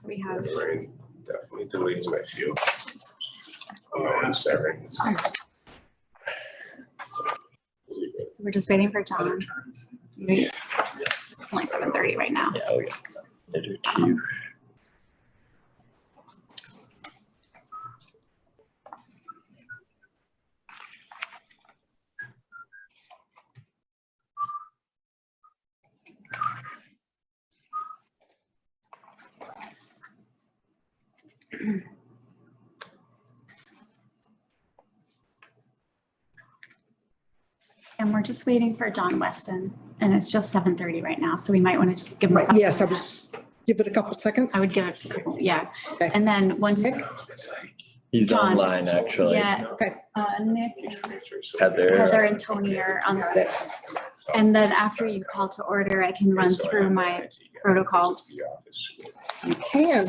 We have Rain definitely delays my feel. On Saturday. So we're just waiting for John. It's only 7:30 right now. Yeah, oh yeah. They do too. And we're just waiting for John Weston, and it's just 7:30 right now, so we might want to just give him a Right, couple yes, I minutes. was, give it a couple seconds. I would give it a couple, yeah. Okay. And then once, Nick? He's John. online actually. yeah, Okay, Nick, Heather. Heather and Tony are on the, and then after you call to order, I can run through my protocols. you can.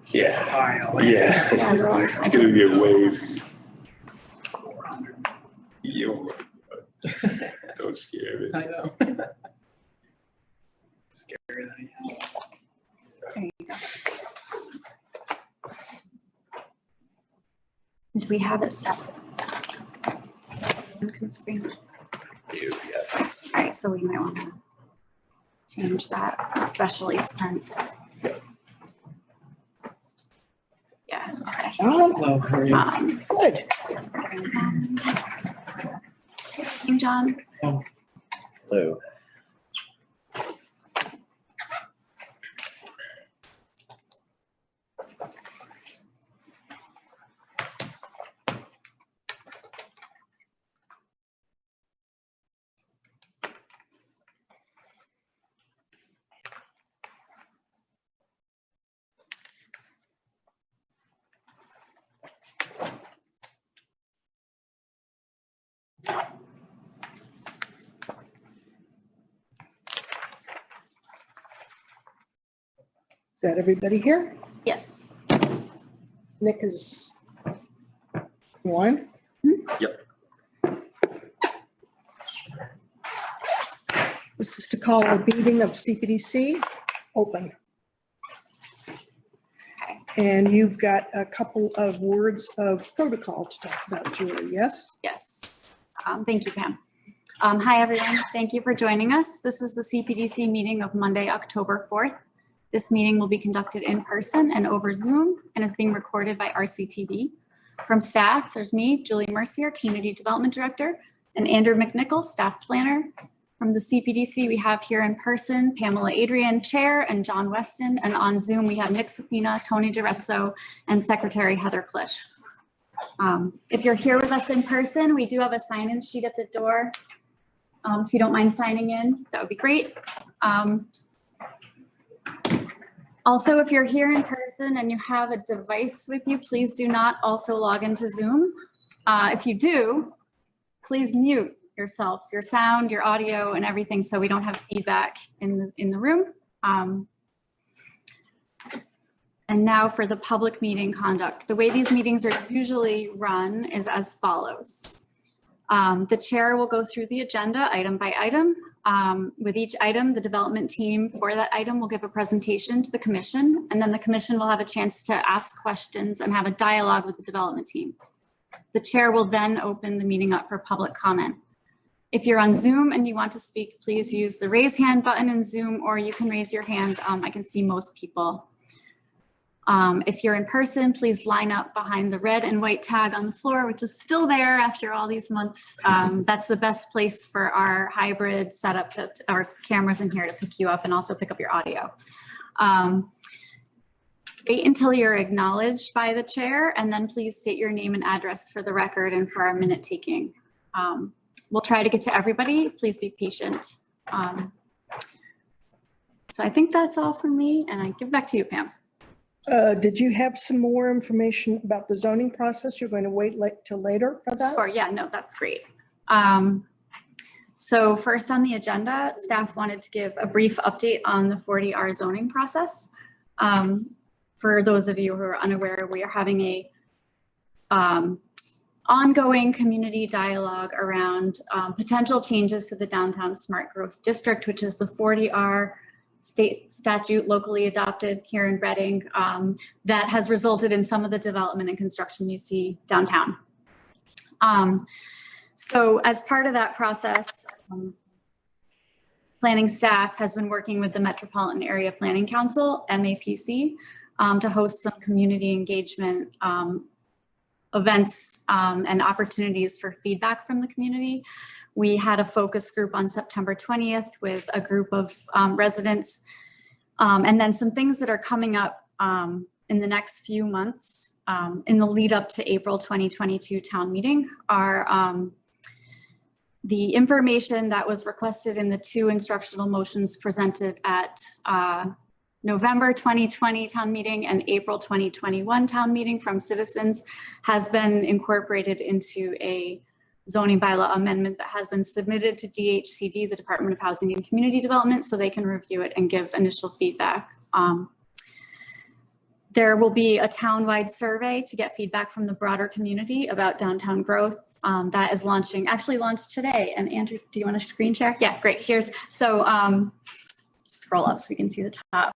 Yeah, yeah, it's gonna be a wave. Yo. Don't scare me. I know. Scary. There you go. Do we have it set? You can screen. Yes. All right, so we might want to change that, especially since. Yeah, okay. John, Hello, how are you? good. Hey, John. Hello. Is that everybody here? Yes. Nick is one. Yep. This is to call a meeting of CPDC open. Okay. And you've got a couple of words of protocol to talk about, Julie, yes? Yes. Thank you, Pam. Hi, everyone. Thank you for joining us. This is the CPDC meeting of Monday, October 4th. This meeting will be conducted in person and over Zoom and is being recorded by RCTV. From staff, there's me, Julie Mercier, Community Development Director, and Andrew McNichol, Staff Planner. From the CPDC, we have here in person Pamela Adrian, Chair, and John Weston. And on Zoom, we have Nick Sapina, Tony DiRezzo, and Secretary Heather Klisch. If you're here with us in person, we do have a sign-in sheet at the door. If you don't mind signing in, that would be great. Also, if you're here in person and you have a device with you, please do not also log into Zoom. If you do, please mute yourself, your sound, your audio, and everything, so we don't have feedback in the room. And now for the public meeting conduct. The way these meetings are usually run is as follows. The chair will go through the agenda item by item. With each item, the development team for that item will give a presentation to the commission, and then the commission will have a chance to ask questions and have a dialogue with the development team. The chair will then open the meeting up for public comment. If you're on Zoom and you want to speak, please use the raise hand button in Zoom, or you can raise your hand. I can see most people. If you're in person, please line up behind the red and white tag on the floor, which is still there after all these months. That's the best place for our hybrid setup, to our cameras in here to pick you up and also pick up your audio. Wait until you're acknowledged by the chair, and then please state your name and address for the record and for our minute taking. We'll try to get to everybody. Please be patient. So I think that's all from me, and I give back to you, Pam. Did you have some more information about the zoning process? You're going to wait till later for that? Sure, yeah, no, that's great. So first on the agenda, staff wanted to give a brief update on the 40R zoning process. For those of you who are unaware, we are having a ongoing community dialogue around potential changes to the Downtown Smart Growth District, which is the 40R state statute locally adopted here in Reading that has resulted in some of the development and construction you see downtown. So as part of that process, planning staff has been working with the Metropolitan Area Planning Council, MAPC, to host some community engagement events and opportunities for feedback from the community. We had a focus group on September 20th with a group of residents. And then some things that are coming up in the next few months in the lead up to April 2022 town meeting are the information that was requested in the 2 instructional motions presented at November 2020 town meeting and April 2021 town meeting from citizens has been incorporated into a zoning bylaw amendment that has been submitted to DHCD, the Department of Housing and Community Development, so they can review it and give initial feedback. There will be a town-wide survey to get feedback from the broader community about downtown growth. That is actually launched today. And Andrew, do you want to screen share? Yeah, great. So scroll up so we can see the top.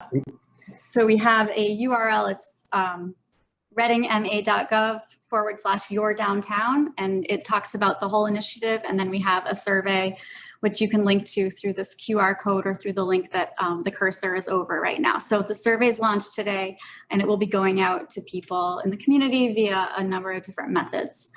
So we have a URL, it's readingma.gov/yourdowntown, and it talks about the whole initiative. And then we have a survey, which you can link to through this QR code or through the link that the cursor is over right now. So the survey is launched today, and it will be going out to people in the community via a number of different methods.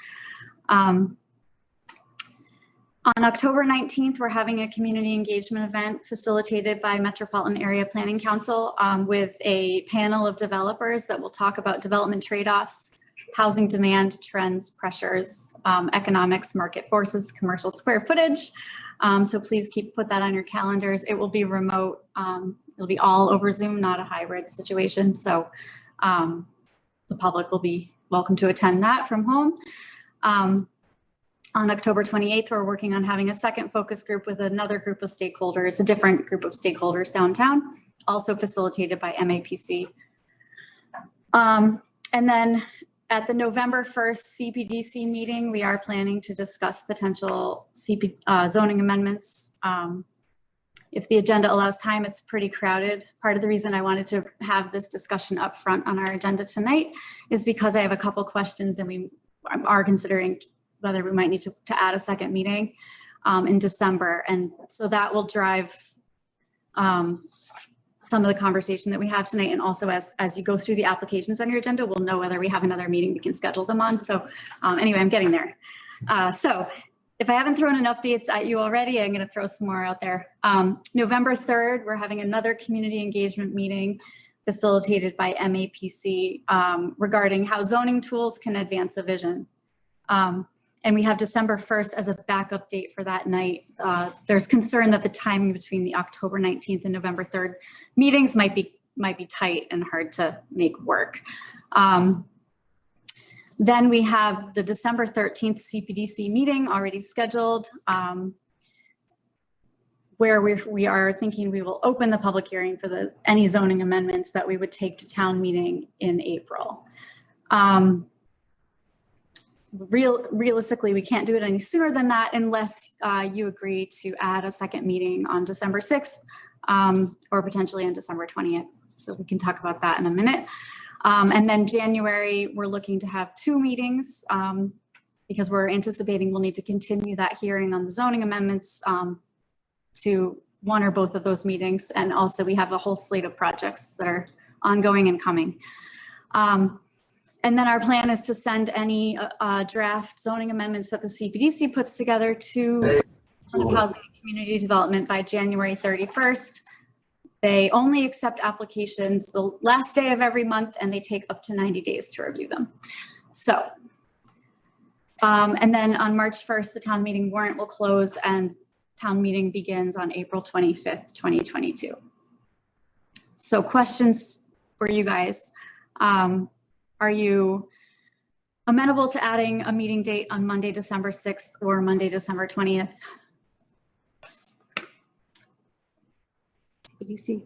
On October 19th, we're having a community engagement event facilitated by Metropolitan Area Planning Council with a panel of developers that will talk about development trade-offs, housing demand, trends, pressures, economics, market forces, commercial square footage. So please put that on your calendars. It will be remote. It'll be all over Zoom, not a hybrid situation. So the public will be welcome to attend that from home. On October 28th, we're working on having a second focus group with another group of stakeholders, a different group of stakeholders downtown, also facilitated by MAPC. And then at the November 1st CPDC meeting, we are planning to discuss potential zoning amendments. If the agenda allows time, it's pretty crowded. Part of the reason I wanted to have this discussion up front on our agenda tonight is because I have a couple questions and we are considering whether we might need to add a second meeting in December. And so that will drive some of the conversation that we have tonight. And also as you go through the applications on your agenda, we'll know whether we have another meeting we can schedule them on. So anyway, I'm getting there. So if I haven't thrown enough dates at you already, I'm gonna throw some more out there. November 3rd, we're having another community engagement meeting facilitated by MAPC regarding how zoning tools can advance a vision. And we have December 1st as a backup date for that night. There's concern that the timing between the October 19th and November 3rd meetings might be tight and hard to make work. Then we have the December 13th CPDC meeting already scheduled, where we are thinking we will open the public hearing for any zoning amendments that we would take to town meeting in April. Realistically, we can't do it any sooner than that unless you agree to add a second meeting on December 6th or potentially on December 20th. So we can talk about that in a minute. And then January, we're looking to have 2 meetings because we're anticipating we'll need to continue that hearing on the zoning amendments to one or both of those meetings. And also we have a whole slate of projects that are ongoing and coming. And then our plan is to send any draft zoning amendments that the CPDC puts together to the Housing and Community Development by January 31st. They only accept applications the last day of every month, and they take up to 90 days to review them. So, and then on March 1st, the town meeting warrant will close and town meeting begins on April 25th, 2022. So questions for you guys. Are you amenable to adding a meeting date on Monday, December 6th or Monday, December 20th? Cpdc.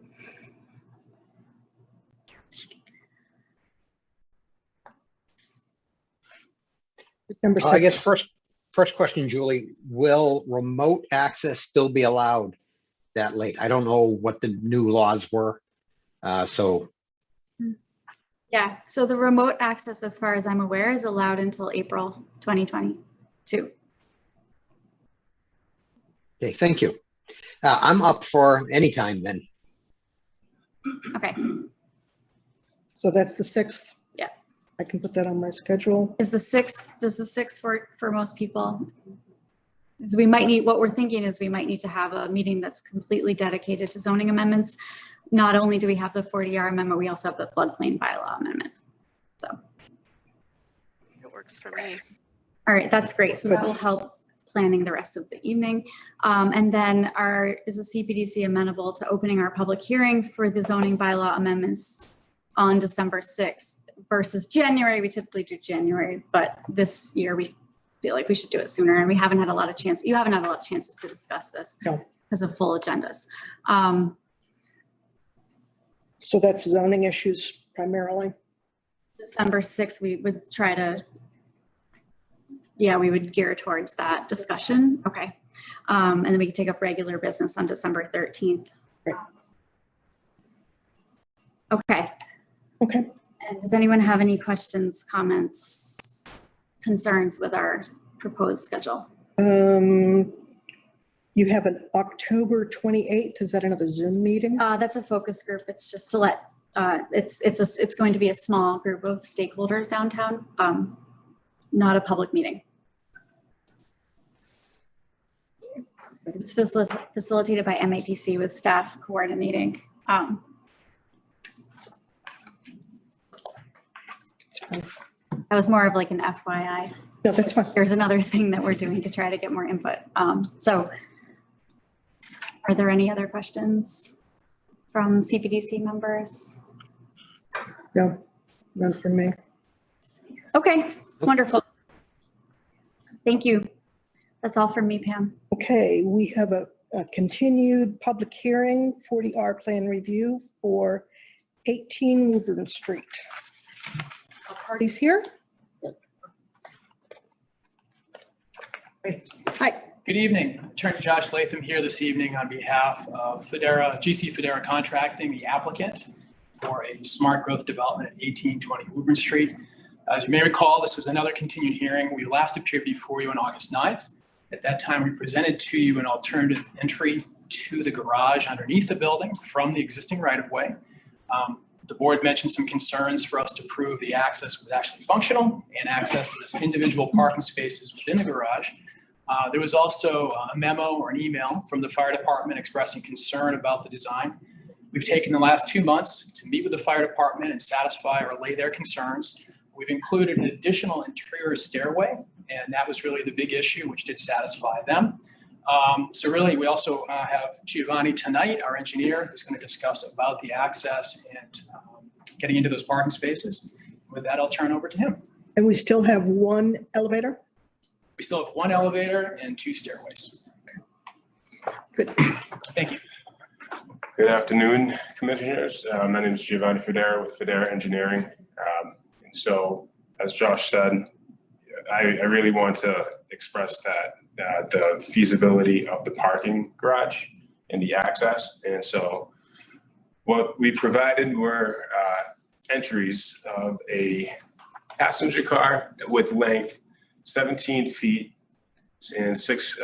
Number I guess 6. first question, Julie, will remote access still be allowed that late? I don't know what the new laws were. So Yeah, so the remote access, as far as I'm aware, is allowed until April 2022. okay, thank you. I'm up for any time then. Okay, So that's the 6th. Yeah. I can put that on my schedule. does the 6th work for most people? Because we might need, what we're thinking is we might need to have a meeting that's completely dedicated to zoning amendments. Not only do we have the 40R amendment, we also have the floodplain bylaw amendment. So, It works for me. all right, that's great. So that will help planning the rest of the evening. And then is the CPDC amenable to opening our public hearing for the zoning bylaw amendments on December 6th versus January? We typically do January, but this year we feel like we should do it sooner, and we haven't had a lot of chance. You haven't had a lot of chances to discuss this because of full agendas. So that's zoning issues primarily. December 6th, we would try to, we would gear towards that discussion. Okay. And then we can take up regular business on December 13th. Right. Okay. Okay. And does anyone have any questions, comments, concerns with our proposed schedule? You have an October 28th. Is that another Zoom meeting? That's a focus group. It's just to let, it's going to be a small group of stakeholders downtown, not a public meeting. It's facilitated by MAPC with staff coordinating. It's fine. That was more of like an FYI. No, that's fine. Here's another thing that we're doing to try to get more input. So are there any other questions from CPDC members? No, none from me. Okay, wonderful. Thank you. That's all from me, Pam. Okay, we have a continued public hearing, 40R plan review for 18 Woburn Street. Are parties here? Hi. Good evening. Attorney Josh Latham here this evening on behalf of GC Federa Contracting, the applicant for a smart growth development at 1820 Woburn Street. As you may recall, this is another continued hearing. We last appeared before you on August 9th. At that time, we presented to you an alternative entry to the garage underneath the building from the existing right-of-way. The board mentioned some concerns for us to prove the access was actually functional and access to this individual parking spaces within the garage. There was also a memo or an email from the fire department expressing concern about the design. We've taken the last 2 months to meet with the fire department and satisfy or allay their concerns. We've included an additional interior stairway, and that was really the big issue, which did satisfy them. So really, we also have Giovanni tonight, our engineer, who's going to discuss about the access and getting into those parking spaces. With that, I'll turn over to him. And we still have one elevator? We still have one elevator and 2 stairways. Good. Thank you. Good afternoon, commissioners. My name is Giovanni Federa with Federa Engineering. And so, as Josh said, I really want to express that the feasibility of the parking garage and the access. And so what we provided were entries of a passenger car with length 17 feet and 6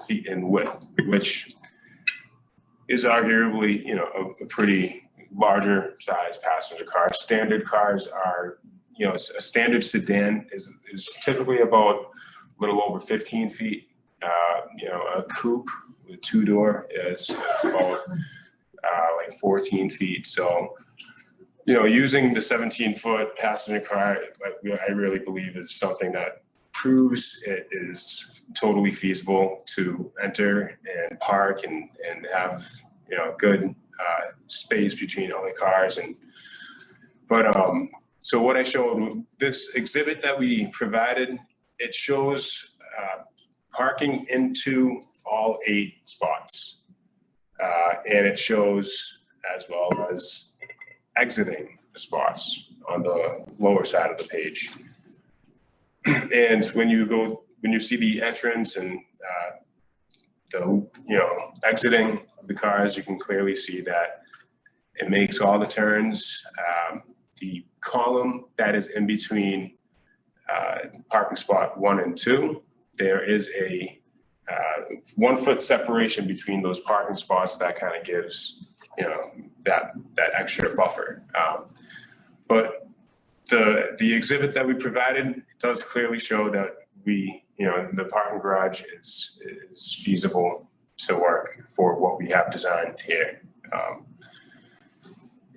feet in width, which is arguably, a pretty larger size passenger car. Standard cars are, a standard sedan is typically about a little over 15 feet. A coupe with 2-door is about like 14 feet. So, using the 17-foot passenger car, I really believe is something that proves it is totally feasible to enter and park and have, good space between all the cars. So what I showed, this exhibit that we provided, it shows parking into all 8 spots. And it shows as well as exiting the spots on the lower side of the page. And when you see the entrance and the exiting the cars, you can clearly see that it makes all the turns. The column that is in between parking spot 1 and 2, there is a 1 foot separation between those parking spots that kind of gives that extra buffer. But the exhibit that we provided does clearly show that the parking garage is feasible to work for what we have designed here.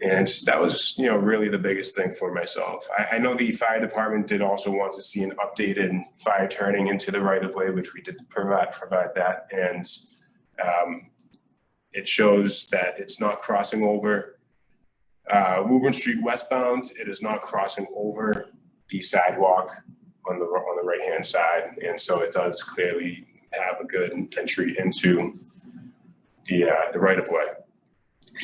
And that was, really the biggest thing for myself. I know the fire department did also want to see an updated fire turning into the right of way, which we did provide that. And it shows that it's not crossing over Woburn Street westbound. It is not crossing over the sidewalk on the right-hand side. And so it does clearly have a good entry into the right of way.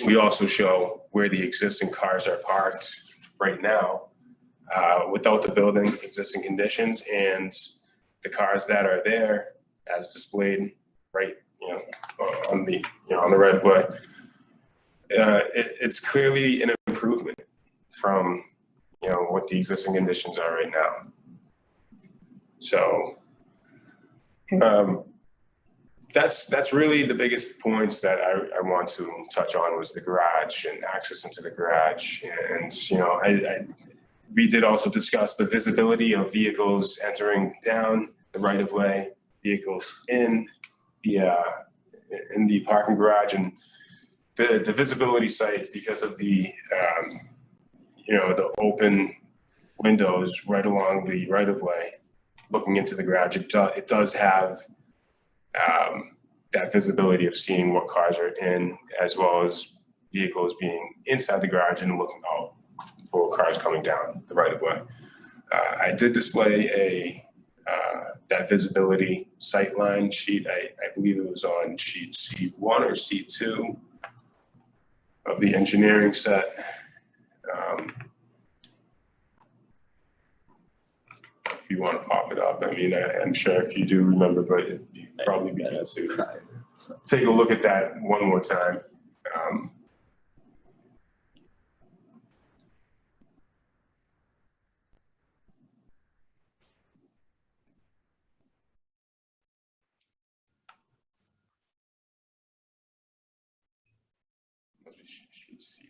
We also show where the existing cars are parked right now without the building existing conditions, and the cars that are there as displayed right on the right of way. It's clearly an improvement from what the existing conditions are right now. So that's really the biggest points that I want to touch on was the garage and access into the garage. And, we did also discuss the visibility of vehicles entering down the right of way, vehicles in the parking garage, and the visibility site because of the, the open windows right along the right of way, looking into the garage. It does have that visibility of seeing what cars are in, as well as vehicles being inside the garage and looking out for cars coming down the right of way. I did display that visibility sightline sheet. I believe it was on sheet C1 or C2 of the engineering set. If you want to pop it up, I mean, I'm sure if you do remember, but it'd probably be good to take a look at that one more time.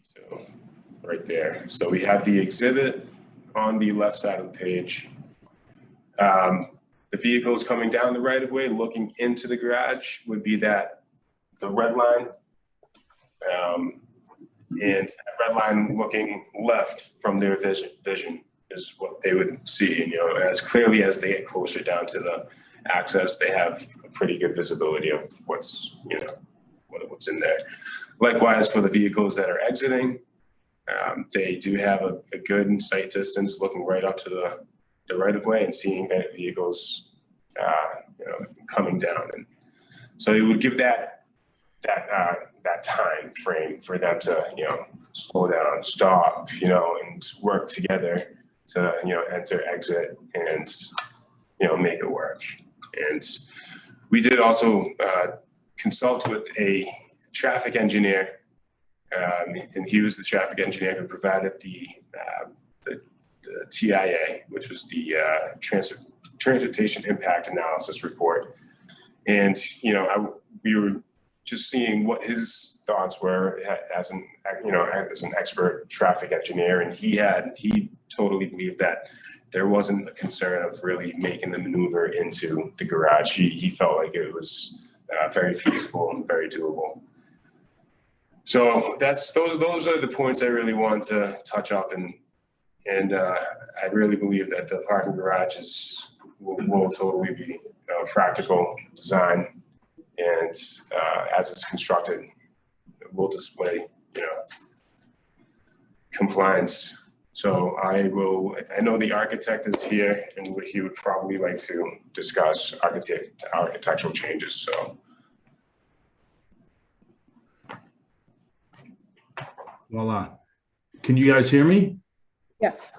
So right there. So we have the exhibit on the left side of the page. The vehicles coming down the right of way, looking into the garage, would be the red line. And that red line looking left from their vision is what they would see. And, as clearly as they get closer down to the access, they have a pretty good visibility of what's in there. Likewise, for the vehicles that are exiting, they do have a good sight distance looking right up to the right of way and seeing that vehicles, coming down. And so it would give that time frame for them to, slow down, stop, and work together to, enter, exit, and, make it work. And we did also consult with a traffic engineer, and he was the traffic engineer who provided the TIA, which was the Transportation Impact Analysis Report. And, we were just seeing what his thoughts were as an expert traffic engineer. And he totally believed that there wasn't a concern of really making the maneuver into the garage. He felt like it was very feasible and very doable. So those are the points I really want to touch up, and I really believe that the parking garage will totally be practical design, and as it's constructed, it will display compliance. So I know the architect is here, and he would probably like to discuss architectural changes. So Voila. Can you guys hear me? Yes.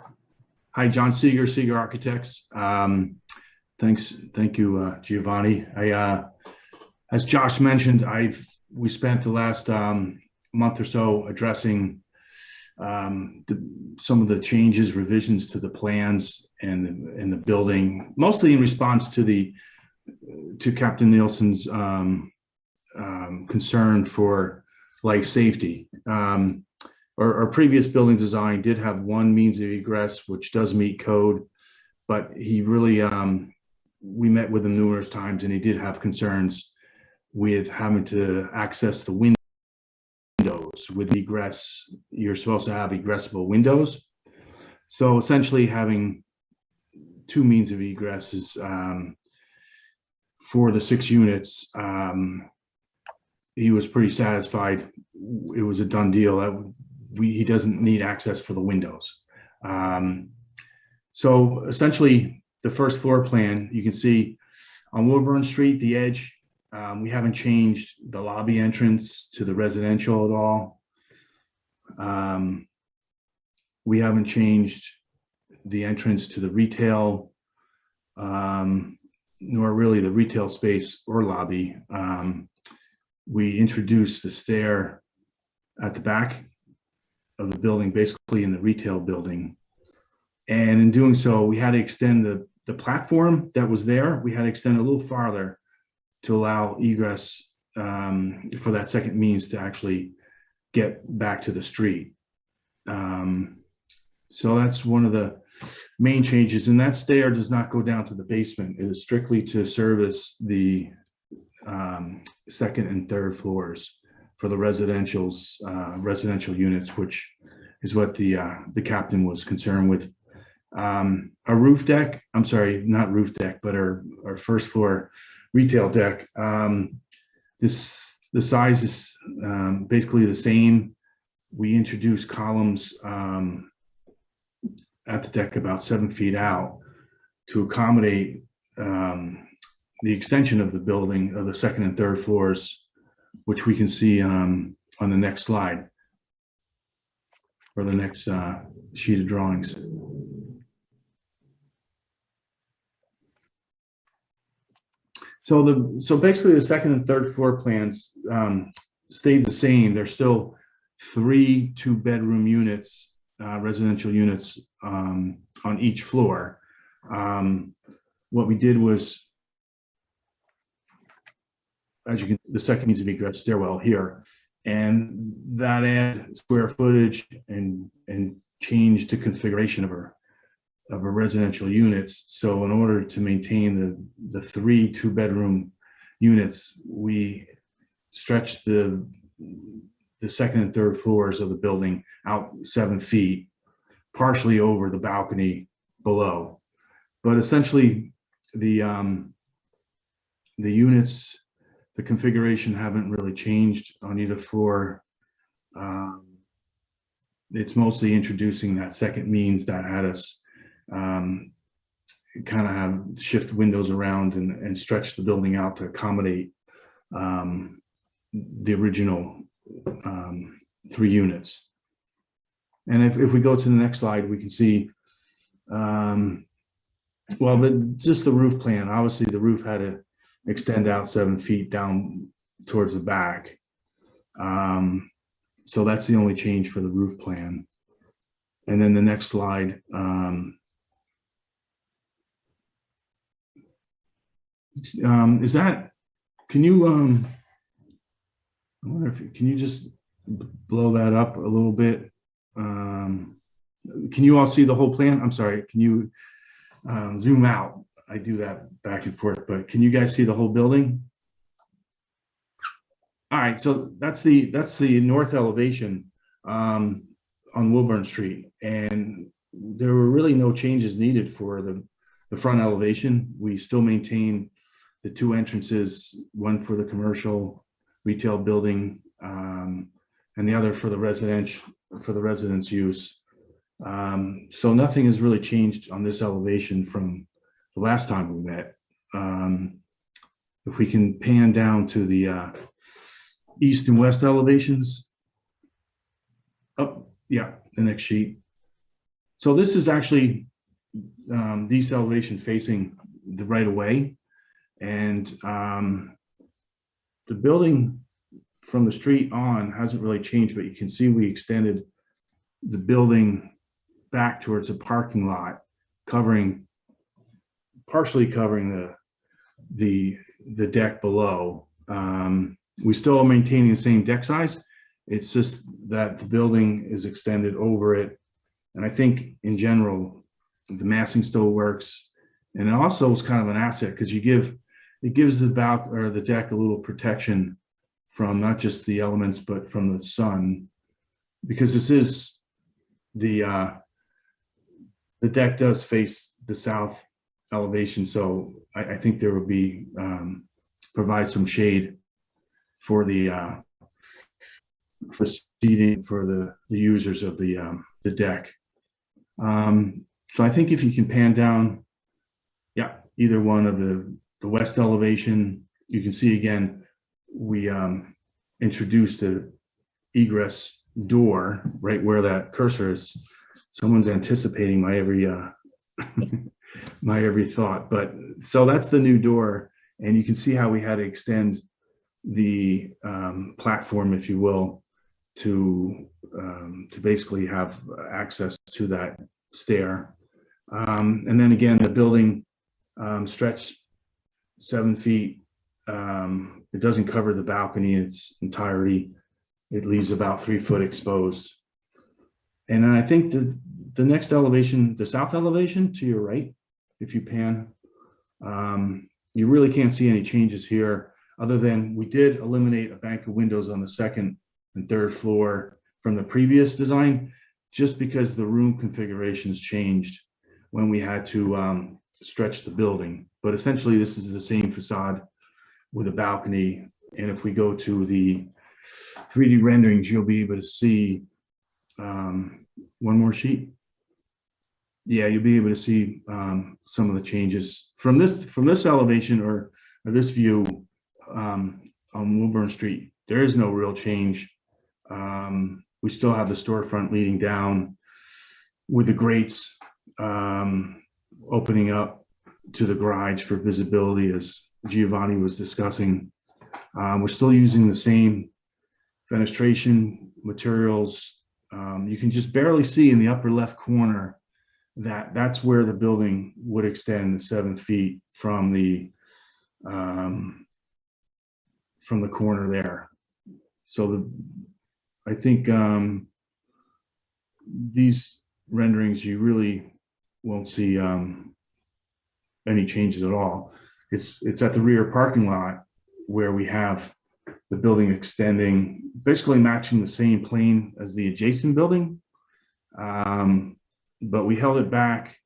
Hi, John Seeger, Seeger Architects. Thank you, Giovanni. As Josh mentioned, we spent the last month or so addressing some of the changes, revisions to the plans and the building, mostly in response to Captain Nielsen's concern for life safety. Our previous building design did have one means of egress, which does meet code, but he really, we met with him numerous times, and he did have concerns with having to access the windows. With egress, you're supposed to have egressable windows. So essentially having two means of egress is for the 6 units. He was pretty satisfied. It was a done deal. He doesn't need access for the windows. So essentially the first floor plan, you can see on Woburn Street, the edge, we haven't changed the lobby entrance to the residential at all. We haven't changed the entrance to the retail, nor really the retail space or lobby. We introduced the stair at the back of the building, basically in the retail building. And in doing so, we had to extend the platform that was there. We had to extend a little farther to allow egress for that second means to actually get back to the street. So that's one of the main changes. And that stair does not go down to the basement. It is strictly to service the second and third floors for the residential units, which is what the captain was concerned with. Our roof deck, I'm sorry, not roof deck, but our first floor retail deck, the size is basically the same. We introduced columns at the deck about 7 feet out to accommodate the extension of the building of the second and third floors, which we can see on the next slide or the next sheet of drawings. So basically the second and third floor plans stayed the same. There's still 3 2-bedroom units, residential units on each floor. What we did was, as you can, the second means of egress stairwell here, and that added square footage and changed the configuration of our residential units. So in order to maintain the 3 2-bedroom units, we stretched the second and third floors of the building out 7 feet, partially over the balcony below. But essentially the units, the configuration haven't really changed on either floor. It's mostly introducing that second means that had us kind of have shift windows around and stretch the building out to accommodate the original 3 units. And if we go to the next slide, we can see, just the roof plan. Obviously, the roof had to extend out 7 feet down towards the back. So that's the only change for the roof plan. And then the next slide. Is that, can you, I wonder if, can you just blow that up a little bit? Can you all see the whole plan? I'm sorry, can you zoom out? I do that back and forth, but can you guys see the whole building? All right, so that's the north elevation on Woburn Street, and there were really no changes needed for the front elevation. We still maintain the 2 entrances, one for the commercial retail building, and the other for the residence use. So nothing has really changed on this elevation from the last time we met. If we can pan down to the east and west elevations. Oh, yeah, the next sheet. So this is actually the east elevation facing the right of way. And the building from the street on hasn't really changed, but you can see we extended the building back towards the parking lot, partially covering the deck below. We still are maintaining the same deck size. It's just that the building is extended over it. And I think in general, the massing still works. And it also is kind of an asset because it gives the deck a little protection from not just the elements, but from the sun. Because this is the deck does face the south elevation. So I think there will be provide some shade for the for seating for the users of the deck. So I think if you can pan down, yeah, either one of the west elevation, you can see again, we introduced a egress door right where that cursor is. Someone's anticipating my every my every thought, but so that's the new door, and you can see how we had to extend the platform, if you will, to basically have access to that stair. And then again, the building stretched 7 feet. It doesn't cover the balcony in its entirety. It leaves about 3 foot exposed. And then I think the next elevation, the south elevation to your right, if you pan, you really can't see any changes here other than we did eliminate a bank of windows on the second and third floor from the previous design, just because the room configurations changed when we had to stretch the building. But essentially this is the same facade with a balcony. And if we go to the 3D renderings, you'll be able to see one more sheet. Yeah, you'll be able to see some of the changes from this elevation or this view on Woburn Street. There is no real change. We still have the storefront leading down with the grates opening up to the garage for visibility, as Giovanni was discussing. We're still using the same fenestration materials. You can just barely see in the upper left corner that's where the building would extend 7 feet from the corner there. So I think these renderings, you really won't see any changes at all. It's at the rear parking lot where we have the building extending, basically matching the same plane as the adjacent building. But we held it back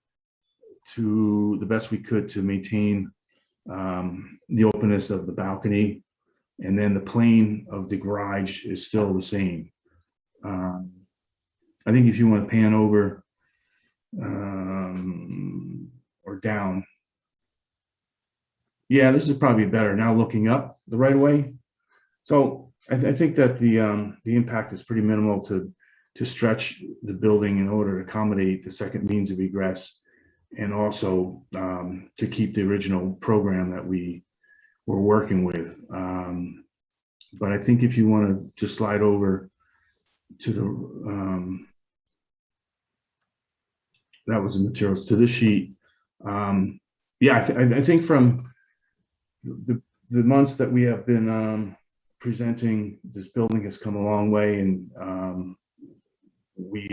to the best we could to maintain the openness of the balcony. And then the plane of the garage is still the same. I think if you want to pan over or down, yeah, this is probably better now looking up the right way. So I think that the impact is pretty minimal to stretch the building in order to accommodate the second means of egress, and also to keep the original program that we were working with. But I think if you want to just slide over to the that was the materials to this sheet. Yeah, I think from the months that we have been presenting, this building has come a long way, and we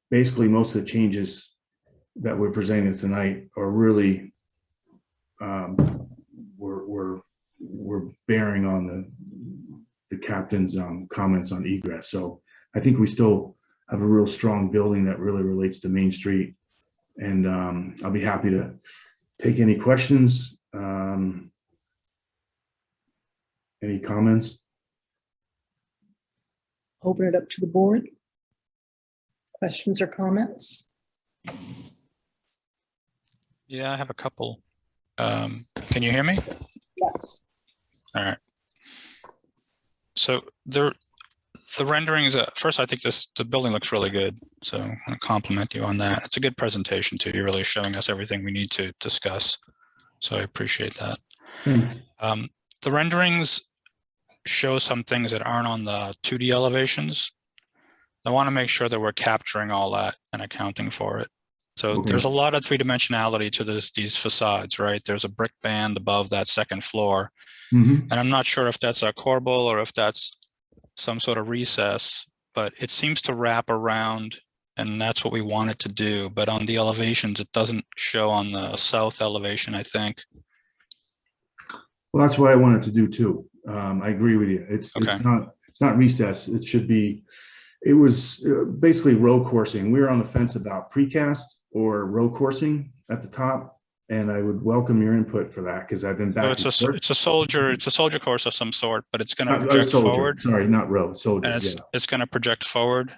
basically most of the changes that we're presenting tonight are really we're bearing on the captain's comments on egress. So I think we still have a real strong building that really relates to Main Street, and I'll be happy to take any questions. Any comments? Open it up to the board. Questions or comments? Yeah, I have a couple. Can you hear me? Yes. All right. So The renderings, first, I think the building looks really good. So I'm going to compliment you on that. It's a good presentation too. You're really showing us everything we need to discuss. So I appreciate that. Thanks. The renderings show some things that aren't on the 2D elevations. I want to make sure that we're capturing all that and accounting for it. So Okay. there's a lot of three-dimensionality to these facades, right? There's a brick band above that second floor. Mhm. And I'm not sure if that's a corbel or if that's some sort of recess, but it seems to wrap around, and that's what we want it to do. But on the elevations, it doesn't show on the south elevation, I think. Well, that's what I wanted to do too. I agree with you. It's Okay. it's not recess. It should be. It was basically row coursing. We were on the fence about precast or row coursing at the top, and I would welcome your input for that because I've been back. So it's a soldier course of some sort, but it's going to project soldier. forward. Sorry, not row, soldier. And it's going to project forward.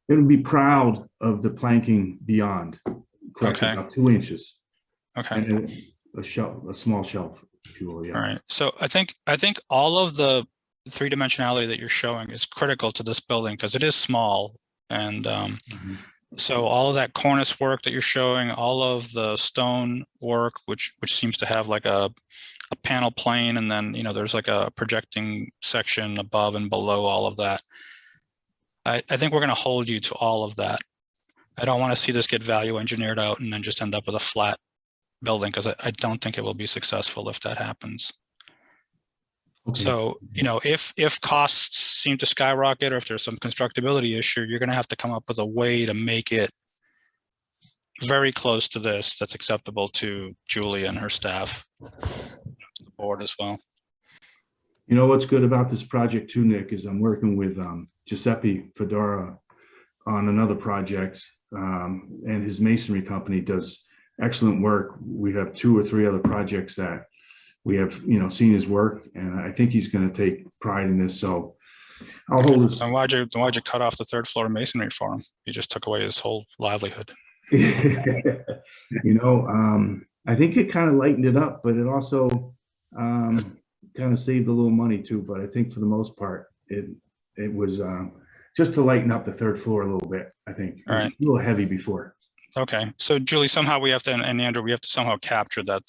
It'll be proud of the planking beyond. Correct, Okay. about 2 inches. Okay. And then a small shelf, if you will. Yeah. All right. So I think all of the three-dimensionality that you're showing is critical to this building because it is small. And so all of that cornice work that you're showing, all of the stone work, which seems to have like a panel plane, and then, you know, there's like a projecting section above and below all of that. I think we're going to hold you to all of that. I don't want to see this get value engineered out and then just end up with a flat building because I don't think it will be successful if that happens. Okay. So, you know, if costs seem to skyrocket or if there's some constructability issue, you're going to have to come up with a way to make it very close to this that's acceptable to Julie and her staff, the board as well. You know what's good about this project too, Nick, is I'm working with Giuseppe Fedora on another project, and his masonry company does excellent work. We have 2 or 3 other projects that we have, you know, seen his work, and I think he's going to take pride in this. So I'll hold this. And why'd you cut off the 3rd floor masonry for him? You just took away his whole livelihood. You know, I think it kind of lightened it up, but it also kind of saved a little money too. But I think for the most part, it was just to lighten up the 3rd floor a little bit. I think it was a little heavy before. Okay, so Julie, somehow we have to, and Andrew, we have to somehow capture that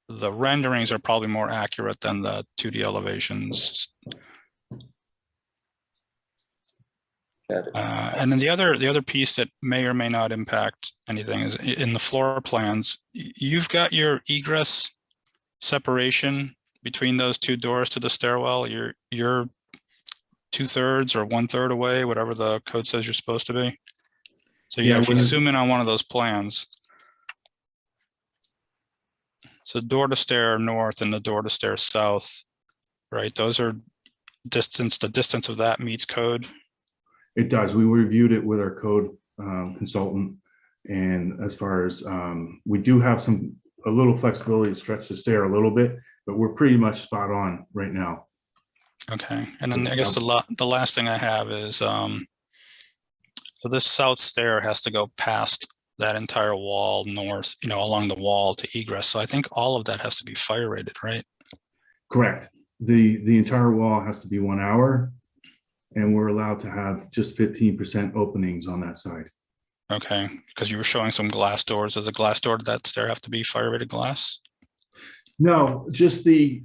the renderings are probably more accurate than the 2D elevations. And then the other piece that may or may not impact anything is in the floor plans. You've got your egress separation between those 2 doors to the stairwell. You're 2/3 or 1/3 away, whatever the code says you're supposed to be. So yeah, if you zoom in on one of those plans. So door to stair north and the door to stair south, right? Those are the distance of that meets code. It does. We reviewed it with our code consultant. And as far as we do have a little flexibility to stretch the stair a little bit, but we're pretty much spot on right now. Okay. And then I guess the last thing I have is, so this south stair has to go past that entire wall north, you know, along the wall to egress. So I think all of that has to be fire rated, right? Correct. The entire wall has to be 1 hour, and we're allowed to have just 15% openings on that side. Okay, because you were showing some glass doors. Does a glass door to that stair have to be fire rated glass? No, just the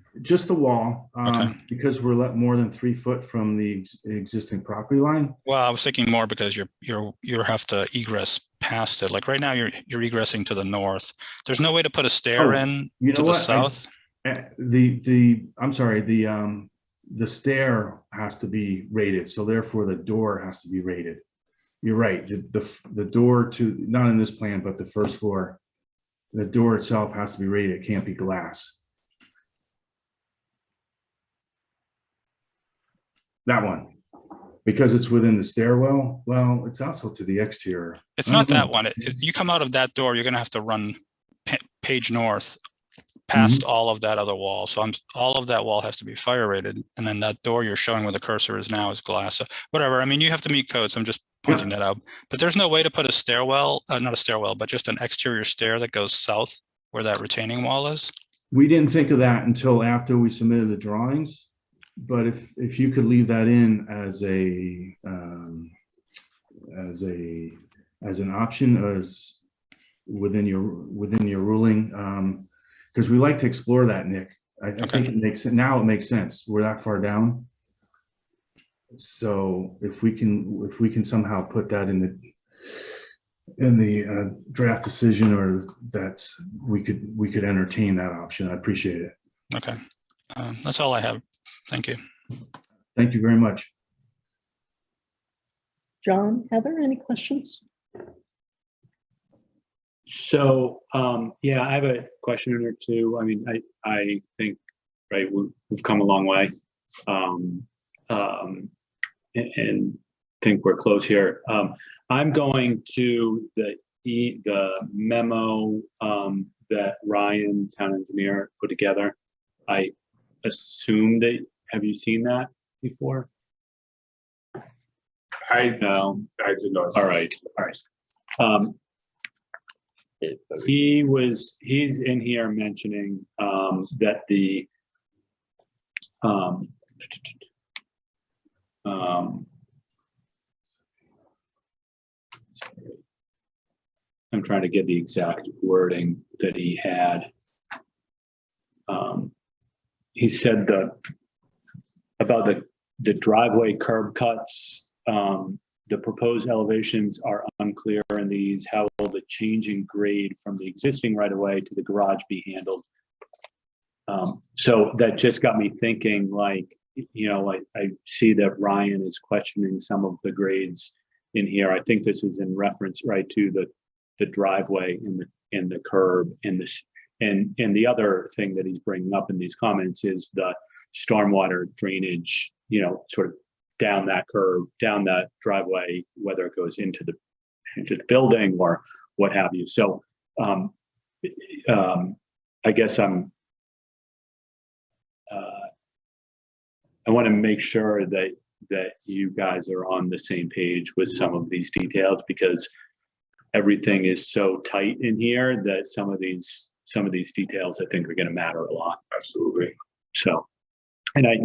wall, Okay. because we're let more than 3 foot from the existing property line. Well, I was thinking more because you have to egress past it. Like right now, you're egressing to the north. There's no way to put a stair in to the south. I'm sorry. The stair has to be rated, so therefore the door has to be rated. You're right. The door to, not in this plan, but the 1st floor, the door itself has to be rated. It can't be glass. That one, because it's within the stairwell. Well, it's also to the exterior. It's not that one. You come out of that door, you're going to have to run page north past all of that other wall. So all of that wall has to be fire rated. And then that door you're showing where the cursor is now is glass. So whatever. I mean, you have to meet codes. I'm just pointing that out. But there's no way to put a stairwell, not a stairwell, but just an exterior stair that goes south where that retaining wall is. We didn't think of that until after we submitted the drawings. But if you could leave that in as an option or as within your ruling, because we like to explore that, Nick. I think it makes sense. We're that far down. So if we can somehow put that in the draft decision, or that we could entertain that option, I appreciate it. Okay. That's all I have. Thank you. Thank you very much. John, Heather, any questions? So, yeah, I have a question or two. I mean, I think, right, we've come a long way. And think we're close here. I'm going to the memo that Ryan, town engineer, put together. I assume that, have you seen that before? No. I did not. All right. He's in here mentioning that the I'm trying to get the exact wording that he had. He said about the driveway curb cuts, the proposed elevations are unclear in these. How will the changing grade from the existing right-of-way to the garage be handled? So that just got me thinking, like, you know, I see that Ryan is questioning some of the grades in here. I think this is in reference, right, to the driveway and the curb and the other thing that he's bringing up in these comments is the stormwater drainage, you know, sort of down that curb, down that driveway, whether it goes into the building or what have you. So I guess I want to make sure that you guys are on the same page with some of these details, because everything is so tight in here that some of these details I think are going to matter a lot. Absolutely. So, and I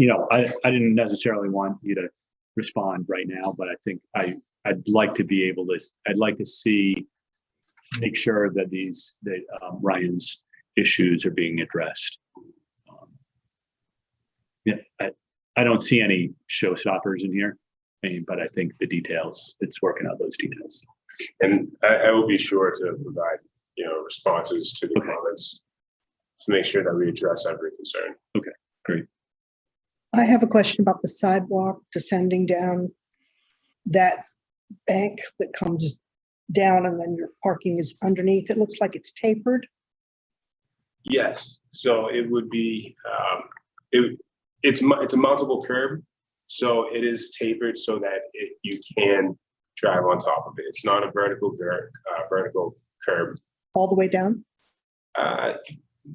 didn't necessarily want you to respond right now, but I think I'd like to be able to. I'd like to make sure that Ryan's issues are being addressed. Yeah, I don't see any showstoppers in here, but I think the details, it's working out those details. And I will be sure to provide, responses to the comments to make sure that we address every concern. Okay, great. I have a question about the sidewalk descending down that bank that comes down and then your parking is underneath. It looks like it's tapered. Yes, so it would be, it's a mountable curb, so it is tapered so that you can drive on top of it. It's not a vertical curb. All the way down?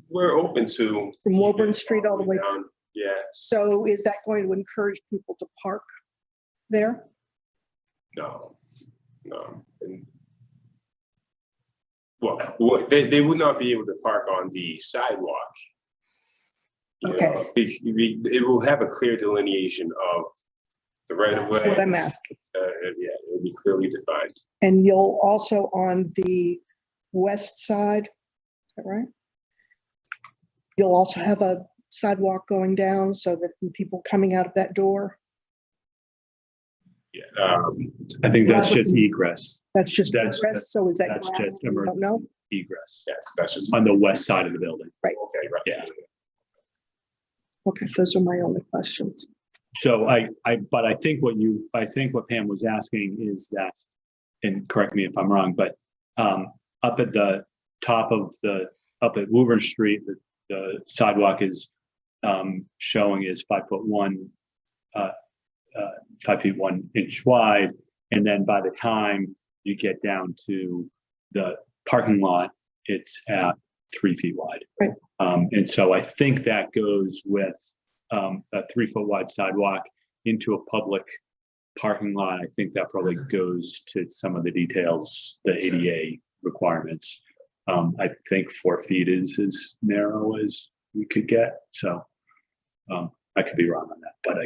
We're open to. From Woburn Street all the way down? Yeah. So is that going to encourage people to park there? No. And, well, they would not be able to park on the sidewalk. Okay. It will have a clear delineation of the right of way. That's what I'm asking. Yeah, it will be clearly defined. And you'll also on the west side, is that right? You'll also have a sidewalk going down so that people coming out of that door. Yeah. I think that's just egress. That's egress. So is that? That's just don't know. egress. Yes, that's just On the west side of the building. Right. Okay, right. Yeah. Okay, those are my only questions. So but I think what Pam was asking is that, and correct me if I'm wrong, but up at the top of up at Woburn Street, the sidewalk is showing is 5'1", 5 feet 1 inch wide, and then by the time you get down to the parking lot, it's at 3 feet wide. Right. And so I think that goes with a 3 foot wide sidewalk into a public parking lot. I think that probably goes to some of the details, the ADA requirements. I think 4 feet is as narrow as we could get. So I could be wrong on that, but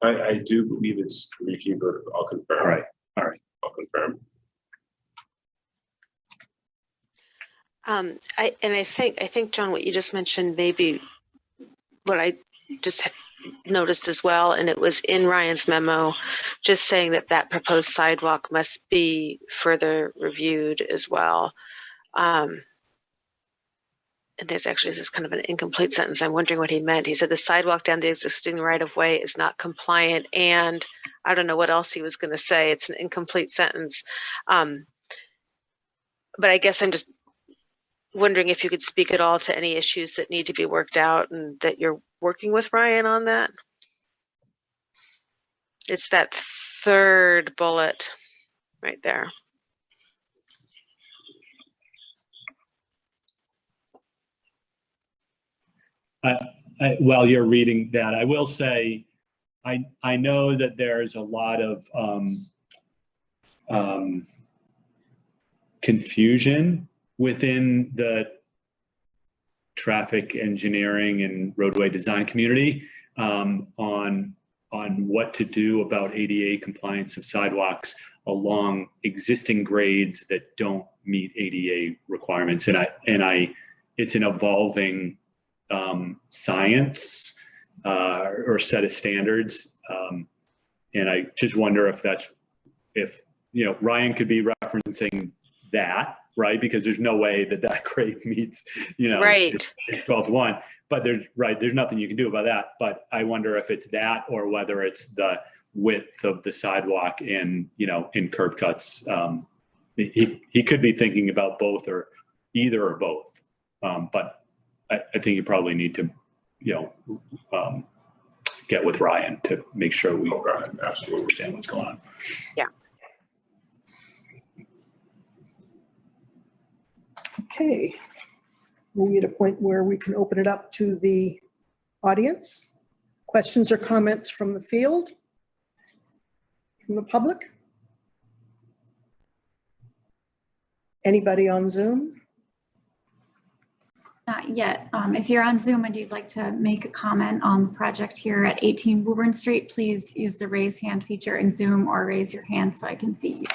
I do believe it's 3 feet, but I'll confirm. all right, all right. I'll confirm. I think, John, what you just mentioned, maybe what I just noticed as well, and it was in Ryan's memo, just saying that that proposed sidewalk must be further reviewed as well. And there's actually this kind of an incomplete sentence. I'm wondering what he meant. He said the sidewalk down the existing right of way is not compliant, and I don't know what else he was going to say. It's an incomplete sentence. But I guess I'm just wondering if you could speak at all to any issues that need to be worked out and that you're working with Ryan on that. It's that third bullet right there. While you're reading that, I will say, I know that there's a lot of confusion within the traffic engineering and roadway design community on what to do about ADA compliance of sidewalks along existing grades that don't meet ADA requirements. It's an evolving science or set of standards. And I just wonder if Ryan could be referencing that, right? Because there's no way that grade meets, Right. 12:1, but there's nothing you can do about that. But I wonder if it's that or whether it's the width of the sidewalk in curb cuts. He could be thinking about both or either or both. But I think you probably need to, get with Ryan to make sure we absolutely understand what's going on. Yeah. Okay. We're at a point where we can open it up to the audience. Questions or comments from the field? From the public? Anybody on Zoom? Not yet. If you're on Zoom and you'd like to make a comment on the project here at 18 Woburn Street, please use the raise hand feature in Zoom or raise your hand so I can see you.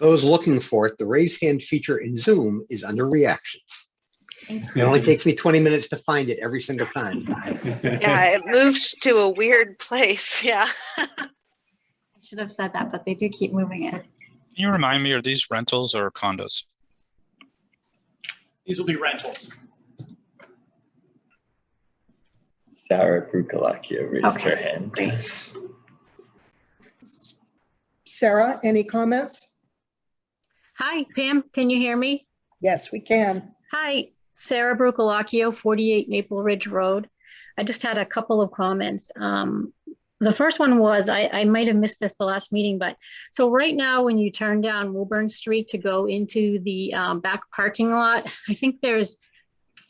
Those looking for it, the raise hand feature in Zoom is under reactions. Thank It only takes me 20 minutes to find it every single time. Yeah, it moved to a weird place. Yeah. I should have said that, but they do keep moving it. Can you remind me, are these rentals or condos? These will be rentals. Sarah Brucolacchio raised Okay, her hand. great. Sarah, any comments? Hi, Pam, can you hear me? Yes, we can. Hi, Sarah Brucolacchio, 48 Maple Ridge Road. I just had a couple of comments. The first one was, I might have missed this the last meeting, but so right now when you turn down Woburn Street to go into the back parking lot, I think there's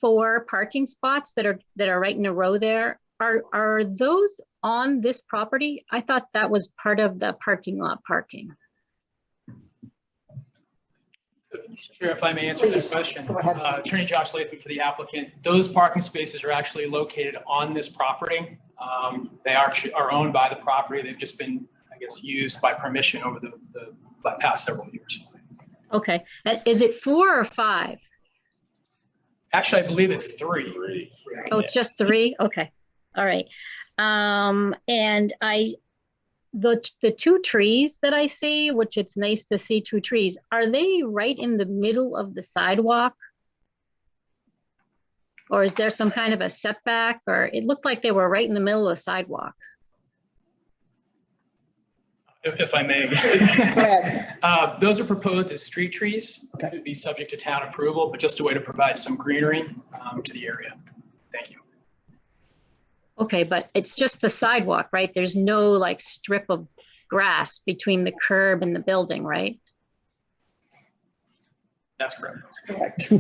4 parking spots that are right in a row there. Are those on this property? I thought that was part of the parking lot parking. Sure, if I may answer that Please, question. go ahead. Attorney Josh Latham for the applicant. Those parking spaces are actually located on this property. They are owned by the property. They've just been, I guess, used by permission over the past several years. Okay, is it 4 or 5? Actually, I believe it's 3. Oh, it's just 3? Okay, all right. And the 2 trees that I see, which it's nice to see 2 trees, are they right in the middle of the sidewalk? Or is there some kind of a setback? Or it looked like they were right in the middle of the sidewalk. If I may. Go ahead. Those are proposed as street trees. Okay. This would be subject to town approval, but just a way to provide some greenery to the area. Thank you. Okay, but it's just the sidewalk, right? There's no like strip of grass between the curb and the building, right? That's correct. Correct.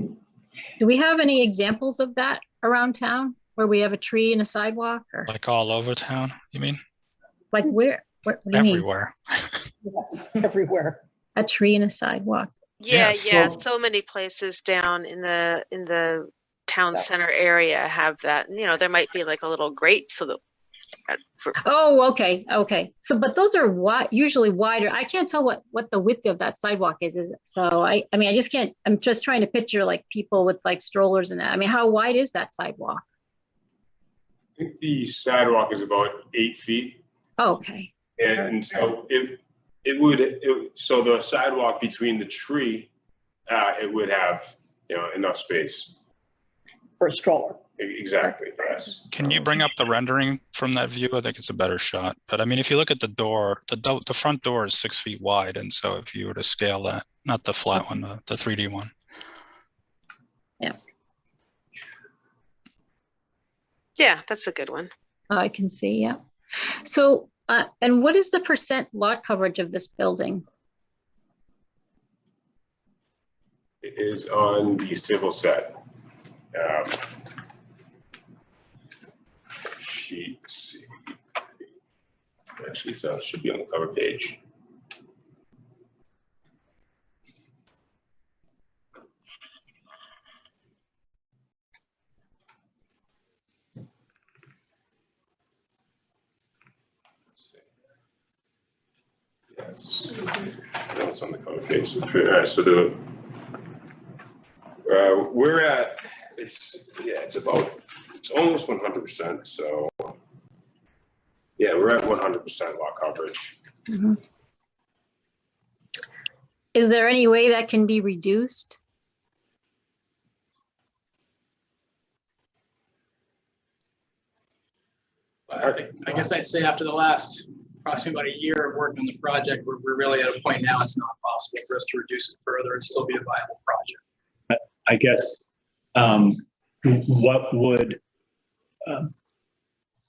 Do we have any examples of that around town where we have a tree and a sidewalk, or Like all over town, you mean? like where? What do you mean? Everywhere. Yes, everywhere. A tree and a sidewalk. Yeah, Yeah, so many places down in the town So- center area have that. You know, there might be like a little grate so that Oh, okay, okay. So, but those are usually wider. I can't tell what the width of that sidewalk is. So I mean, I just can't, I'm just trying to picture like people with like strollers and that. I mean, how wide is that sidewalk? I think the sidewalk is about 8 feet. Oh, okay. And so so the sidewalk between the tree, it would have, enough space. For a stroller. Exactly, yes. Can you bring up the rendering from that view? I think it's a better shot. But I mean, if you look at the door, the front door is 6 feet wide. And so if you were to scale that, not the flat one, the 3D one. yeah, that's a good one. I can see, yeah. So, and what is the percent lot coverage of this building? It is on the civil set. Sheet C. Actually, it should be on the cover page. Yes, no, it's on the cover page. So we're at, it's almost 100%. So yeah, we're at 100% lot coverage. Mm-hmm. Is there any way that can be reduced? I guess I'd say after the last approximately about a year of working on the project, we're really at a point now it's not possible for us to reduce it further and still be a viable project. I guess,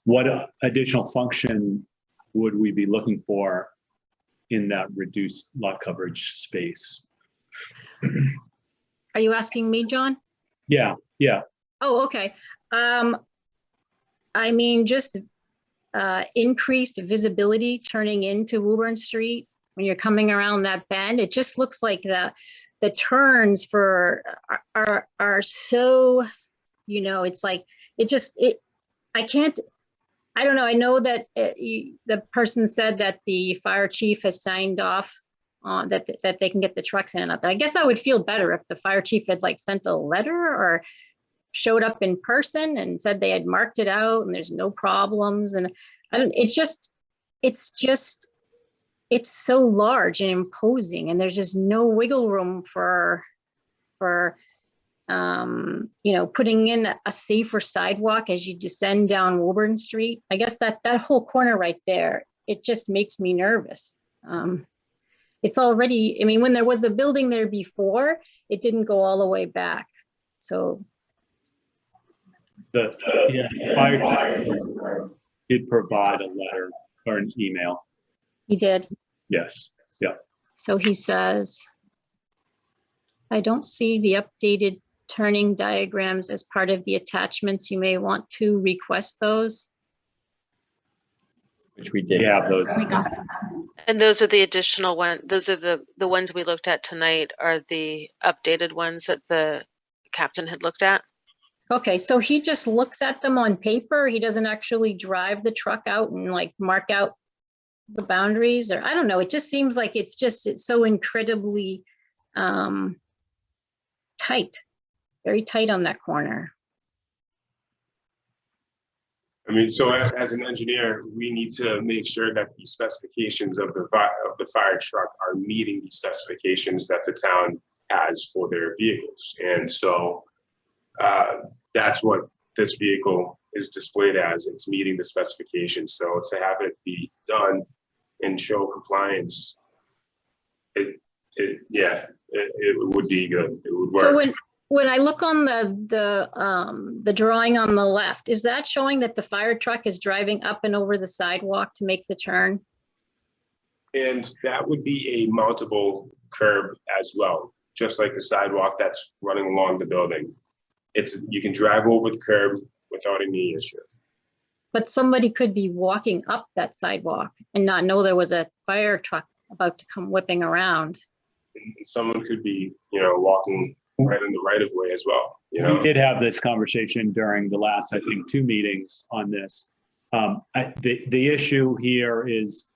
what additional function would we be looking for in that reduced lot coverage space? Are you asking me, John? Yeah. Oh, okay. I mean, just increased visibility turning into Woburn Street when you're coming around that bend. It just looks like the turns are so, it's like, I don't know. I know that the person said that the fire chief has signed off on that they can get the trucks in and out. I guess I would feel better if the fire chief had like sent a letter or showed up in person and said they had marked it out and there's no problems. And it's so large and imposing, and there's just no wiggle room for putting in a safer sidewalk as you descend down Woburn Street. I guess that whole corner right there, it just makes me nervous. It's already, I mean, when there was a building there before, it didn't go all the way back. So The fire did provide a letter or an email. he did. Yes. Yeah. So he says, I don't see the updated turning diagrams as part of the attachments. You may want to request those. Which we did. Yeah, those. And those are the additional one. Those are the ones we looked at tonight are the updated ones that the captain had looked at. Okay, so he just looks at them on paper. He doesn't actually drive the truck out and like mark out the boundaries, or I don't know. It just seems like it's so incredibly tight, very tight on that corner. I mean, so as an engineer, we need to make sure that the specifications of the fire truck are meeting the specifications that the town has for their vehicles. And so that's what this vehicle is displayed as. It's meeting the specifications. So to have it be done and show compliance, it would be good. It would work. So when I look on the drawing on the left, is that showing that the fire truck is driving up and over the sidewalk to make the turn? And that would be a mountable curb as well, just like the sidewalk that's running along the building. You can drive over the curb without any issue. But somebody could be walking up that sidewalk and not know there was a fire truck about to come whipping around. and someone could be, walking right in the right of way as well, We did have this conversation during the last, I think, 2 meetings on this. The issue here is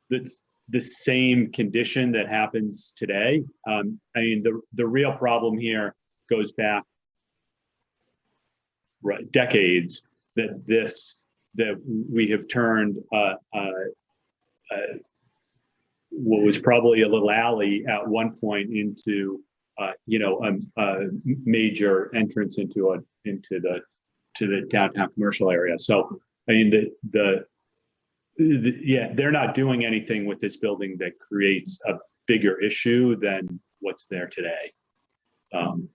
that's the same condition that happens today. I mean, the real problem here goes back decades that we have turned what was probably a little alley at one point into a major entrance into the downtown commercial area. So I mean yeah, they're not doing anything with this building that creates a bigger issue than what's there today. Well,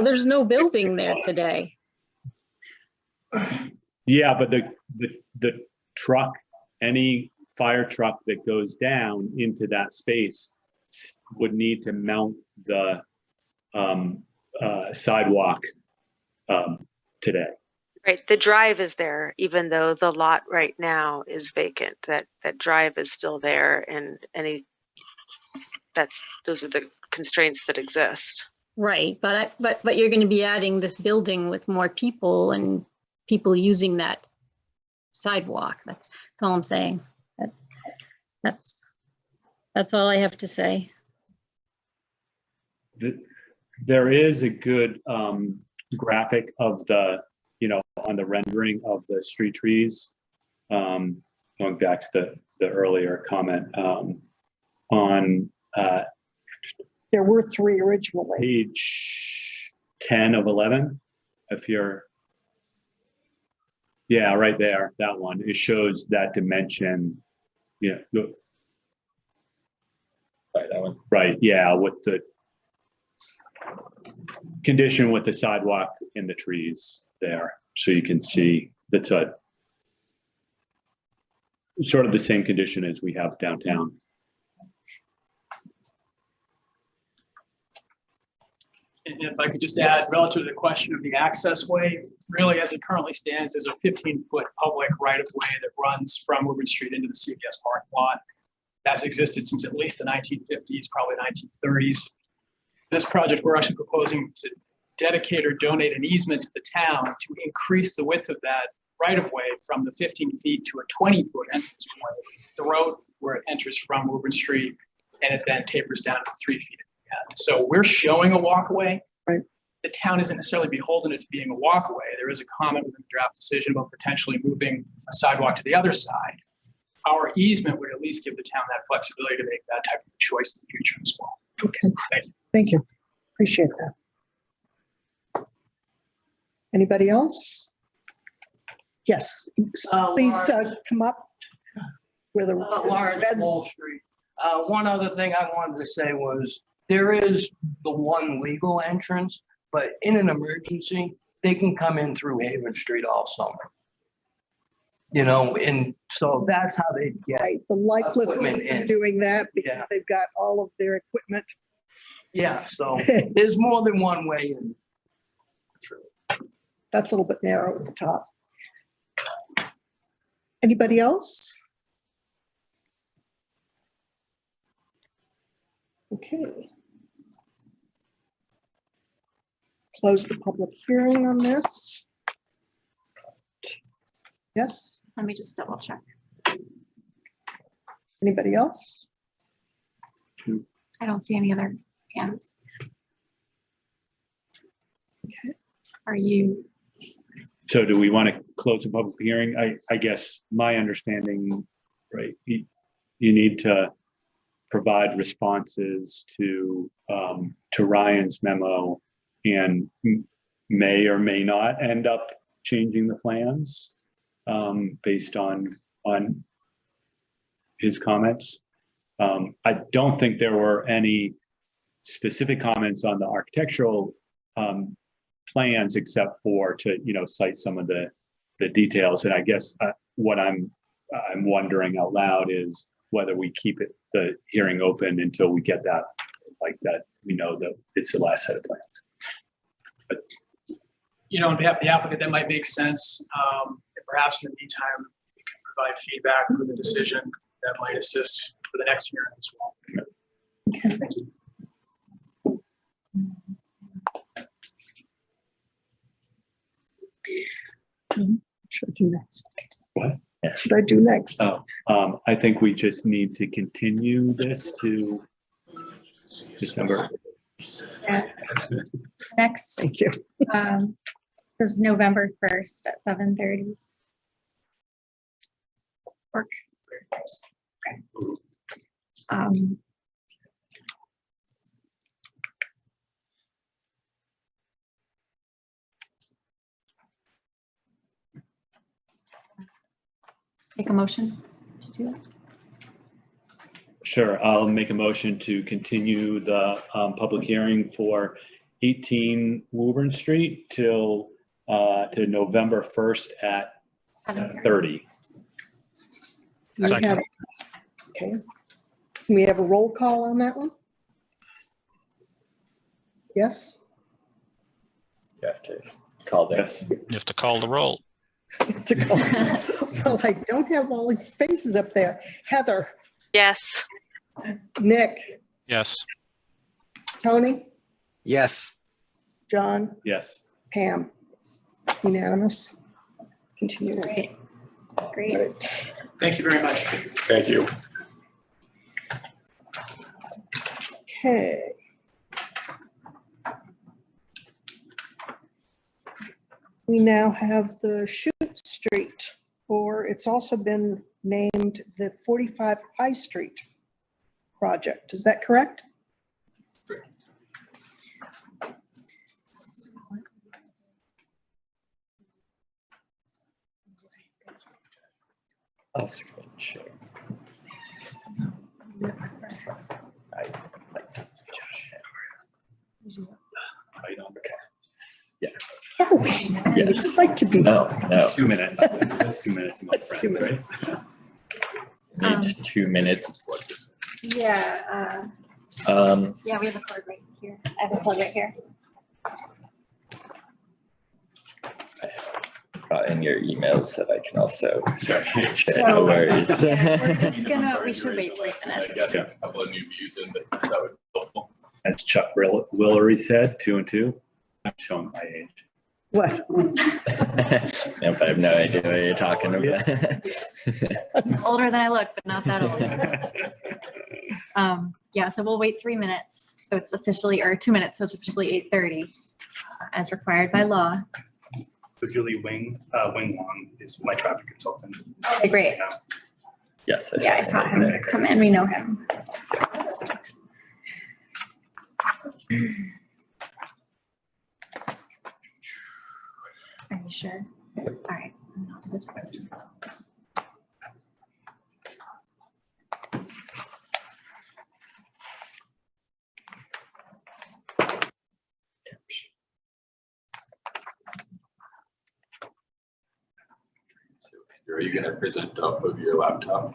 there's no building there today. Yeah, but the truck, any fire truck that goes down into that space would need to mount the sidewalk today. Right, the drive is there, even though the lot right now is vacant. That drive is still there, and those are the constraints that exist. Right, but you're going to be adding this building with more people and people using that sidewalk. That's all I'm saying. That's all I have to say. There is a good graphic of the, on the rendering of the street trees. Going back to the earlier comment on There were 3 originally. page 10 of 11. If you're, yeah, right there, that one. It shows that dimension. Yeah, Right, that one. right. Yeah, with the condition with the sidewalk and the trees there, so you can see that's a sort of the same condition as we have downtown. And if I could just add, relative to the question of the access way, really as it currently stands, there's a 15-foot public right-of-way that runs from Woburn Street into the CVS parking lot. That's existed since at least the 1950s, probably 1930s. This project, we're actually proposing to dedicate or donate an easement to the town to increase the width of that right-of-way from the 15 feet to a 20-foot entrance point throughout where it enters from Woburn Street, and it then tapers down to 3 feet. So we're showing a walkway. Right. The town isn't necessarily beholden to being a walkway. There is a comment within the draft decision about potentially moving a sidewalk to the other side. Our easement would at least give the town that flexibility to make that type of choice in the future as well. Okay, Thank you. thank you. Appreciate that. Anybody else? Yes, please come up with a Lawrence Wall Street. One other thing I wanted to say was there is the one legal entrance, but in an emergency, they can come in through Haven Street all summer. And so that's how they get the likelihood equipment in. of doing that because Yeah. they've got all of their equipment. Yeah, so there's more than one way in. That's a little bit narrow at the top. Anybody else? Okay. Close the public hearing on this. Yes, Let me just double check. anybody else? I don't see any other hands. Okay. Are you? So do we want to close the public hearing? I guess my understanding, right, you need to provide responses to Ryan's memo and may or may not end up changing the plans based on his comments. I don't think there were any specific comments on the architectural plans except for to cite some of the details. And I guess what I'm wondering out loud is whether we keep the hearing open until we get that, like that, we know that it's the last set of plans. But, On behalf of the applicant, that might make sense. And perhaps in the meantime, we can provide feedback for the decision that might assist for the next hearing as well. Thank you. Should I do next? What? Should I do next? Oh, I think we just need to continue this to December. Next, Thank you. this is November 1st at 7:30. Work. Okay. Take a motion to do it. Sure, I'll make a motion to continue the public hearing for 18 Woburn Street till to November 1st at 7:30. We have- Okay. Can we have a roll call on that one? Yes? You have to call this. Yes. You have to call the roll. To go. Well, I don't have all these faces up there. Heather, Yes. Nick, Yes. Tony, Yes. John, Yes. Pam. Unanimous. Continue. Great. Great. Thank you very much. Thank you. Okay. We now have the Chute Street, or it's also been named the 45 High Street project. Is that correct? I'll screen share. I like this. Oh, Yes. I'd like to be. No, no. 2 minutes. That's 2 minutes. My That's 2 friend, minutes. right? Need 2 minutes. Yeah. Yeah, we have a cord right here. I have a plug right here. Got in your emails that I can also. Sorry. So- No worries. We're just gonna, we should wait 3 minutes. A couple of new views in, but that would be helpful. As Chuck Willery said, 2 and 2. I'm showing my age. What? Nope, I have no idea what you're talking about. Older than I look, but not that old. Yeah, so we'll wait 3 minutes. So it's officially, or 2 minutes, so it's officially 8:30 as required by law. So Julie Wing Wong is my traffic consultant. Okay, great. Yes. Yeah, I saw him come in. We know him. Are you sure? All right. Are you going to present off of your laptop?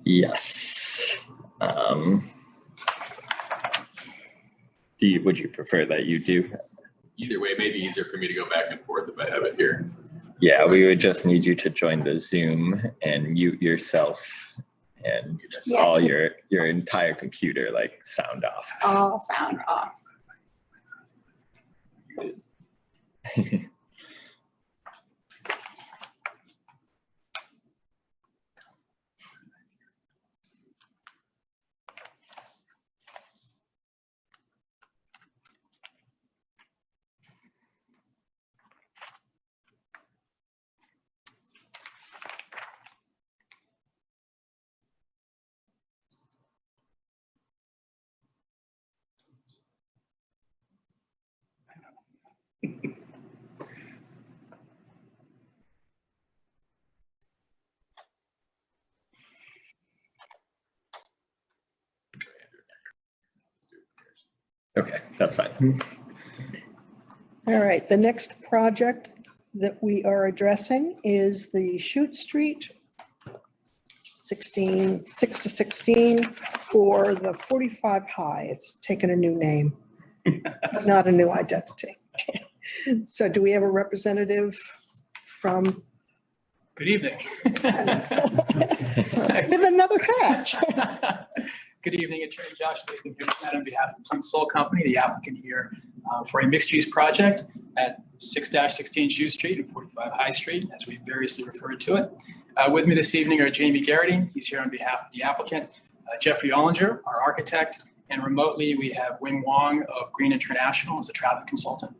Yes. Would you prefer that you do? Either way, maybe easier for me to go back and forth if I have it here. Yeah, we would just need you to join the Zoom and mute yourself and Yeah. all your entire computer, like sound off. All sound off. Okay, that's fine. All right, the next project that we are addressing is the Chute Street 6 to 16 for the 45 High. It's taken a new name, not a new identity. So do we have a representative from Good evening. With another hatch. Good evening, Attorney Josh Latham here tonight on behalf of Plum Soul Company, the applicant here for a mixed-use project at 6-16 Shoe Street and 45 High Street, as we variously referred to it. With me this evening are Jamie Garrity, he's here on behalf of the applicant, Jeffrey Ollinger, our architect, and remotely we have Wing Wong of Green International as a traffic consultant.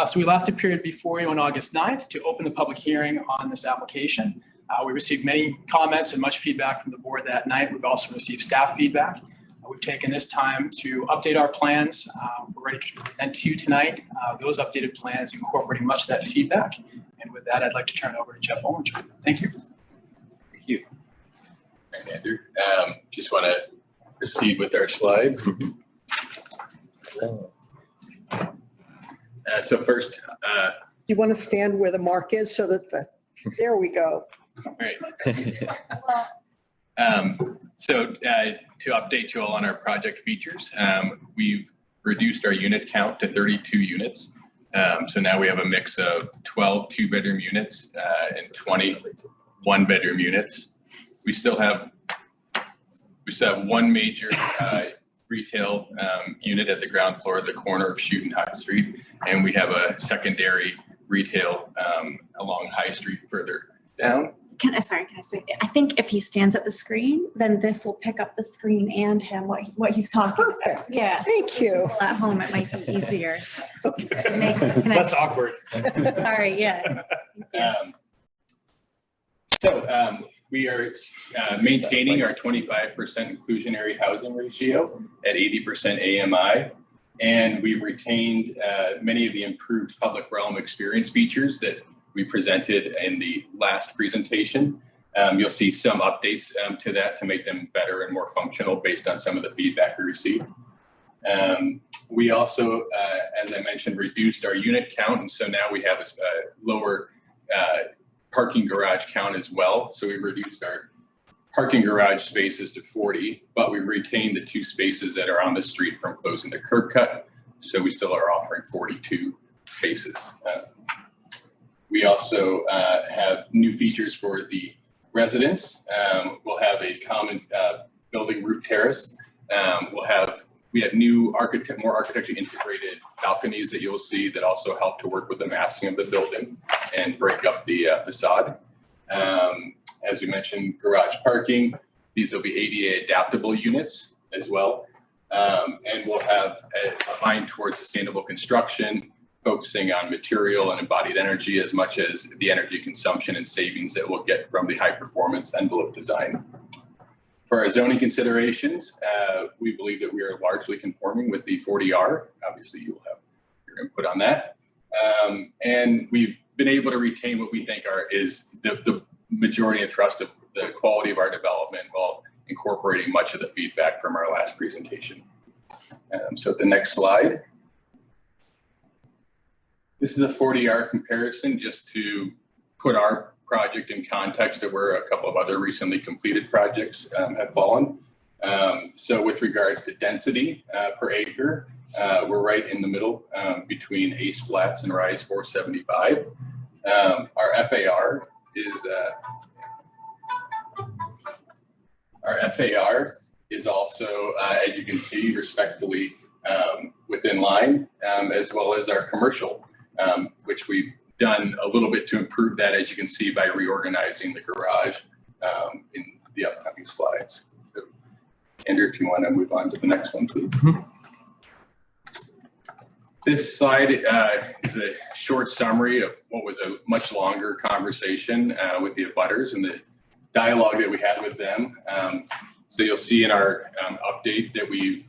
So we last appeared before you on August 9th to open the public hearing on this application. We received many comments and much feedback from the board that night. We've also received staff feedback. We've taken this time to update our plans. We're ready to present to you tonight those updated plans incorporating much of that feedback. And with that, I'd like to turn it over to Jeff Ollinger. Thank you. Thank you. All right, Andrew. Just want to proceed with our slides. So first, Do you want to stand where the mark is so that there we go. all right. So to update you all on our project features, we've reduced our unit count to 32 units. So now we have a mix of 12 two-bedroom units and 20 one-bedroom units. We still have one major retail unit at the ground floor at the corner of Chute and High Street, and we have a secondary retail along High Street further down. Can I say, I think if he stands at the screen, then this will pick up the screen and him, what he's talking about. Perfect. Yeah. Thank you. At home, it might be easier. That's awkward. Sorry, yeah. We are maintaining our 25% inclusionary housing ratio at 80% AMI, and we've retained many of the improved public realm experience features that we presented in the last presentation. You'll see some updates to that to make them better and more functional based on some of the feedback we received. We also, as I mentioned, reduced our unit count, and so now we have a lower parking garage count as well. So we reduced our parking garage spaces to 40, but we retained the 2 spaces that are on the street from closing the curb cut. So we still are offering 42 spaces. We also have new features for the residents. We'll have a common building roof terrace. We have new more architecturally integrated balconies that you'll see that also help to work with the massing of the building and break up the facade. As we mentioned, garage parking. These will be ADA adaptable units as well. And we'll have a mind towards sustainable construction, focusing on material and embodied energy as much as the energy consumption and savings that we'll get from the high performance envelope design. For our zoning considerations, we believe that we are largely conforming with the 40R. Obviously, you will have your input on that. And we've been able to retain what we think is the majority and thrust of the quality of our development while incorporating much of the feedback from our last presentation. So at the next slide. This is a 40R comparison just to put our project in context of where a couple of other recently completed projects have fallen. So with regards to density per acre, we're right in the middle between Ace Flats and Rise 475. Our FAR is also, as you can see, respectfully within line, as well as our commercial, which we've done a little bit to improve that, as you can see, by reorganizing the garage in the upcoming slides. So, Andrew, if you want to move on to the next one, please. This slide is a short summary of what was a much longer conversation with the abutters and the dialogue that we had with them. So you'll see in our update that we've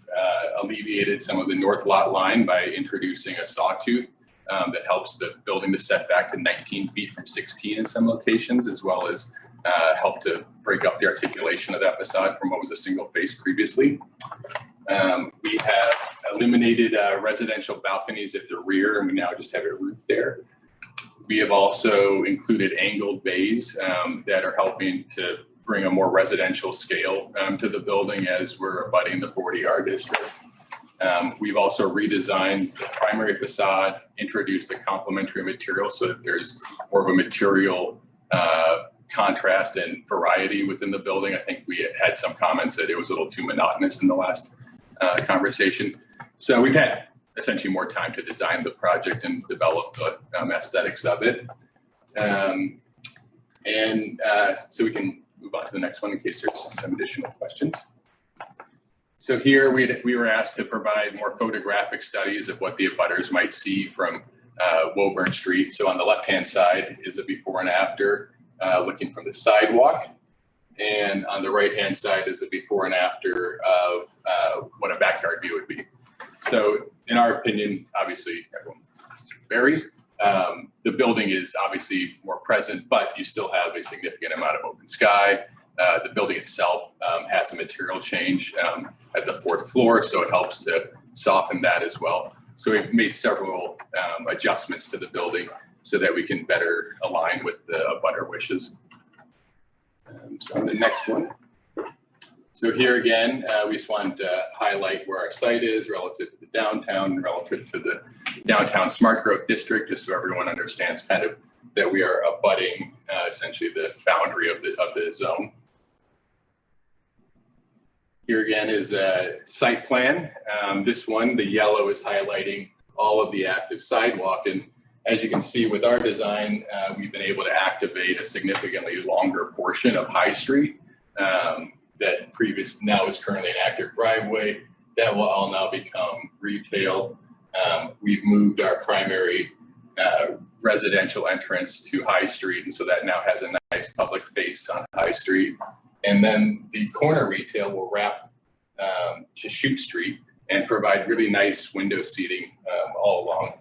alleviated some of the north lot line by introducing a sawtooth that helps the building to set back to 19 feet from 16 in some locations, as well as help to break up the articulation of that facade from what was a single face previously. We have eliminated residential balconies at the rear, and we now just have a roof there. We have also included angled bays that are helping to bring a more residential scale to the building as we're abutting the 40R district. We've also redesigned the primary facade, introduced a complementary material so that there's more of a material contrast and variety within the building. I think we had some comments that it was a little too monotonous in the last conversation. So we've had essentially more time to design the project and develop the aesthetics of it. So we can move on to the next one in case there's some additional questions. So here we were asked to provide more photographic studies of what the abutters might see from Woburn Street. So on the left-hand side is a before and after looking from the sidewalk. And on the right-hand side is a before and after of what a backyard view would be. So in our opinion, obviously everyone varies. The building is obviously more present, but you still have a significant amount of open sky. The building itself has a material change at the 4th floor, so it helps to soften that as well. So we've made several adjustments to the building so that we can better align with the abutter wishes. So on the next one. So here again, we just wanted to highlight where our site is relative to the downtown and relative to the downtown smart growth district, just so everyone understands kind of that we are abutting essentially the boundary of the zone. Here again is a site plan. This one, the yellow, is highlighting all of the active sidewalk. And as you can see with our design, we've been able to activate a significantly longer portion of High Street that now is currently an active driveway. That will all now become retail. We've moved our primary residential entrance to High Street, and so that now has a nice public face on High Street. And then the corner retail will wrap to Shute Street and provide really nice window seating all along.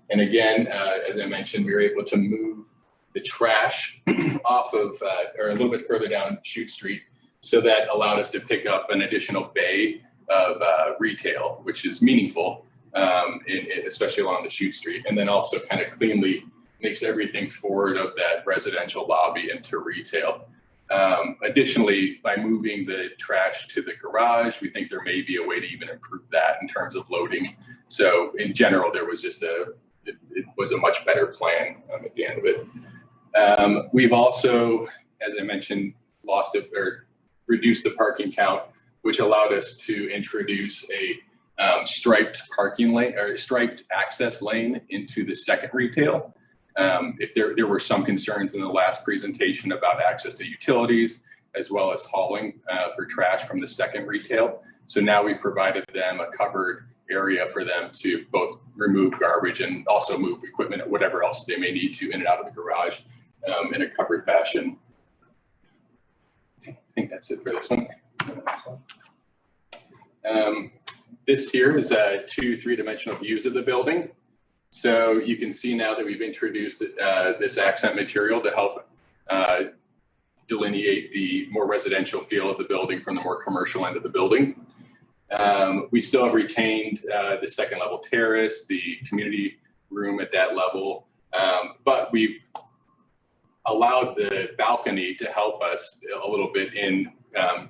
And again, as I mentioned, we were able to move the trash off of, or a little bit further down Shute Street. So that allowed us to pick up an additional bay of retail, which is meaningful, especially along the Shute Street. And then also kind of cleanly makes everything forward of that residential lobby into retail. Additionally, by moving the trash to the garage, we think there may be a way to even improve that in terms of loading. So in general, there was just it was a much better plan at the end of it. We've also, as I mentioned, reduced the parking count, which allowed us to introduce a striped parking lane or striped access lane into the second retail. If there were some concerns in the last presentation about access to utilities, as well as hauling for trash from the second retail. So now we've provided them a covered area for them to both remove garbage and also move equipment or whatever else they may need to in and out of the garage in a covered fashion. I think that's it for this one. This here is 2 3-dimensional views of the building. So you can see now that we've introduced this accent material to help delineate the more residential feel of the building from the more commercial end of the building. We still have retained the second level terrace, the community room at that level, but we've allowed the balcony to help us a little bit in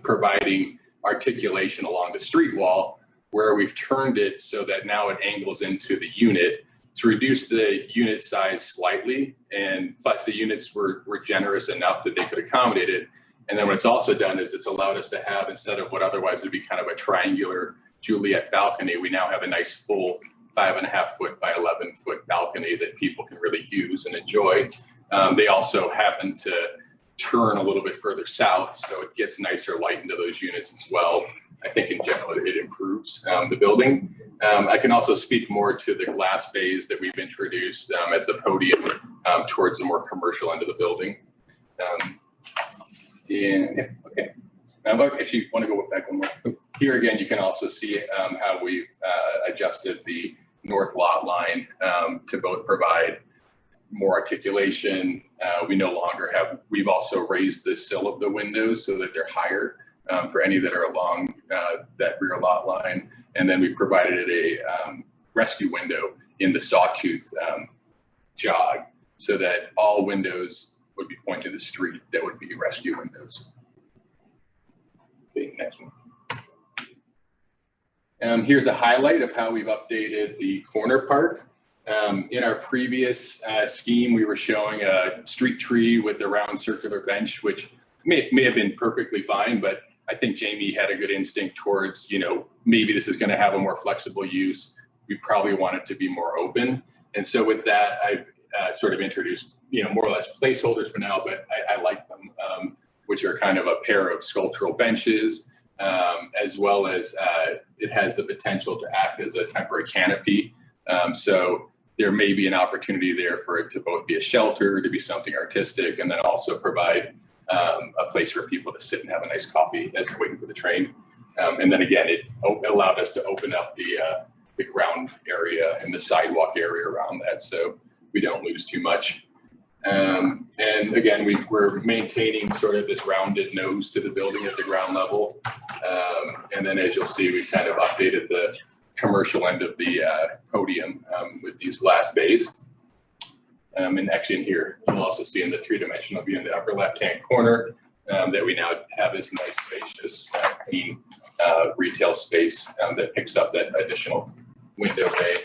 providing articulation along the street wall, where we've turned it so that now it angles into the unit to reduce the unit size slightly, but the units were generous enough that they could accommodate it. And then what it's also done is it's allowed us to have, instead of what otherwise would be kind of a triangular Juliet balcony, we now have a nice full 5.5 foot by 11 foot balcony that people can really use and enjoy. They also happen to turn a little bit further south, so it gets nicer light into those units as well. I think in general it improves the building. I can also speak more to the glass bays that we've introduced at the podium towards the more commercial end of the building. Okay. Now I actually want to go back one more. Here again, you can also see how we've adjusted the north lot line to both provide more articulation. We've also raised the sill of the windows so that they're higher for any that are along that rear lot line. And then we provided a rescue window in the sawtooth jog so that all windows would be pointed to the street that would be rescue windows. Okay, next one. Here's a highlight of how we've updated the corner park. In our previous scheme, we were showing a street tree with a round circular bench, which may have been perfectly fine, but I think Jamie had a good instinct towards, maybe this is going to have a more flexible use. We probably want it to be more open. And so with that, I've sort of introduced, more or less placeholders for now, but I like them, which are kind of a pair of sculptural benches, as well as it has the potential to act as a temporary canopy. So there may be an opportunity there for it to both be a shelter, to be something artistic, and then also provide a place for people to sit and have a nice coffee as they're waiting for the train. And then again, it allowed us to open up the ground area and the sidewalk area around that, so we don't lose too much. And again, we're maintaining sort of this rounded nose to the building at the ground level. And then as you'll see, we've kind of updated the commercial end of the podium with these glass bays. And actually in here, you'll also see in the three-dimensional view in the upper left-hand corner that we now have this nice, spacious, clean retail space that picks up that additional window bay.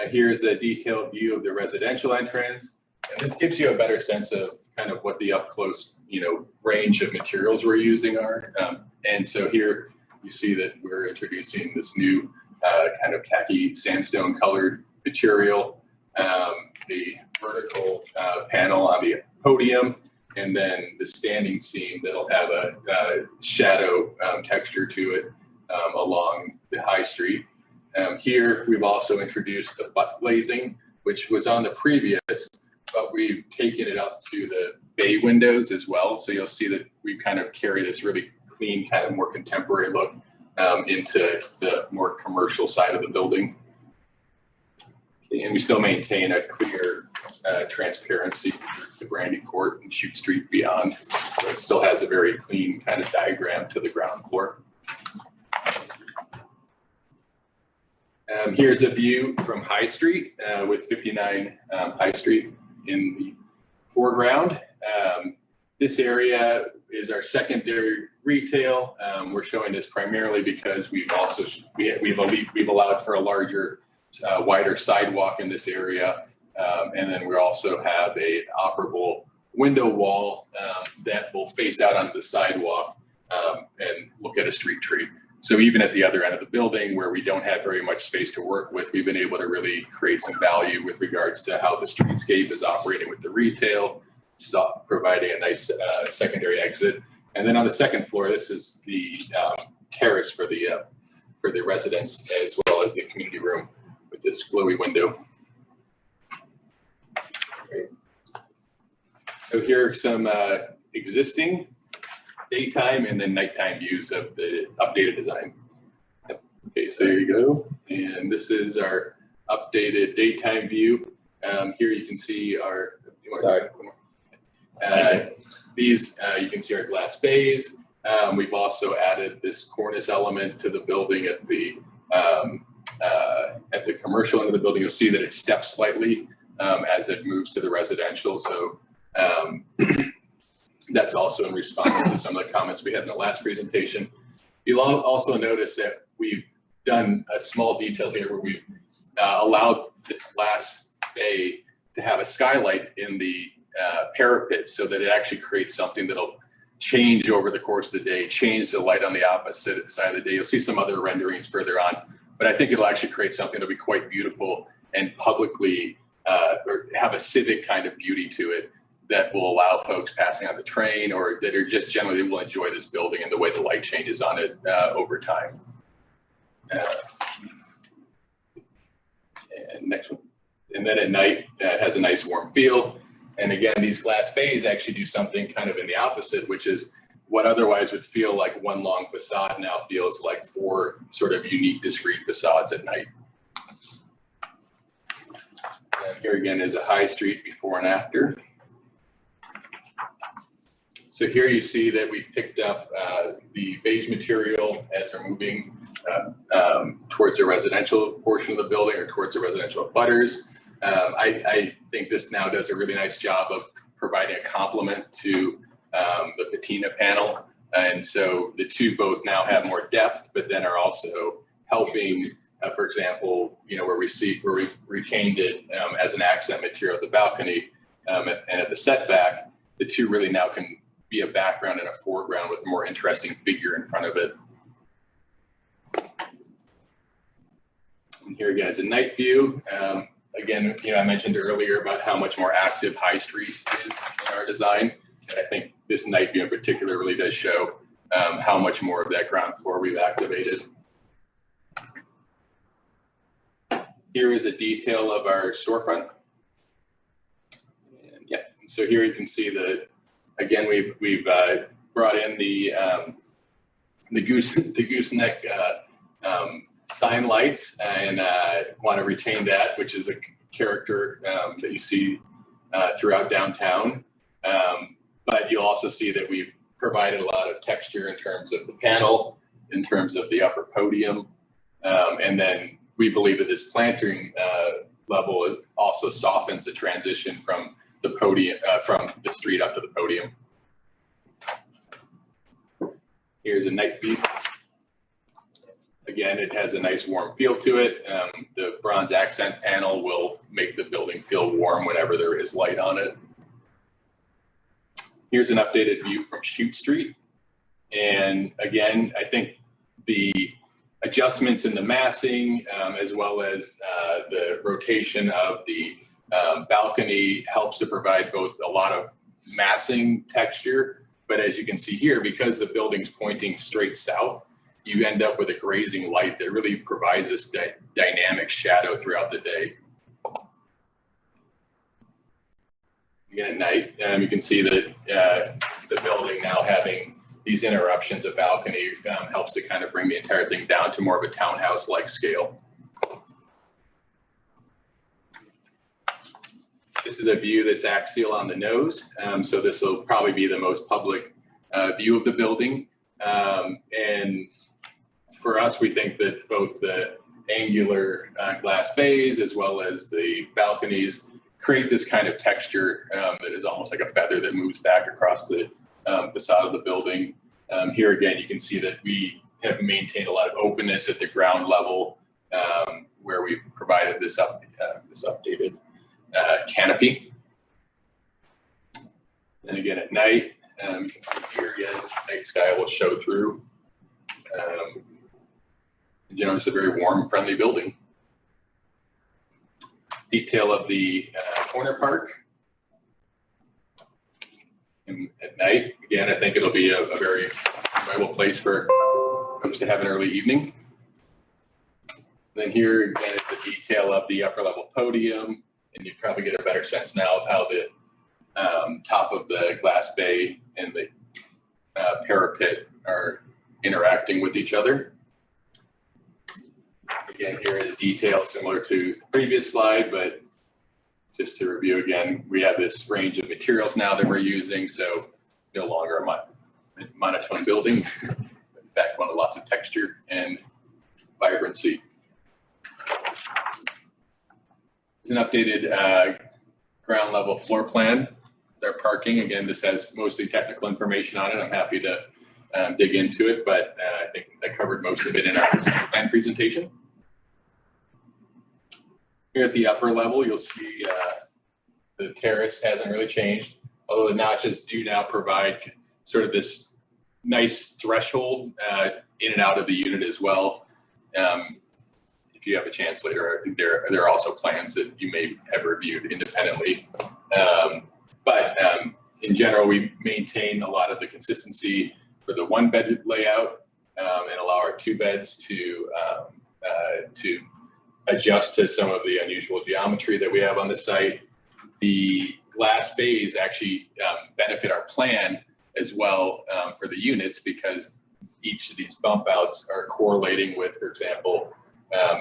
Here's a detailed view of the residential entrance. And this gives you a better sense of kind of what the up close, range of materials we're using are. And so here you see that we're introducing this new kind of khaki sandstone colored material, the vertical panel on the podium, and then the standing seam that'll have a shadow texture to it along the high street. Here we've also introduced the butt glazing, which was on the previous, but we've taken it up to the bay windows as well. So you'll see that we kind of carry this really clean, kind of more contemporary look into the more commercial side of the building. And we still maintain a clear transparency to the Brandy Court and Chute Street beyond. So it still has a very clean kind of diagram to the ground floor. Here's a view from High Street with 59 High Street in the foreground. This area is our secondary retail. We're showing this primarily because we've allowed for a larger, wider sidewalk in this area. And then we also have a operable window wall that will face out onto the sidewalk and look at a street tree. So even at the other end of the building where we don't have very much space to work with, we've been able to really create some value with regards to how the streetscape is operating with the retail, providing a nice secondary exit. And then on the second floor, this is the terrace for the residents as well as the community room with this glowy window. Great. So here are some existing daytime and then nighttime views of the updated design. Okay, so here you go. And this is our updated daytime view. Here you can see our, these, you can see our glass bays. We've also added this cornice element to the building at the commercial end of the building. You'll see that it steps slightly as it moves to the residential. So that's also in response to some of the comments we had in the last presentation. You'll also notice that we've done a small detail here where we've allowed this glass bay to have a skylight in the parapet so that it actually creates something that'll change over the course of the day, change the light on the opposite side of the day. You'll see some other renderings further on, but I think it'll actually create something that'll be quite beautiful and publicly or have a civic kind of beauty to it that will allow folks passing on the train or that are just generally will enjoy this building and the way the light changes on it over time. And next one. And then at night, it has a nice warm feel. And again, these glass bays actually do something kind of in the opposite, which is what otherwise would feel like one long facade now feels like four sort of unique, discrete facades at night. And here again is a High Street before and after. So here you see that we've picked up the beige material as we're moving towards the residential portion of the building or towards the residential butters. I think this now does a really nice job of providing a complement to the patina panel. And so the two both now have more depth, but then are also helping, for example, where we retained it as an accent material at the balcony and at the setback, the two really now can be a background and a foreground with a more interesting figure in front of it. And here again is a night view. Again, I mentioned earlier about how much more active High Street is in our design. And I think this night view in particular really does show how much more of that ground floor we've activated. Here is a detail of our storefront. And yeah, and so here you can see that, again, we've brought in the gooseneck sign lights, and want to retain that, which is a character that you see throughout downtown. But you'll also see that we've provided a lot of texture in terms of the panel, in terms of the upper podium, and then we believe that this planting level also softens the transition from the podium, from the street up to the podium. Here's a night view. Again, it has a nice warm feel to it. The bronze accent panel will make the building feel warm whenever there is light on it. Here's an updated view from Chute Street. And again, I think the adjustments in the massing, as well as the rotation of the balcony helps to provide both a lot of massing texture, but as you can see here, because the building's pointing straight south, you end up with a grazing light that really provides this dynamic shadow throughout the day. Again, at night, you can see that the building now having these interruptions of balcony helps to kind of bring the entire thing down to more of a townhouse-like scale. This is a view that's axial on the nose. So this will probably be the most public view of the building. And for us, we think that both the angular glass bays as well as the balconies create this kind of texture that is almost like a feather that moves back across the facade of the building. Here again, you can see that we have maintained a lot of openness at the ground level, where we've provided this updated canopy. And again, at night, you can see here again, night sky will show through. It's a very warm, friendly building. Detail of the corner park. And at night, again, I think it'll be a very enjoyable place for folks to have an early evening. Then here again, it's a detail of the upper level podium, and you probably get a better sense now of how the top of the glass bay and the parapet are interacting with each other. Again, here is a detail similar to the previous slide, but just to review again, we have this range of materials now that we're using, so no longer a monotone building. In fact, one with lots of texture and vibrancy. It's an updated ground level floor plan. Their parking, again, this has mostly technical information on it. I'm happy to dig into it, but I think I covered most of it in our plan presentation. Here at the upper level, you'll see the terrace hasn't really changed, although the notches do now provide sort of this nice threshold in and out of the unit as well. If you have a chance later, I think there are also plans that you may have reviewed independently. But in general, we maintain a lot of the consistency for the one bed layout and allow our two beds to adjust to some of the unusual geometry that we have on the site. The glass bays actually benefit our plan as well for the units, because each of these bump outs are correlating with, for example,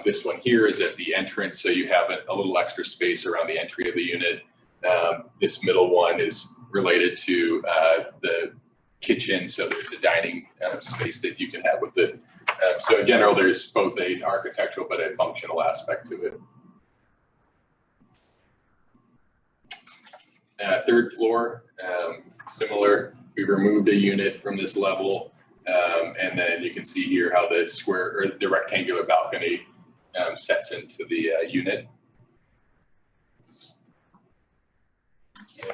this one here is at the entrance, so you have a little extra space around the entry of the unit. This middle one is related to the kitchen, so there's a dining space that you can have with it. So in general, there's both an architectural but a functional aspect to it. Third floor, similar. We removed a unit from this level And then you can see here how the square or the rectangular balcony sets into the unit.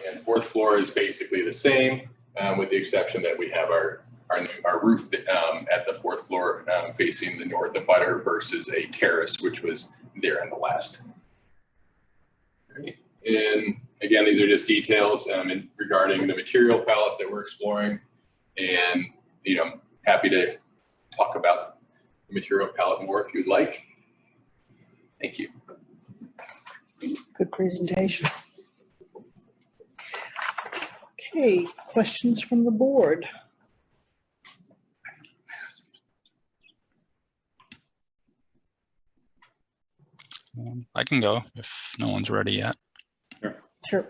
And fourth floor is basically the same, with the exception that we have our roof at the fourth floor facing the north of Butter versus a terrace, which was there in the last. And again, these are just details regarding the material palette that we're exploring. And, happy to talk about the material palette more if you'd like. Thank you. Good presentation. Okay, questions from the board? I can go if no one's ready yet. Sure.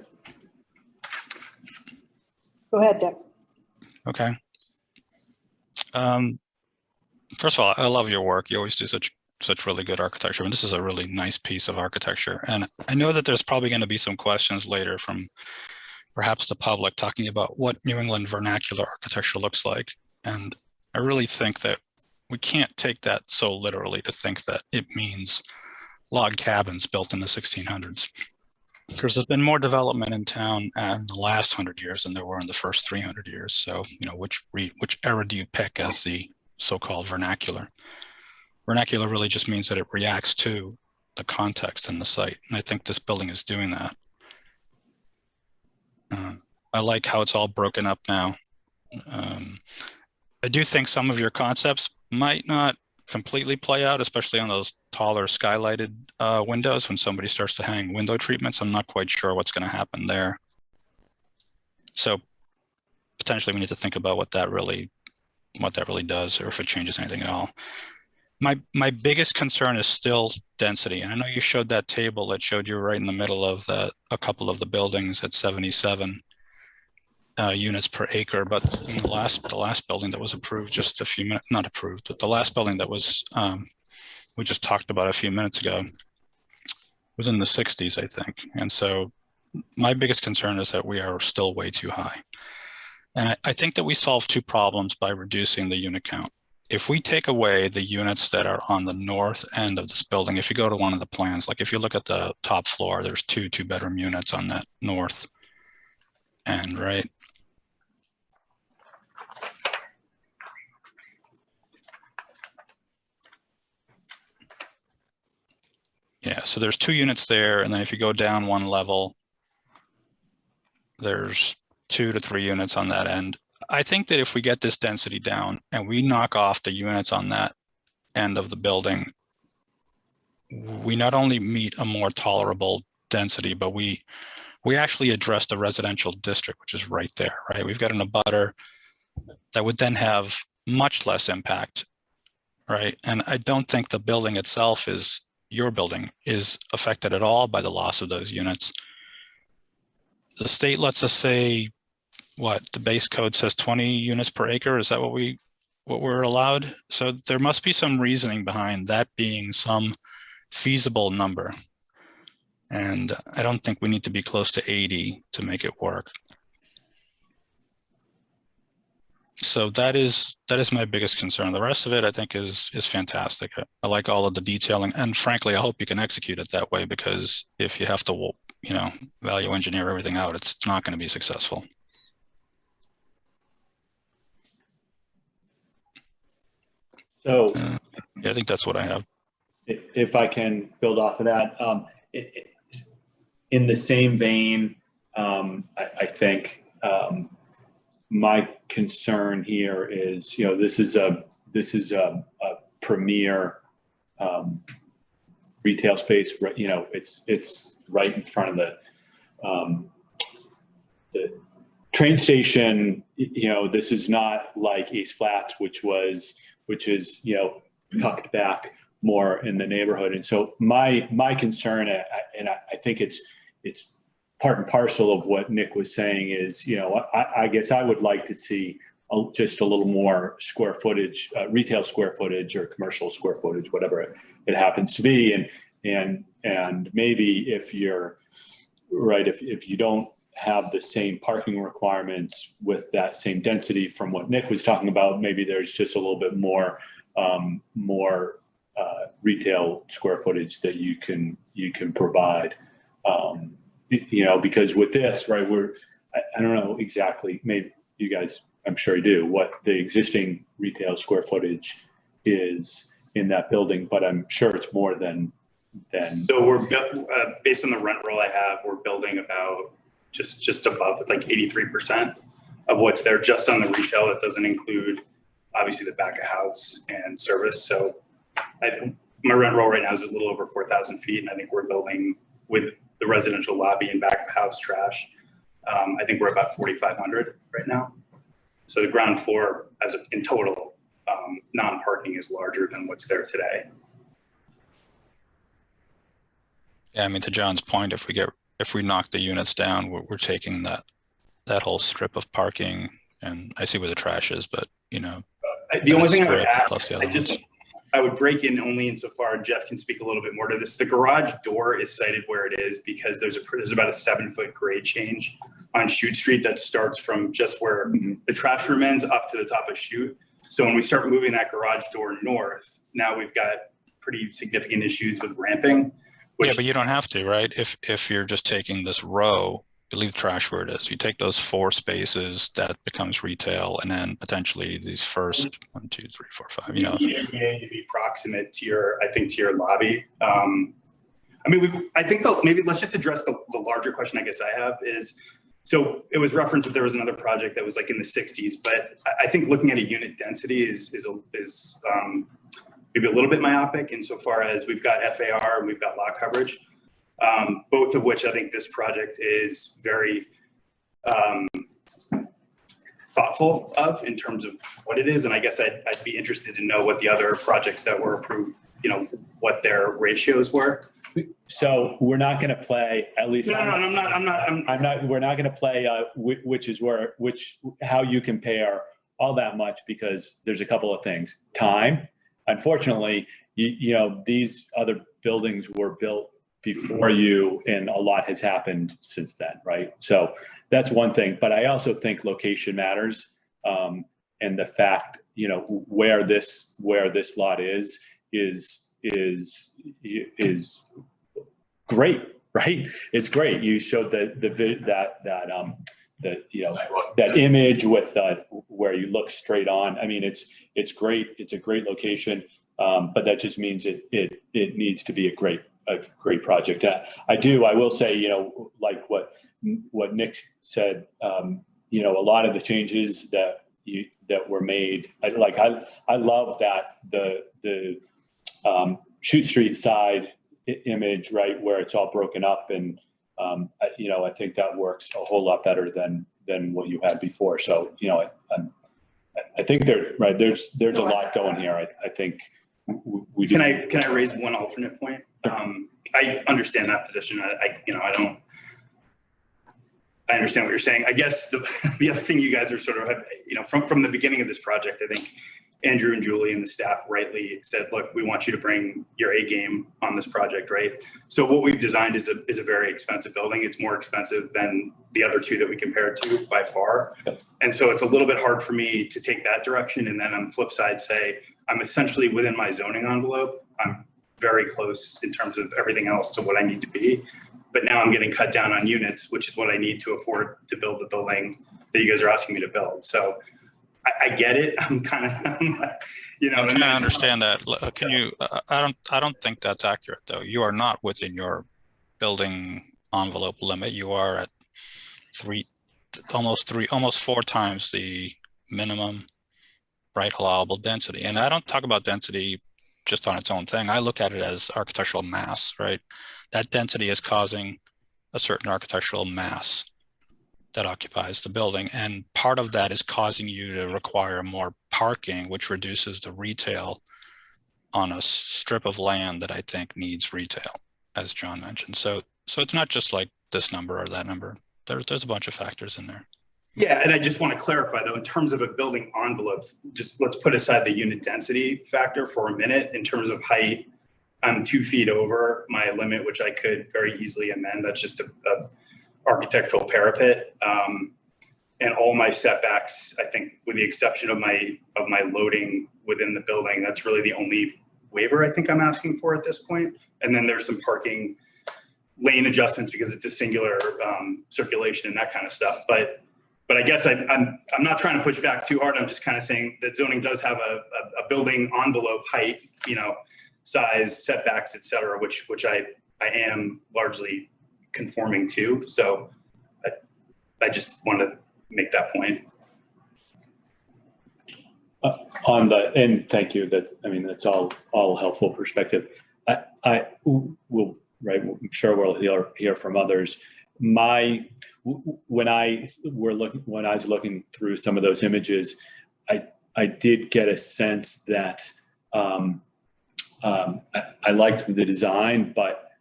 Go ahead, Dick. Okay. First of all, I love your work. You always do such really good architecture, and this is a really nice piece of architecture. And I know that there's probably going to be some questions later from perhaps the public talking about what New England vernacular architecture looks like. And I really think that we can't take that so literally to think that it means log cabins built in the 1600s. Because there's been more development in town in the last 100 years than there were in the first 300 years. So, which era do you pick as the so-called vernacular? Vernacular really just means that it reacts to the context and the site. And I think this building is doing that. I like how it's all broken up now. I do think some of your concepts might not completely play out, especially on those taller skylighted windows when somebody starts to hang window treatments. I'm not quite sure what's going to happen there. So potentially we need to think about what that really does, or if it changes anything at all. My biggest concern is still density. And I know you showed that table that showed you right in the middle of a couple of the buildings at 77 units per acre, but in the last building that was approved just a few minutes, not approved, but the last building that was we just talked about a few minutes ago was in the 60s, I think. And so my biggest concern is that we are still way too high. And I think that we solve two problems by reducing the unit count. If we take away the units that are on the north end of this building, if you go to one of the plans, like if you look at the top floor, there's two bedroom units on that north end, right? Yeah, so there's 2 units there, and then if you go down one level, there's 2 to 3 units on that end. I think that if we get this density down and we knock off the units on that end of the building, we not only meet a more tolerable density, but we actually address the residential district, which is right there, right? We've got an abutter that would then have much less impact, right? And I don't think the building itself your building is affected at all by the loss of those units. The state lets us say, what, the base code says 20 units per acre. Is that what we're allowed? So there must be some reasoning behind that being some feasible number. And I don't think we need to be close to 80 to make it work. So that is my biggest concern. The rest of it, I think, is fantastic. I like all of the detailing, and frankly, I hope you can execute it that way, because if you have to, value engineer everything out, it's not going to be successful. So yeah, I think that's what I have. If I can build off of that, in the same vein, I think my concern here is, this is a premier retail space. It's right in front of the train station. This is not like East Flats, which is tucked back more in the neighborhood. And so my concern, and I think it's part and parcel of what Nick was saying, is, I guess I would like to see just a little more square footage, retail square footage or commercial square footage, whatever it happens to be. And maybe if you're right, if you don't have the same parking requirements with that same density from what Nick was talking about. Maybe there's just a little bit more retail square footage that you can provide. Because with this, right, I don't know exactly, maybe you guys, I'm sure you do, what the existing retail square footage is in that building, but I'm sure it's more than. So we're based on the rent roll I have, we're building about just above, it's like 83% of what's there just on the retail. That doesn't include obviously the back of house and service. So my rent roll right now is a little over 4,000 feet, and I think we're building with the residential lobby and back of house trash. I think we're about 4,500 right now. So the ground floor in total, non-parking is larger than what's there today. Yeah, I mean, to John's point, if we knock the units down, we're taking that whole strip of parking, and I see where the trash is, but the only thing I would add, plus the other ones. I would break in only insofar, Jeff can speak a little bit more to this. The garage door is sited where it is because there's about a 7-foot grade change on Chute Street that starts from just where the trash room ends up to the top of Chute. So when we start moving that garage door north, now we've got pretty significant issues with ramping. Yeah, but you don't have to, right? If you're just taking this row, you leave trash where it is. You take those 4 spaces, that becomes retail, and then potentially these first 1, 2, 3, 4, 5. You need to be proximate to your lobby. I think maybe let's just address the larger question I guess I have is, so it was referenced that there was another project that was like in the 60s, but I think looking at a unit density is maybe a little bit myopic insofar as we've got FAR and we've got lot coverage. Both of which I think this project is very thoughtful of in terms of what it is. And I guess I'd be interested to know what the other projects that were approved, what their ratios were. So we're not going to play, at least. No, I'm not. We're not going to play how you compare all that much, because there's a couple of things. Time. Unfortunately, these other buildings were built before you, and a lot has happened since then, right? So that's one thing. But I also think location matters, and the fact where this lot is great, right? It's great. You showed that image with where you look straight on. I mean, it's great. It's a great location, but that just means it needs to be a great project. I will say, like what Nick said, a lot of the changes that were made, I love that the Chute Street side image, right, where it's all broken up, and I think that works a whole lot better than what you had before. So I think there's a lot going here. I think we do. Can I raise one alternate point? I understand that position. I understand what you're saying. I guess the other thing you guys are sort of from the beginning of this project, I think Andrew and Julie and the staff rightly said, look, we want you to bring your A game on this project, right? So what we've designed is a very expensive building. It's more expensive than the other 2 that we compared to by far. And so it's a little bit hard for me to take that direction. And then on the flip side, say, I'm essentially within my zoning envelope. I'm very close in terms of everything else to what I need to be. But now I'm getting cut down on units, which is what I need to afford to build the building that you guys are asking me to build. So I get it. I'm kind of, I'm trying to understand that. Can you? I don't think that's accurate, though. You are not within your building envelope limit. You are at almost 4 times the minimum allowable density. And I don't talk about density just on its own thing. I look at it as architectural mass, right? That density is causing a certain architectural mass that occupies the building. And part of that is causing you to require more parking, which reduces the retail on a strip of land that I think needs retail, as John mentioned. So it's not just like this number or that number. There's a bunch of factors in there. Yeah, and I just want to clarify though, in terms of a building envelope, just let's put aside the unit density factor for a minute. In terms of height, I'm 2 feet over my limit, which I could very easily amend. That's just a architectural parapet. And all my setbacks, I think, with the exception of my loading within the building, that's really the only waiver I think I'm asking for at this point. And then there's some parking lane adjustments because it's a singular circulation and that kind of stuff. But I guess I'm not trying to push back too hard. I'm just kind of saying that zoning does have a building envelope height, size, setbacks, et cetera, which I am largely conforming to. So I just want to make that point. And thank you. That's all helpful perspective. I'm sure we'll hear from others. When I was looking through some of those images, I did get a sense that I liked the design, but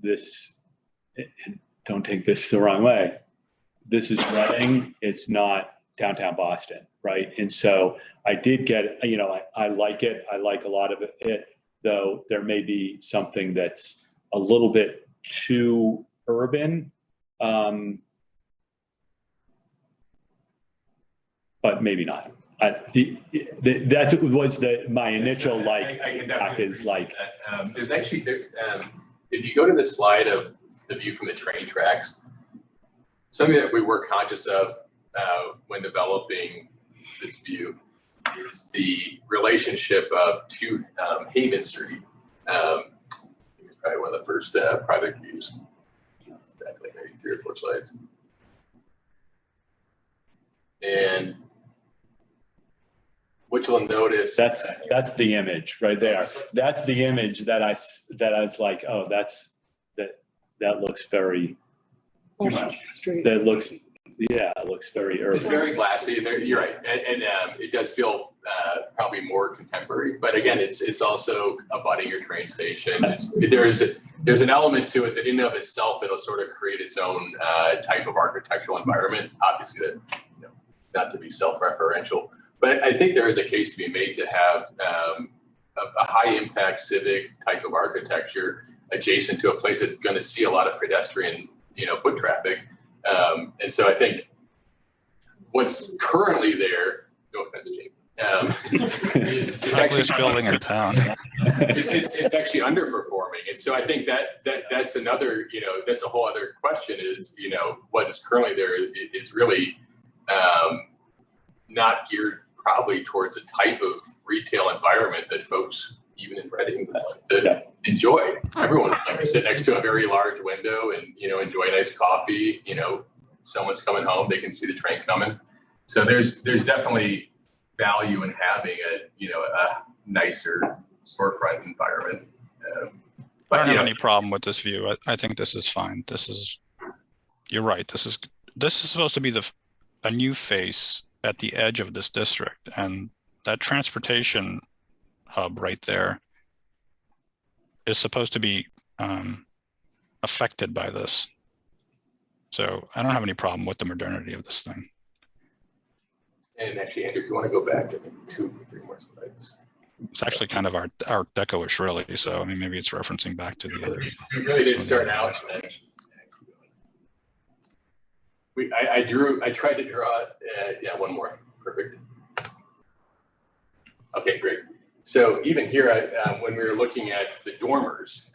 this, don't take this the wrong way. This is Reading. It's not downtown Boston, right? And so I did get, I like it. I like a lot of it, though there may be something that's a little bit too urban, but maybe not. That was my initial there's actually, if you go to the slide of the view from the train tracks, something that we were conscious of when developing this view is the relationship to Haven Street. It's probably one of the first private views. Exactly, maybe 3 or 4 slides. And what you'll notice that's the image right there. That's the image that I was like, oh, that looks very Too much. That looks, it looks very urban. It's very glassy. You're right, and it does feel probably more contemporary. But again, it's also abutting your train station. There's an element to it that in and of itself it'll sort of create its own type of architectural environment. Obviously, that not to be self-referential, but I think there is a case to be made to have a high impact civic type of architecture adjacent to a place that's going to see a lot of pedestrian foot traffic. And so I think what's currently there, no offense, Jake, is actually building in town. It's actually underperforming. And so I think that's another, that's a whole other question is, what is currently there is really not geared probably towards a type of retail environment that folks, even in Reading, that enjoy. Everyone would like to sit next to a very large window and, enjoy a nice coffee. Someone's coming home, they can see the train coming. So there's definitely value in having a nicer storefront environment. I don't have any problem with this view. I think this is fine. You're right. This is supposed to be a new face at the edge of this district, and that transportation hub right there is supposed to be affected by this. So I don't have any problem with the modernity of this thing. And actually, Andrew, if you want to go back, I think 2 or 3 more slides. It's actually kind of Art Deco-ish, really. So I mean, maybe it's referencing back to the other. We really did start out. I tried to draw. One more. Perfect. Okay, great. So even here, when we were looking at the dormers,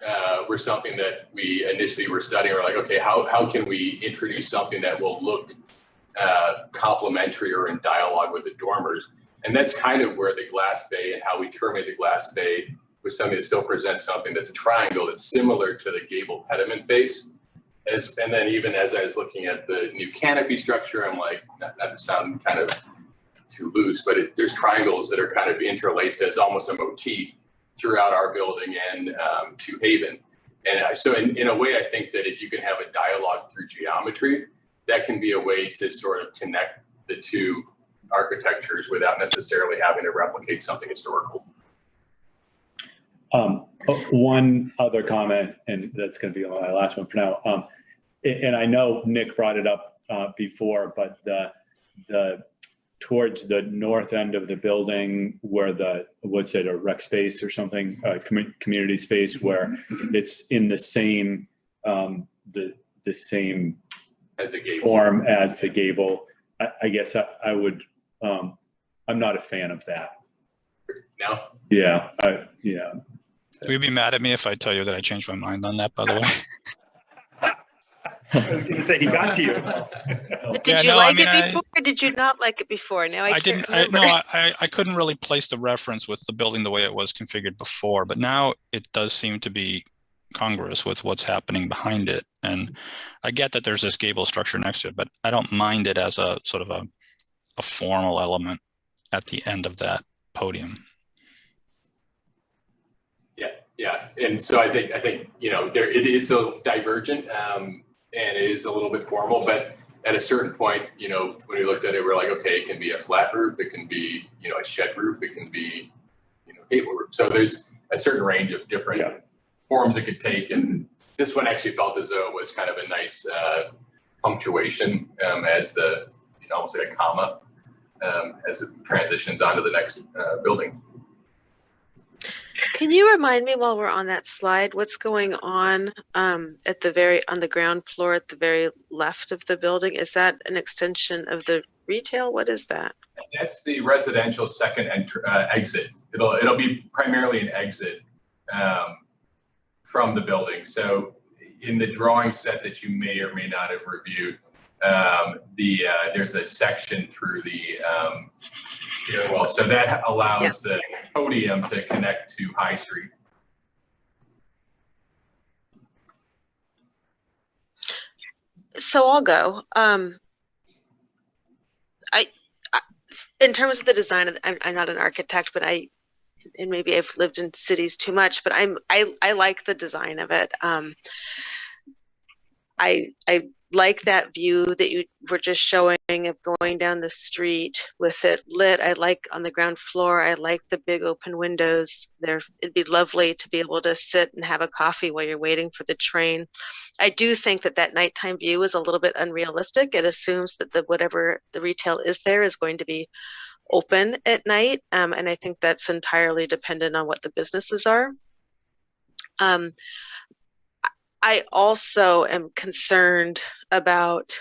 were something that we initially were studying. We're like, okay, how can we introduce something that will look complementary or in dialogue with the dormers? And that's kind of where the glass bay and how we terminate the glass bay was something that still presents something that's a triangle that's similar to the gable pediment face. And then even as I was looking at the new canopy structure, I'm like, not to sound kind of too loose, but there's triangles that are kind of interlaced as almost a motif throughout our building and to Haven. And so in a way, I think that if you can have a dialogue through geometry, that can be a way to sort of connect the two architectures without necessarily having to replicate something historical. One other comment, and that's going to be my last one for now. And I know Nick brought it up before, but the towards the north end of the building where what's it, a rec space or something, community space where it's in the same, the the same As a gable. form as the gable. I guess I would, I'm not a fan of that. No? Yeah, yeah. Will you be mad at me if I tell you that I changed my mind on that, by the way? I was gonna say, he got to you. But did Yeah, you no, like I mean, it before or did you not like it before? Now I I can't didn't, remember. I couldn't really place the reference with the building the way it was configured before, but now it does seem to be congruous with what's happening behind it. And I get that there's this gable structure next to it, but I don't mind it as a sort of a formal element at the end of that podium. Yeah, and so I think you know there it is a divergent, and it is a little bit formal, but at a certain point, you know, when we looked at it, we're like, okay, it can be a flat roof, it can be, you know, a shed roof, it can be, you know, gable roof. So there's a certain range of different forms it could take, and this one actually felt as though it was kind of a nice punctuation as the, you know, almost like a comma as it transitions onto the next building. Can you remind me while we're on that slide, what's going on on the ground floor at the very left of the building? Is that an extension of the retail? What is that? That's the residential second exit. It'll be primarily an exit from the building. So in the drawing set that you may or may not have reviewed, there's a section through the stairwell. So that allows the podium to connect to High Street. So I'll go. In terms of the design of, I'm not an architect, but and maybe I've lived in cities too much, but I like the design of it. I like that view that you were just showing of going down the street with it lit. I like on the ground floor, I like the big open windows there. It'd be lovely to be able to sit and have a coffee while you're waiting for the train. I do think that nighttime view is a little bit unrealistic. It assumes that whatever the retail is there is going to be open at night. And I think that's entirely dependent on what the businesses are. I also am concerned about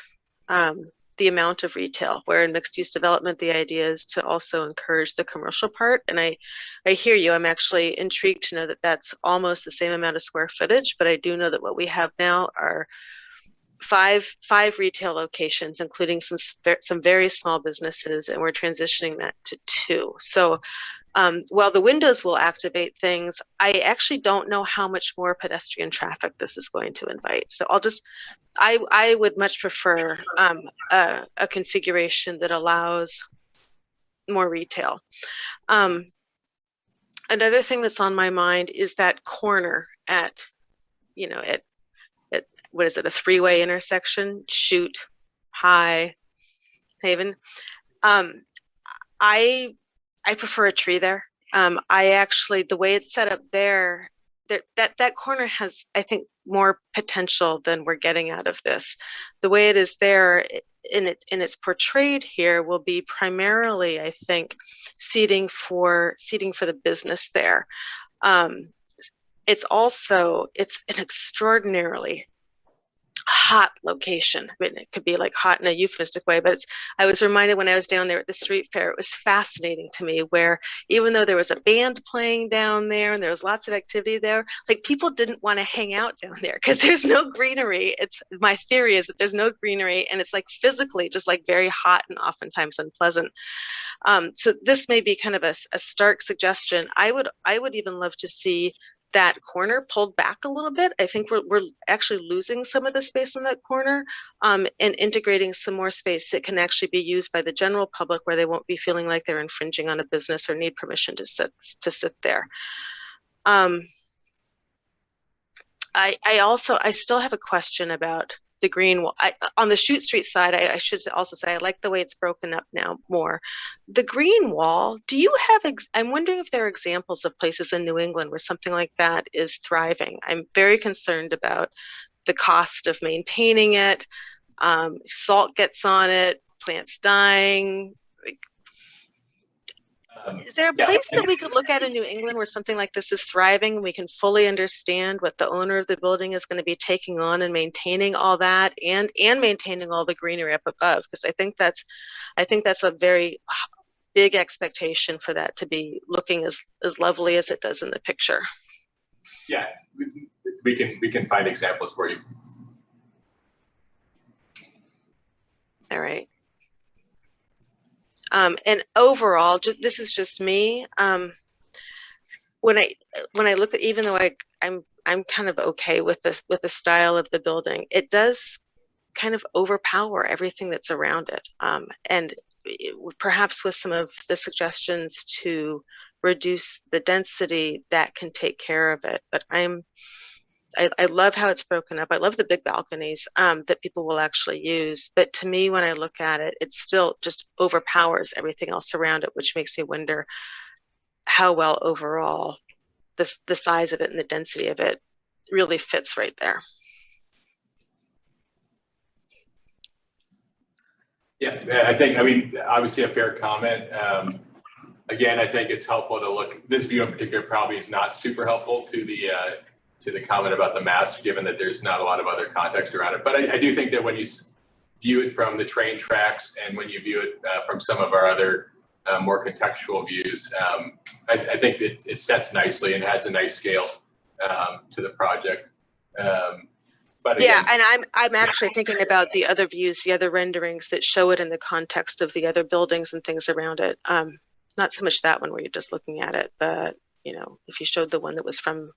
the amount of retail, where in mixed use development, the idea is to also encourage the commercial part. And I hear you, I'm actually intrigued to know that that's almost the same amount of square footage, but I do know that what we have now are five retail locations, including some very small businesses, and we're transitioning that to 2. So while the windows will activate things, I actually don't know how much more pedestrian traffic this is going to invite. So I would much prefer a configuration that allows more retail. Another thing that's on my mind is that corner at what is it, a 3-way intersection, Chute, High, Haven. I prefer a tree there. The way it's set up there, that corner has, I think, more potential than we're getting out of this. The way it is there, and it's portrayed here, will be primarily, I think, seating for the business there. It's an extraordinarily hot location. I mean, it could be like hot in a euphemistic way, but I was reminded when I was down there at the street fair, it was fascinating to me where even though there was a band playing down there and there was lots of activity there, like people didn't want to hang out down there because there's no greenery. My theory is that there's no greenery and it's like physically just like very hot and oftentimes unpleasant. So this may be kind of a stark suggestion. I would even love to see that corner pulled back a little bit. I think we're actually losing some of the space in that corner, and integrating some more space that can actually be used by the general public, where they won't be feeling like they're infringing on a business or need permission to sit there. I still have a question about the green wall. On the Chute Street side, I should also say I like the way it's broken up now more. The green wall, do you have, I'm wondering if there are examples of places in New England where something like that is thriving. I'm very concerned about the cost of maintaining it. Salt gets on it, plants dying. Is there a place that we could look at in New England where something like this is thriving? We can fully understand what the owner of the building is going to be taking on and maintaining all that and maintaining all the greenery up above. Because I think that's a very big expectation for that to be looking as lovely as it does in the picture. Yeah, we can find examples for you. All right. And overall, this is just me. When I look at, even though I'm kind of okay with the style of the building, it does kind of overpower everything that's around it. And perhaps with some of the suggestions to reduce the density, that can take care of it. But I love how it's broken up. I love the big balconies that people will actually use. But to me, when I look at it, it still just overpowers everything else around it, which makes me wonder how well overall the size of it and the density of it really fits right there. Yeah, I mean, obviously a fair comment. Again, I think it's helpful to look, this view in particular probably is not super helpful to the comment about the mass, given that there's not a lot of other context around it. But I do think that when you view it from the train tracks and when you view it from some of our other more contextual views, I think it sets nicely and has a nice scale to the project. But again, yeah, and I'm actually thinking about the other views, the other renderings that show it in the context of the other buildings and things around it. Not so much that one where you're just looking at it, but if you showed the one that was from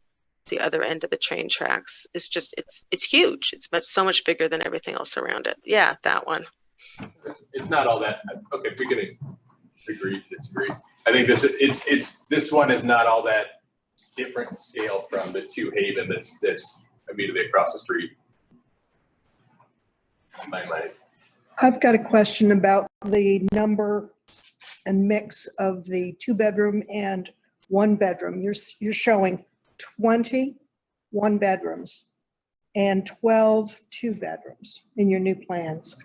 the other end of the train tracks, it's huge. It's so much bigger than everything else around it. Yeah, that one. it's not all that. Okay, we can agree to disagree. I think this one is not all that different scale from the Two Haven that's immediately across the street. In my mind. I've got a question about the number and mix of the 2-bedroom and 1-bedroom. You're showing 20 1-bedrooms and 12 2-bedrooms in your new plans.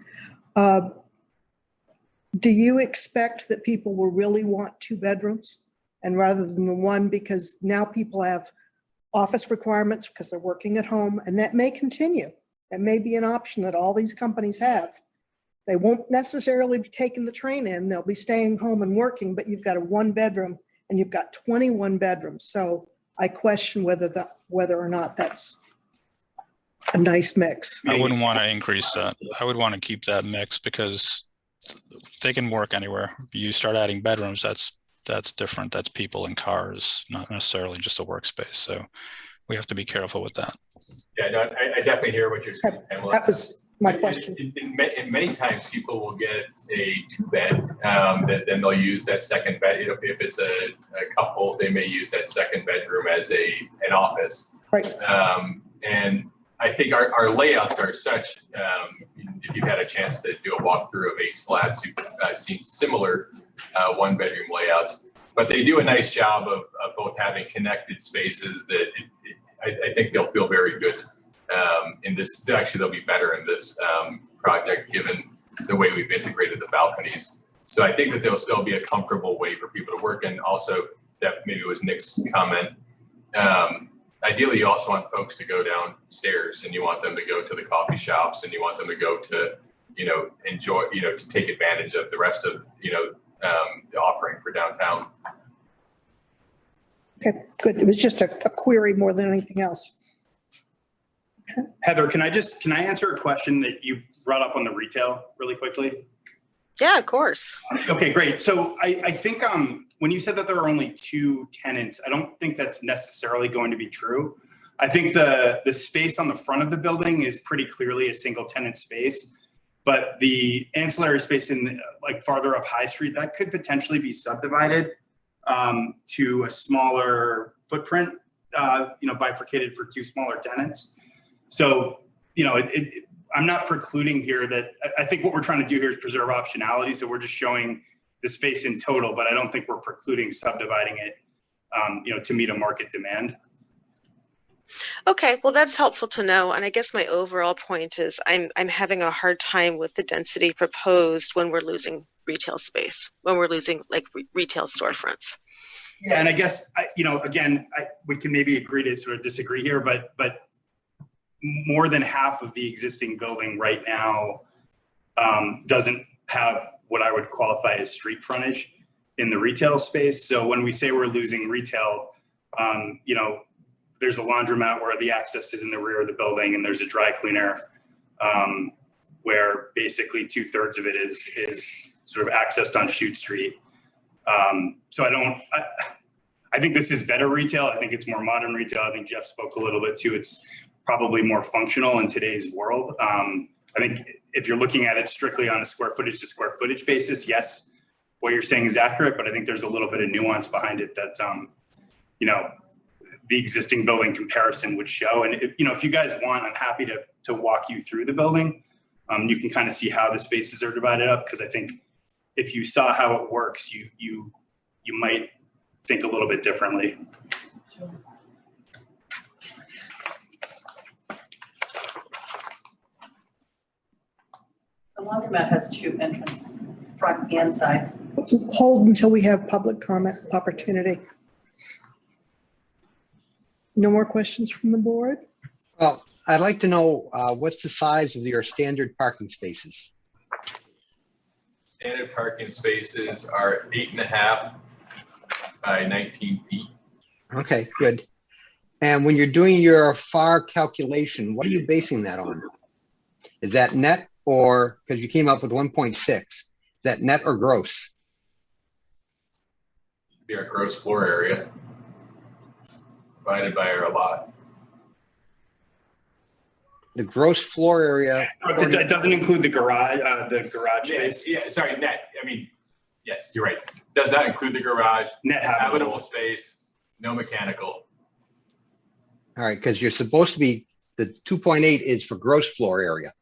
Do you expect that people will really want 2 bedrooms and rather than the one, because now people have office requirements because they're working at home, and that may continue. That may be an option that all these companies have. They won't necessarily be taking the train in, they'll be staying home and working, but you've got a 1-bedroom and you've got 21 bedrooms. So I question whether or not that's a nice mix. I wouldn't want to increase that. I would want to keep that mix because they can work anywhere. If you start adding bedrooms, that's different. That's people and cars, not necessarily just a workspace. So we have to be careful with that. Yeah, no, I definitely hear what you're saying, Pamela. That was my question. And many times people will get a 2-bed, then they'll use that second bed. If it's a couple, they may use that second bedroom as an office. Right. And I think our layouts are such, if you've had a chance to do a walkthrough of Ace Flats, you've seen similar 1-bedroom layouts, but they do a nice job of both having connected spaces that I think they'll feel very good in this. Actually, they'll be better in this project given the way we've integrated the balconies. So I think that there'll still be a comfortable way for people to work. And also, that maybe was Nick's comment. Ideally, you also want folks to go downstairs and you want them to go to the coffee shops and you want them to go to, enjoy, to take advantage of the rest of, the offering for downtown. Okay, good. It was just a query more than anything else. Okay. Heather, can I answer a question that you brought up on the retail really quickly? Yeah, of course. Okay, great. So I think when you said that there are only 2 tenants, I don't think that's necessarily going to be true. I think the space on the front of the building is pretty clearly a single tenant space, but the ancillary space in farther up High Street, that could potentially be subdivided to a smaller footprint, bifurcated for 2 smaller tenants. So, I'm not precluding here that I think what we're trying to do here is preserve optionality. So we're just showing the space in total, but I don't think we're precluding subdividing it, to meet a market demand. Okay, well, that's helpful to know. And I guess my overall point is I'm having a hard time with the density proposed when we're losing retail space when we're losing like retail storefronts. Yeah, and I guess, again, we can maybe agree to sort of disagree here, but more than half of the existing building right now doesn't have what I would qualify as street frontage in the retail space. So when we say we're losing retail, there's a laundromat where the access is in the rear of the building, and there's a dry cleaner where basically 2/3 of it is sort of accessed on Chute Street. So I think this is better retail. I think it's more modern retail. I think Jeff spoke a little bit too. It's probably more functional in today's world. I think if you're looking at it strictly on a square footage to square footage basis, yes, what you're saying is accurate, but I think there's a little bit of nuance behind it that, the existing building comparison would show. And if you guys want, I'm happy to walk you through the building. You can kind of see how the spaces are divided up, because I think if you saw how it works, you might think a little bit differently. The laundromat has 2 entrances, front and side. Hold until we have public comment opportunity. No more questions from the board? Well, I'd like to know what's the size of your standard parking spaces? Standard parking spaces are 8.5 by 19 feet. Okay, good. And when you're doing your FAR calculation, what are you basing that on? Is that net, or because you came up with 1.6? Is that net or gross? Be our gross floor area divided by our lot. The gross floor area. It doesn't include the garage space. Yeah, sorry, net. I mean, yes, you're right. Does not include the garage. Net habitable space, no mechanical. All right, because you're supposed to be, the 2.8 is for gross floor area.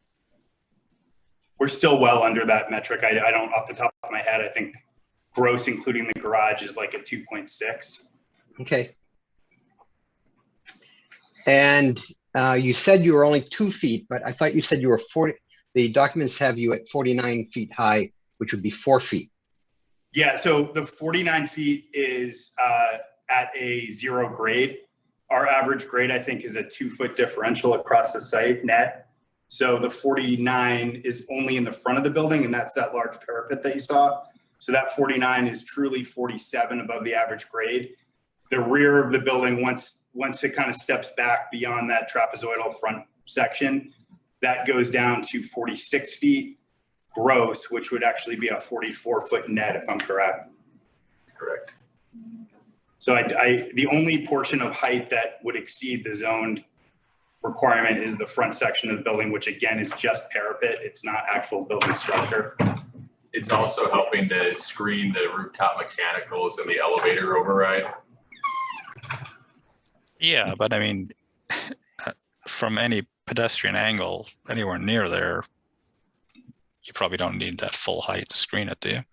We're still well under that metric. I don't, off the top of my head, I think gross, including the garage, is like a 2.6. Okay. And you said you were only 2 feet, but I thought you said you were 40. The documents have you at 49 feet high, which would be 4 feet. Yeah, so the 49 feet is at a 0 grade. Our average grade, I think, is a 2-foot differential across the site net. So the 49 is only in the front of the building, and that's that large parapet that you saw. So that 49 is truly 47 above the average grade. The rear of the building, once it kind of steps back beyond that trapezoidal front section, that goes down to 46 feet gross, which would actually be a 44-foot net, if I'm correct. Correct. So the only portion of height that would exceed the zoned requirement is the front section of the building, which again is just parapet. It's not actual building structure. It's also helping to screen the rooftop mechanicals and the elevator override. Yeah, but I mean, from any pedestrian angle anywhere near there, you probably don't need that full height to screen it, do you?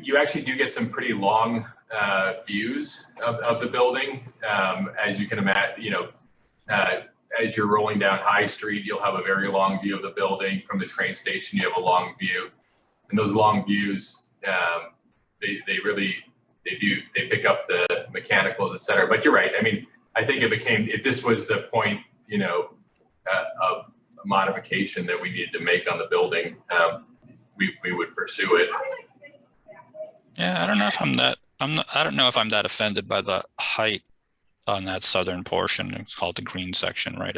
You actually do get some pretty long views of the building. As you can imagine, as you're rolling down High Street, you'll have a very long view of the building. From the train station, you have a long view. And those long views, they pick up the mechanicals, et cetera. But you're right. I mean, I think if this was the point, of modification that we needed to make on the building, we would pursue it. Yeah, I don't know if I'm that offended by the height on that southern portion. It's called the green section, right?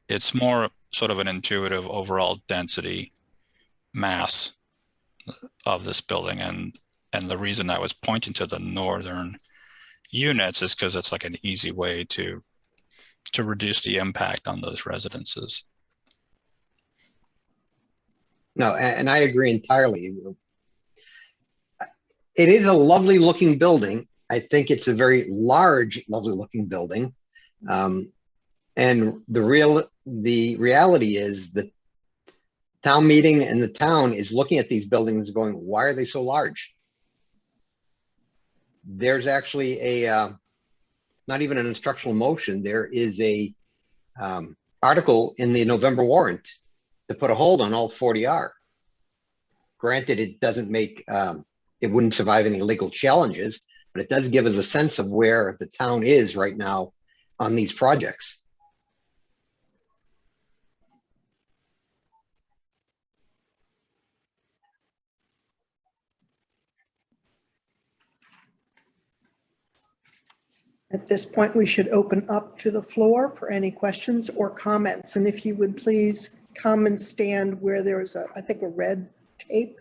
It's more sort of an intuitive overall density mass of this building, and the reason I was pointing to the northern units is because it's like an easy way to reduce the impact on those residences. No, and I agree entirely. It is a lovely looking building. I think it's a very large, lovely looking building. And the reality is that town meeting and the town is looking at these buildings going, why are they so large? There's actually not even an instructional motion. There is a article in the November warrant to put a hold on all 40R. Granted, it doesn't make, it wouldn't survive any legal challenges, but it does give us a sense of where the town is right now on these projects. At this point, we should open up to the floor for any questions or comments. And if you would please come and stand where there is I think a red tape,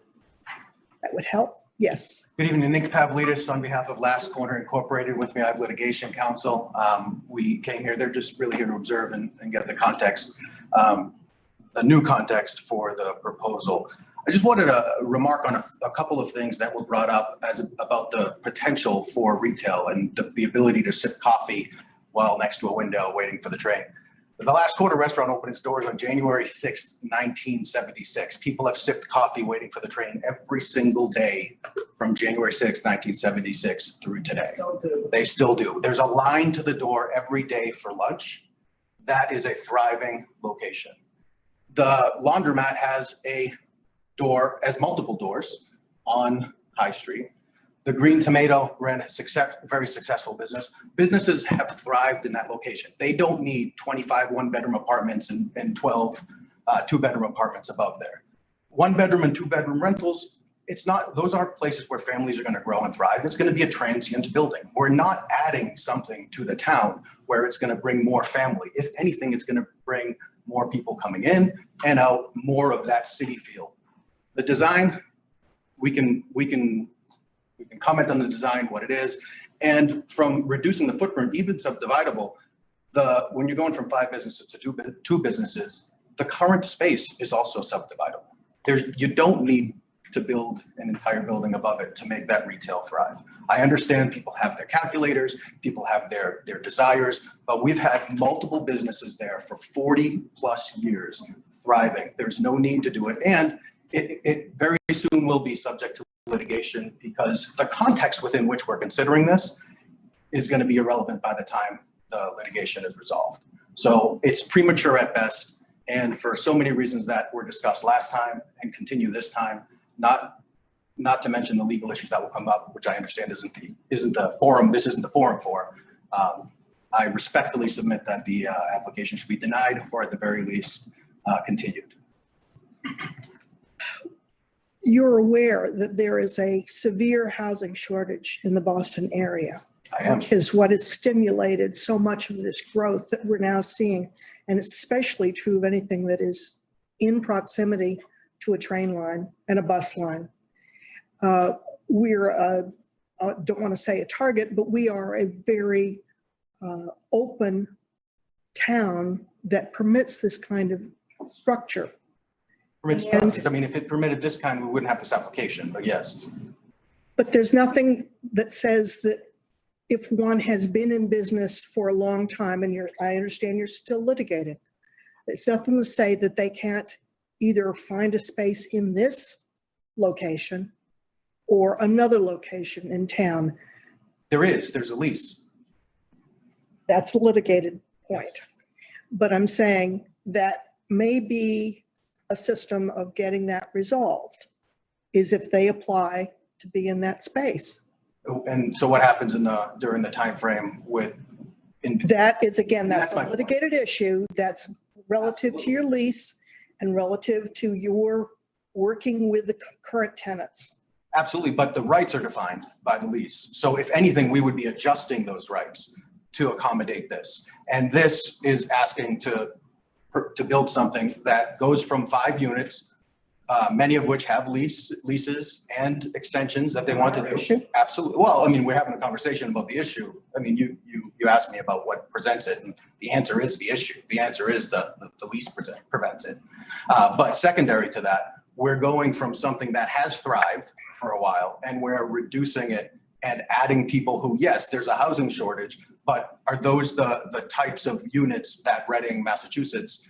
that would help. Yes. Good evening, Nick Pavlidis on behalf of Last Corner Incorporated. With me, I have litigation counsel. We came here, they're just really here to observe and get the context, the new context for the proposal. I just wanted to remark on a couple of things that were brought up about the potential for retail and the ability to sip coffee while next to a window waiting for the train. The Last Quarter restaurant opened its doors on January 6th, 1976. People have sipped coffee waiting for the train every single day from January 6th, 1976 through today. They still do. There's a line to the door every day for lunch. That is a thriving location. The laundromat has a door, as multiple doors on High Street. The Green Tomato ran a very successful business. Businesses have thrived in that location. They don't need 25 one-bedroom apartments and 12 two-bedroom apartments above there. One-bedroom and two-bedroom rentals, those aren't places where families are going to grow and thrive. It's going to be a transient building. We're not adding something to the town where it's going to bring more family. If anything, it's going to bring more people coming in and out, more of that city feel. The design, we can comment on the design, what it is, and from reducing the footprint, even subdividable, when you're going from 5 businesses to two businesses, the current space is also subdividable. You don't need to build an entire building above it to make that retail thrive. I understand people have their calculators, people have their desires, but we've had multiple businesses there for 40 plus years thriving. There's no need to do it. And it very soon will be subject to litigation because the context within which we're considering this is going to be irrelevant by the time the litigation is resolved. So it's premature at best. And for so many reasons that were discussed last time and continue this time, not to mention the legal issues that will come up, which I understand isn't the forum. This isn't the forum for. I respectfully submit that the application should be denied or at the very least continued. You're aware that there is a severe housing shortage in the Boston area. I am. Which is what has stimulated so much of this growth that we're now seeing. And it's especially true of anything that is in proximity to a train line and a bus line. We're, I don't want to say a target, but we are a very open town that permits this kind of structure. I mean, if it permitted this kind, we wouldn't have this application, but yes. But there's nothing that says that if one has been in business for a long time and I understand you're still litigating, it's nothing to say that they can't either find a space in this location or another location in town. There's a lease. That's a litigated point. But I'm saying that may be a system of getting that resolved is if they apply to be in that space. And so what happens during the time frame that is, again, that's a my litigated issue that's relative to your lease and relative to your working with the current tenants. Absolutely, but the rights are defined by the lease. So if anything, we would be adjusting those rights to accommodate this. And this is asking to build something that goes from 5 units, many of which have leases and extensions that they want to do. Absolutely. Well, I mean, we're having a conversation about the issue. I mean, you asked me about what presents it, and the answer is the issue. The answer is the lease prevents it. But secondary to that, we're going from something that has thrived for a while, and we're reducing it and adding people who, yes, there's a housing shortage, but are those the types of units that Reading, Massachusetts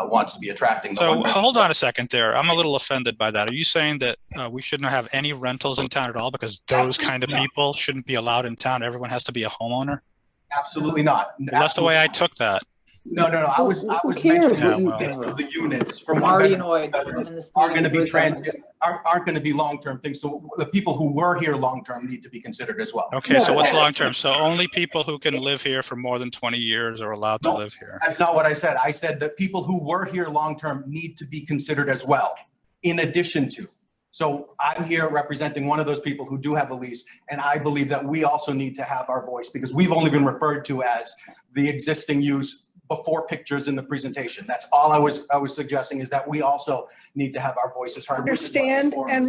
wants to be attracting? So hold on a second there. I'm a little offended by that. Are you saying that we shouldn't have any rentals in town at all because those kind of people shouldn't be allowed in town? Everyone has to be a homeowner? Absolutely not. Well, that's the way I took that. No, I was cares mentioning what you that think? of the units from I'm one already bedroom annoyed. to another I'm in this are meeting going to be every time. aren't going to be long-term things. So the people who were here long-term need to be considered as well. Okay, so what's long-term? So only people who can live here for more than 20 years are allowed to No. live here. That's not what I said. I said that people who were here long-term need to be considered as well, in addition to. So I'm here representing one of those people who do have a lease, and I believe that we also need to have our voice because we've only been referred to as the existing use before pictures in the presentation. That's all I was suggesting is that we also need to have our voices heard. Understand and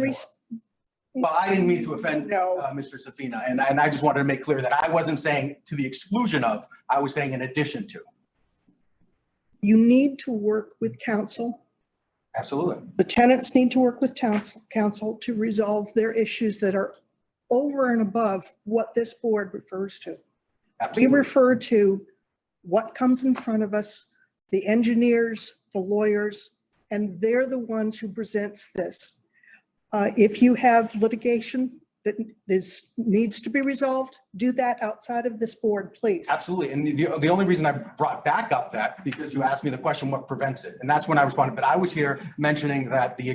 Well, I didn't mean to offend Mr. Safina, and I just wanted to make clear that I wasn't saying to the exclusion of, I was saying in addition to. you need to work with council. Absolutely. The tenants need to work with council to resolve their issues that are over and above what this board refers to. We refer to what comes in front of us, the engineers, the lawyers, and they're the ones who presents this. If you have litigation that needs to be resolved, do that outside of this board, please. Absolutely. And the only reason I brought back up that, because you asked me the question, what prevents it? And that's when I responded. But I was here mentioning that the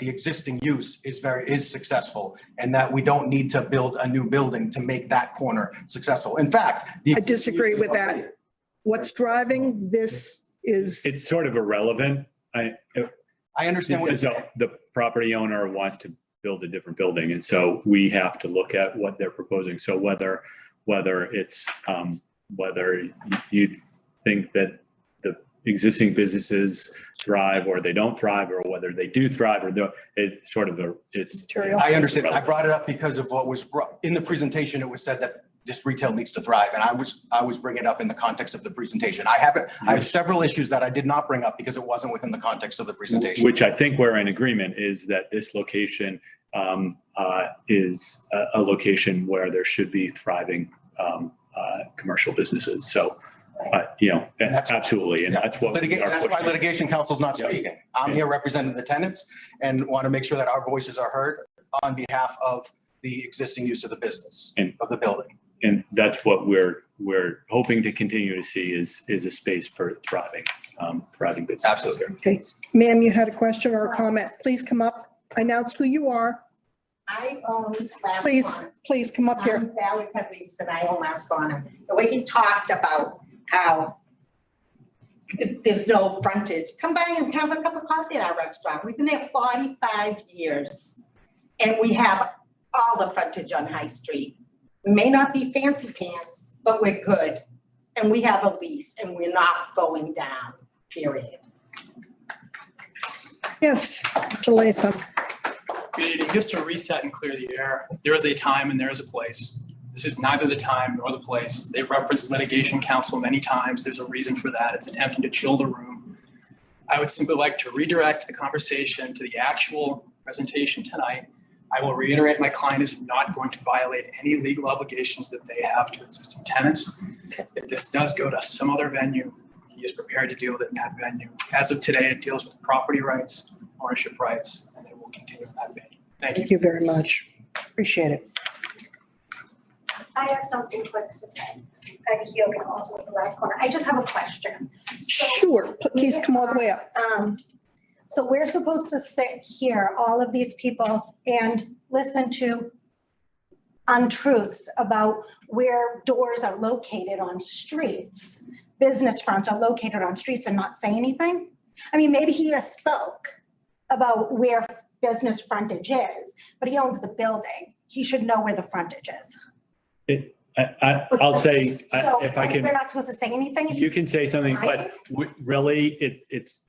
existing use is successful and that we don't need to build a new building to make that corner successful. In fact, I disagree with that. What's driving this is. It's sort of irrelevant. I understand what because the property owner wants to build a different building, and so we have to look at what they're proposing. So whether it's whether you think that the existing businesses thrive or they don't thrive, or whether they do thrive or it's sort of it's. I understand. I brought it up because of what was brought in the presentation. It was said that this retail needs to thrive, and I was bringing it up in the context of the prepresentation. I have several issues that I did not bring up because it wasn't within the context of the presentation. Which I think we're in agreement is that this location is a location where there should be thriving commercial businesses. So, absolutely, and that's what that's why litigation counsel's not speaking. I'm here representing the tenants and want to make sure that our voices are heard on behalf of the existing use of the business of the building. And that's what we're hoping to continue to see is a space for thriving businesses. Absolutely. Okay, ma'am, you had a question or a comment. Please come up, announce who you are. I own Last Please come up here. I'm Valerie Pedley, and I own Last Corner. The way he talked about how there's no frontage, come by and have a cup of coffee at our restaurant. We've been there 45 years and we have all the frontage on High Street. We may not be fancy pants, but we're good. And we have a lease and we're not going down, period. Yes, Mr. Latham. Good evening. Just to reset and clear the air, there is a time and there is a place. This is neither the time nor the place. They've referenced litigation counsel many times. There's a reason for that. It's attempting to chill the room. I would simply like to redirect the conversation to the actual presentation tonight. I will reiterate, my client is not going to violate any legal obligations that they have to existing tenants. If this does go to some other venue, he is prepared to deal with it in that venue. As of today, it deals with property rights, ownership rights, and it will continue in that venue. Thank you very much. Appreciate it. I have something quick to say. Peggy here, also with the Last Corner. I just have a question. Sure, please come all the way up. So we're supposed to sit here, all of these people, and listen to untruths about where doors are located on streets. Business fronts are located on streets and not say anything? I mean, maybe he just spoke about where business frontage is, but he owns the building. He should know where the frontage is. I'll say, So if I can. We're not supposed to say anything? You can say something, but really, it's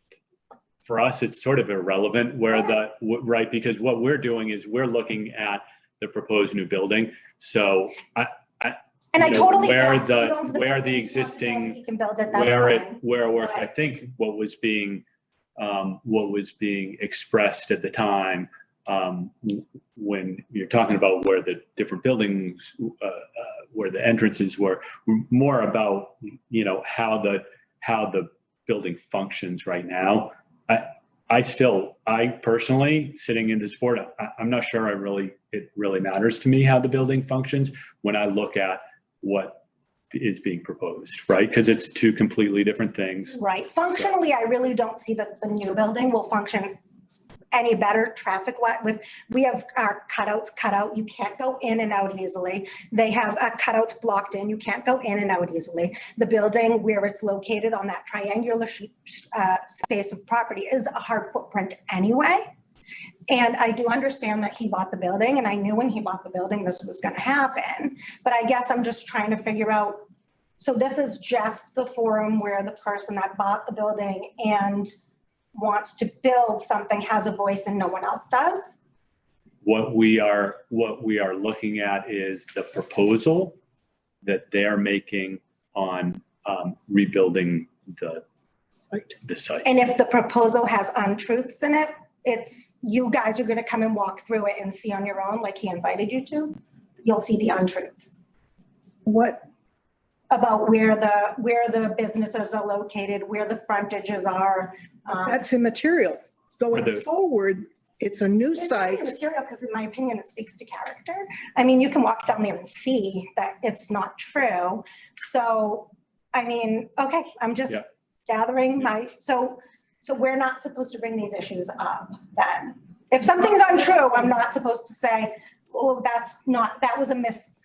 for us, it's sort of irrelevant where right, because what we're doing is we're looking at the proposed new building. So I totally where get it. where the existing, He can build it, that's fine. where it works. I think what was being expressed at the time, when you're talking about where the different buildings, where the entrances were, more about, how the building functions right now. I personally, sitting in this board, I'm not sure it really matters to me how the building functions when I look at what is being proposed, right? Because it's two completely different things. Right. Functionally, I really don't see that the new building will function any better traffic with, we have our cutouts cut out. You can't go in and out easily. They have cutouts blocked in. You can't go in and out easily. The building where it's located on that triangular space of property is a hard footprint anyway. And I do understand that he bought the building, and I knew when he bought the building this was going to happen. But I guess I'm just trying to figure out, so this is just the forum where the person that bought the building and wants to build something has a voice and no one else does? What we are looking at is the proposal that they're making on rebuilding the site. And if the proposal has untruths in it, it's, you guys are going to come and walk through it and see on your own, like he invited you to. You'll see the untruths. What? About where the businesses are located, where the frontages are. That's immaterial. Going forward, it's a new It's not site. immaterial because in my opinion, it speaks to character. I mean, you can walk down there and see that it's not true. So, I mean, okay, I'm just gathering my, so we're not supposed to bring these issues up then. If something's untrue, I'm not supposed to say, oh, that's not, that was a miss.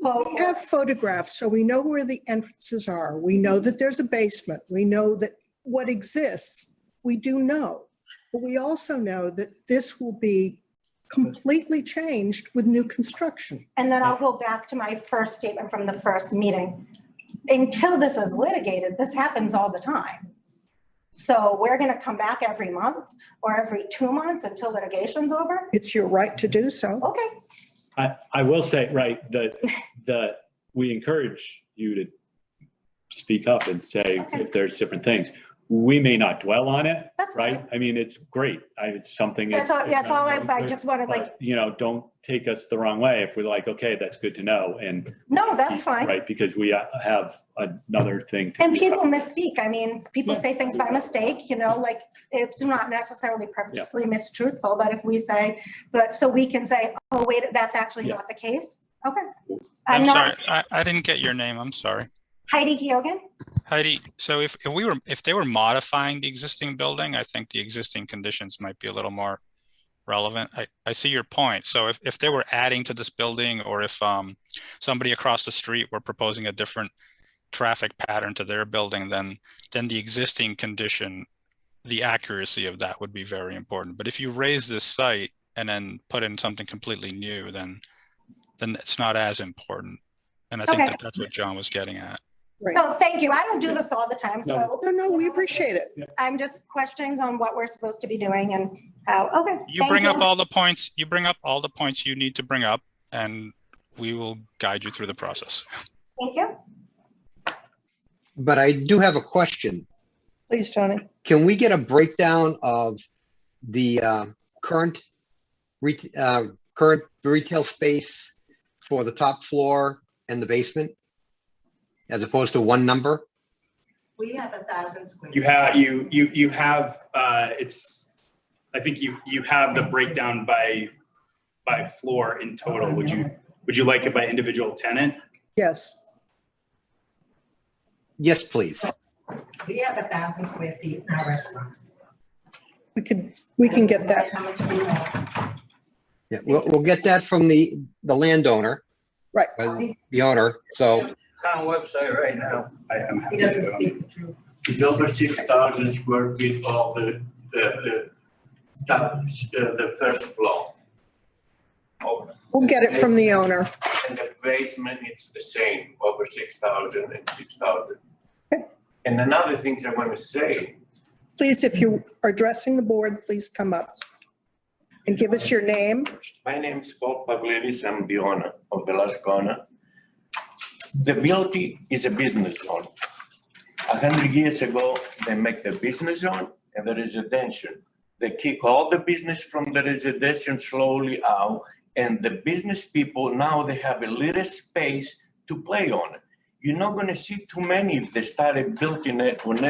We have photographs, so we know where the entrances are. We know that there's a basement. We know that what exists, we do know. But we also know that this will be completely changed with new construction. And then I'll go back to my first statement from the first meeting. Until this is litigated, this happens all the time. So we're going to come back every month or every 2 months until litigation's over? It's your right to do so. Okay. I will say, right, that we encourage you to speak up and say if there's different things. We may not dwell on it, right? I mean, it's great. It's something. That's all I just wanted, like. You know, don't take us the wrong way if we're like, okay, that's good to know. And No, that's fine. right, because we have another thing. And people misspeak. I mean, people say things by mistake, you know, like it's not necessarily purposely mistruthful, but if we say, but so we can say, oh, wait, that's actually not the case. Okay. I'm sorry, I didn't get your name. I'm sorry. Heidi Geoghegan. Heidi, so if they were modifying the existing building, I think the existing conditions might be a little more relevant. I see your point. So if they were adding to this building, or if somebody across the street were proposing a different traffic pattern to their building, then the existing condition, the accuracy of that would be very important. But if you raise this site and then put in something completely new, then it's not as important. And I think that's what John was getting at. Right. No, thank you. I don't do this all the time, so. No, we appreciate it. I'm just questioning on what we're supposed to be doing and how, okay. You bring up all the points, you need to bring up, and we will guide you through the process. Thank you. But I do have a question. Please, Tony. Can we get a breakdown of the current retail space for the top floor and the basement, as opposed to one number? We have 1,000 square. You have it's, I think you have the breakdown by floor in total. Would you like it by individual tenant? Yes. Yes, please. We have 1,000 square feet in our restaurant. We can get that. How much do you have? Yeah, we'll get that from the landowner. Right. The owner, so. Town website right now. He doesn't speak the truth. It's over 6,000 square feet of the first floor. We'll get it from the owner. And the basement, it's the same, over 6,000 and 6,000. And another thing I want to say. Please, if you are addressing the board, please come up and give us your name. My name is Paul Pavlidis. I'm the owner of the last corner. The BLT is a business zone. 100 years ago, they make the business zone and the residential. They kick all the business from the residential slowly out, and the business people, now they have a little space to play on. You're not gonna see too many if they started building it on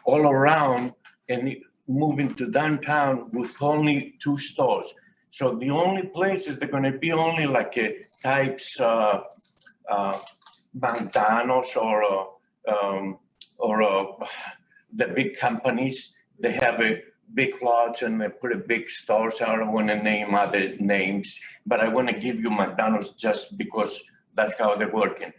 all around and moving to downtown with only 2 stores. So the only places they're gonna be only like a types McDonald's or the big companies, they have a big lots and they put a big stores. I don't want to name other names, but I want to give you McDonald's just because that's how they're working.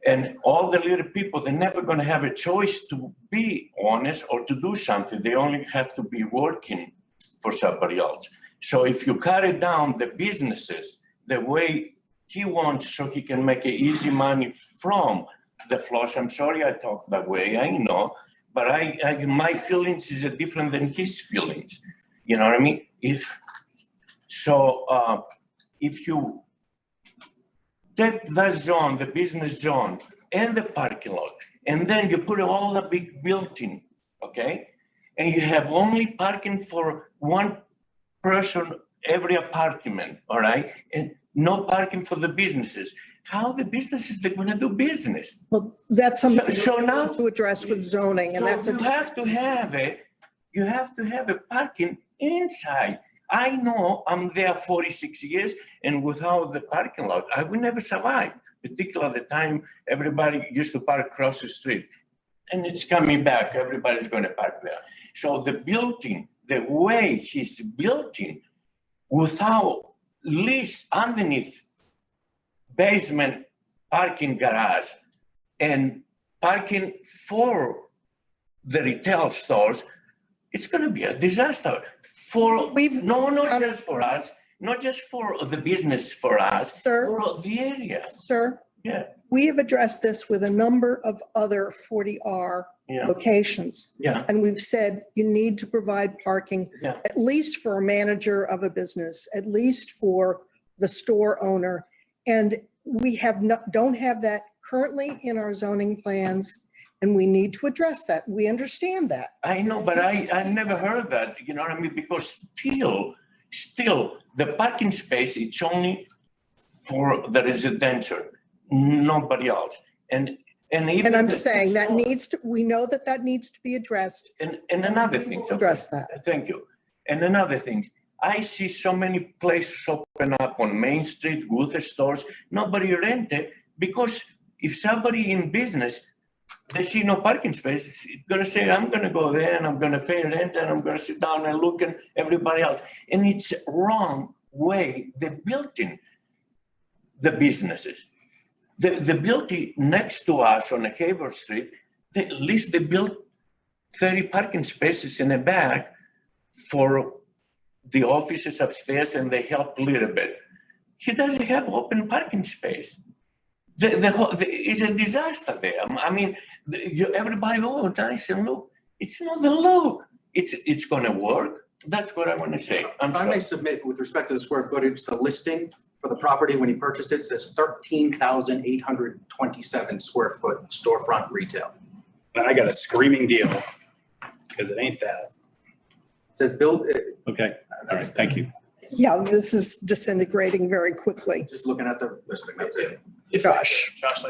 And all the little people, they're never going to have a choice to be honest or to do something. They only have to be working for somebody else. So if you cut it down the businesses the way he wants so he can make easy money from the floors, I'm sorry I talk that way, I know, but my feelings is different than his feelings. You know what I mean? If you take that zone, the business zone and the parking lot, and then you put all the big building, okay? And you have only parking for one person every apartment, all right? And no parking for the businesses. How the businesses they're gonna do business? Well, that's something So now to address with zoning, and so that's you have to have a parking inside. I know I'm there 46 years, and without the parking lot, I would never survive. Particularly the time everybody used to park across the street, and it's coming back. Everybody's going to park there. So the building, the way he's building, without least underneath basement parking garage and parking for the retail stores, it's going to be a disaster not just for us, not just for the business for us, Sir, for the area. Sir, Yeah. we have addressed this with a number of other 40R Yeah. locations. Yeah. And we've said you need to provide parking, Yeah. at least for a manager of a business, at least for the store owner. And we don't have that currently in our zoning plans, and we need to address that. We understand that. I know, but I never heard that, you know what I mean? Because still, the parking space, it's only for the residential, nobody else. And even. And I'm saying that we know that needs to be addressed. And another thing. Address that. Thank you. And another thing, I see so many places open up on Main Street with the stores, nobody rent it, because if somebody in business, they see no parking space, it's gonna say, I'm gonna go there and I'm gonna pay rent and I'm gonna sit down and look at everybody else. And it's wrong way they're building the businesses. The building next to us on Haver Street, at least they built 30 parking spaces in the back for the offices upstairs, and they help a little bit. He doesn't have open parking space. It's a disaster there. I mean, everybody, oh, nice and look. It's not the look. It's going to work. That's what I want to say. If I may submit, with respect to the square footage, the listing for the property when he purchased it says 13,827 square foot storefront retail. Then I got a screaming deal because it ain't that. It says build. Okay, all right, thank you. Yeah, this is disintegrating very quickly. Just looking at the listing, that's it. Josh. Josh,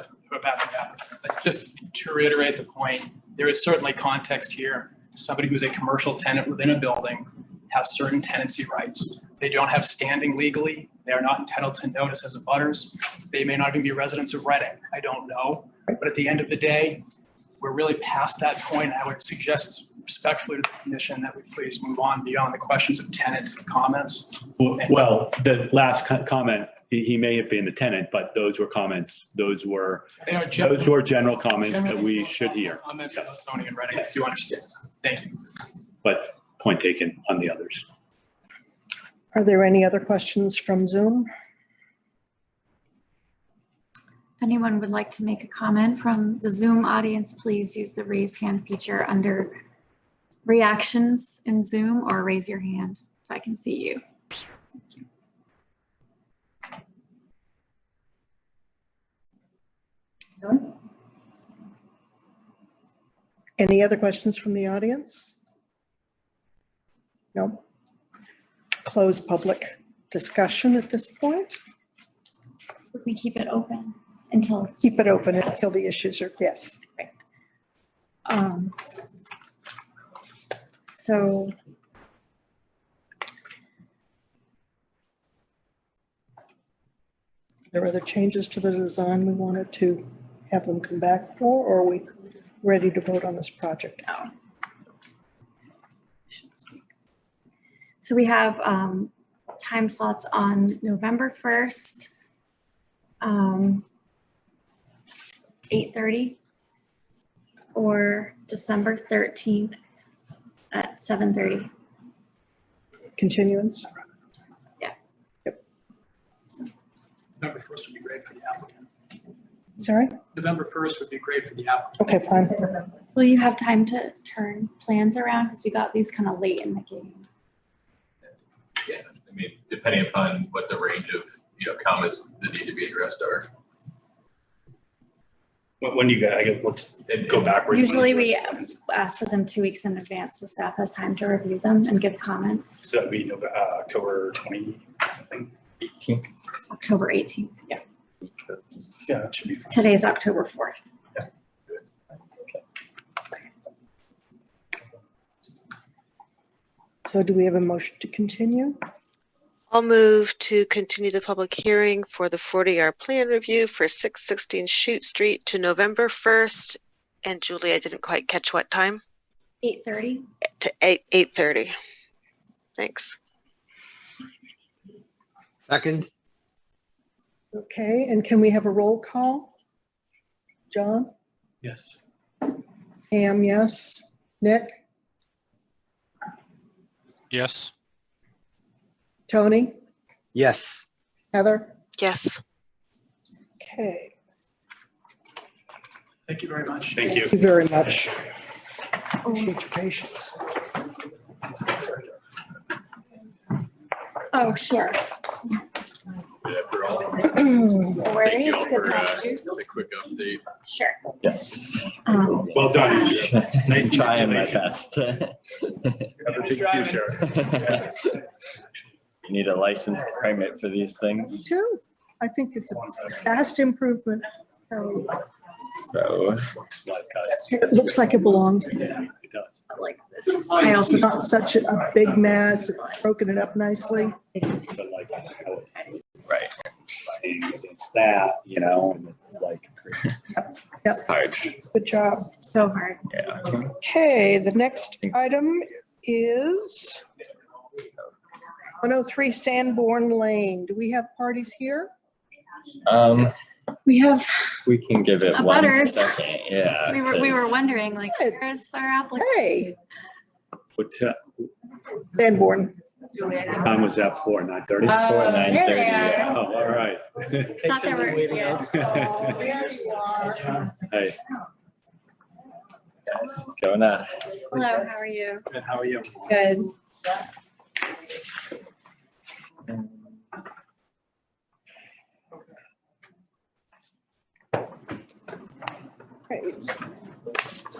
just to reiterate the point, there is certainly context here. Somebody who's a commercial tenant within a building has certain tenancy rights. They don't have standing legally. They are not entitled to notice as abutters. They may not even be residents of Reading. I don't know. But at the end of the day, we're really past that point. I would suggest respectfully to the commission that we please move on beyond the questions of tenant comments. Well, the last comment, he may have been a tenant, but those were comments. Those were general comments that we should hear. Comments about zoning and Reading, I do understand. Thank you. But point taken on the others. Are there any other questions from Zoom? If anyone would like to make a comment from the Zoom audience, please use the raise hand feature under reactions in Zoom, or raise your hand so I can see you. Thank you. None? Any other questions from the audience? No. Close public discussion at this point. We keep it open until. Keep it open until the issues are, yes. So there are other changes to the design we wanted to have them come back for, or are we ready to vote on this project? No. So we have time slots on November 1st, 8:30, or December 13th at 7:30. Continuance? Yeah. November 1st would be great for the applicant. Sorry? November 1st would be great for the applicant. Okay, fine. Will you have time to turn plans around? Because we got these kind of late in the game. Yeah, I mean, depending upon what the range of, comments that need to be addressed are. When do you guys, I guess, let's go backwards. Usually we ask for them 2 weeks in advance so staff has time to review them and give comments. So that'd be October 20 something. 18th. October 18th, yeah. Yeah, that should be fine. Today's October 4th. So do we have a motion to continue? I'll move to continue the public hearing for the 40R plan review for 616 Chute Street to November 1st. And Julie, I didn't quite catch what time? 8:30. To 8:30. Thanks. Second, Okay, and can we have a roll call? John? Yes. Pam, yes. Nick? Yes. Tony? yes. Heather? Yes. Okay. Thank you very much. Thank you. Thank you very much. Appreciate your patience. Oh, sure. Yeah, for all. Where Thank you is all the for apple juice? the quick update. Sure. Yes. Well done. Nice to Trying my meet you. best. Have a big future. You need a license permit for these things. Too. I think it's a vast improvement. So So It looks like it belongs. Yeah, it does. I like this. I also It's not such a big mess, broken it up nicely. But like, how it- right. it's that, and it's like. Yep, Hard. good job. so hard. Yeah. Okay, the next item is 103 Sanborn Lane. Do we have parties here? We have, We can give it A one butters. second. Yeah. we were 'cause- wondering, like, where's our applicant? Hey, What Sanborn. time was that for? 9:30? Uh, Before there 9:30, they are. yeah. Oh, all right. Thought there were, yeah. Oh, there you are. Hey, What's going on? Hello, how are you? Good, how are you? Good. Great.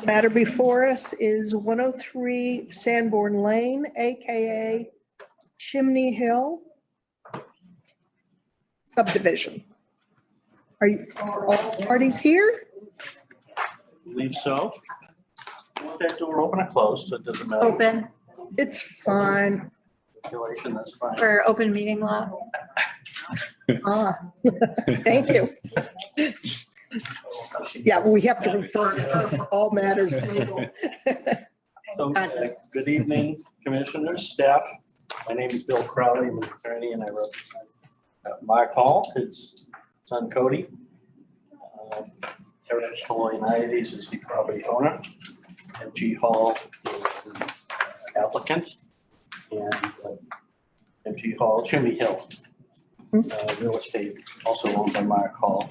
Matter before us is 103 Sanborn Lane, AKA Chimney Hill subdivision. Are all parties here? Believe so. Want that door open or closed? It doesn't matter. Open It's fine. Circulation, that's fine. for open meeting law. Ah, thank you. Yeah, we have to refer to all matters legal. So, good evening, commissioners, staff. My name is Bill Crowley. I'm an attorney and I represent Mark Hall, his son Cody. Eric Colonides is the property owner. MG Hall is the applicant. And MG Hall, Chimney Hill. Real estate also owned by Mark Hall.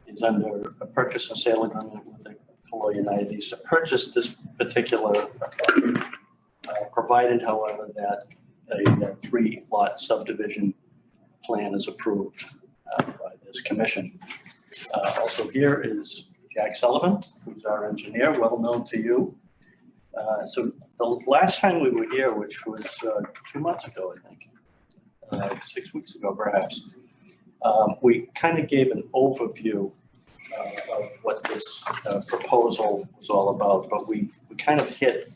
Is under a purchase and sale agreement with the Colonides to purchase this particular property, provided, however, that a 3-lot subdivision plan is approved by this commission. Also here is Jack Sullivan, who's our engineer, well known to you. So the last time we were here, which was 2 months ago, I think, 6 weeks ago perhaps, we kind of gave an overview of what this proposal was all about, but we kind of hit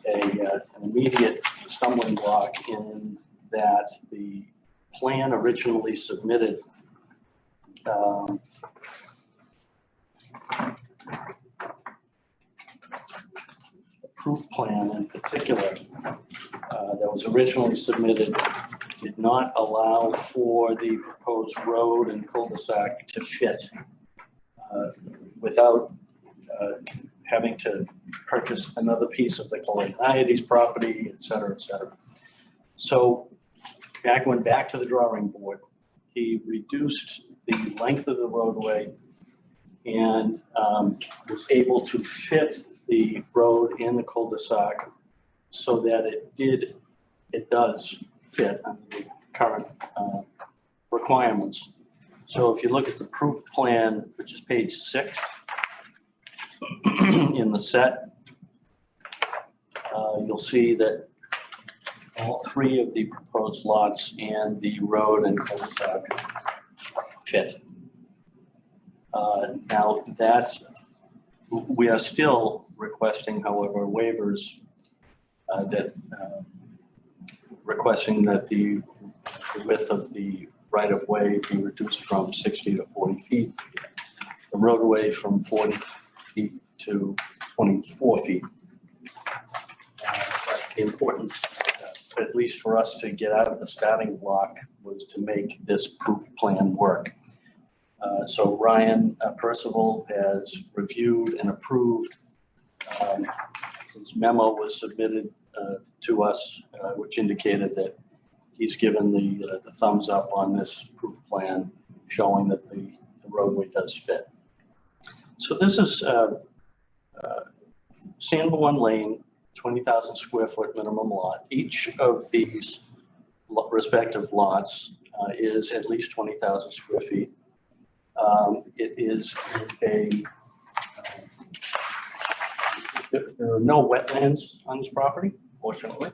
an immediate stumbling block in that the plan originally submitted proof plan in particular that was originally submitted did not allow for the proposed road and cul-de-sac to fit without having to purchase another piece of the Coloniality's property, et cetera, et cetera. So Jack went back to the drawing board. He reduced the length of the roadway and was able to fit the road in the cul-de-sac so that it does fit under the current requirements. So if you look at the proof plan, which is page 6 in the set, you'll see that all 3 of the proposed lots and the road and cul-de-sac fit. Now we are still requesting, however, waivers requesting that the width of the right-of-way be reduced from 60 to 40 feet, the roadway from 40 feet to 24 feet. The importance, at least for us to get out of the starting block, was to make this proof plan work. So Ryan Percival has reviewed and approved. His memo was submitted to us, which indicated that he's given the thumbs up on this proof plan, showing that the roadway does fit. So this is Sanborn Lane, 20,000 square foot minimum lot. Each of these respective lots is at least 20,000 square feet. It is there are no wetlands on this property, fortunately.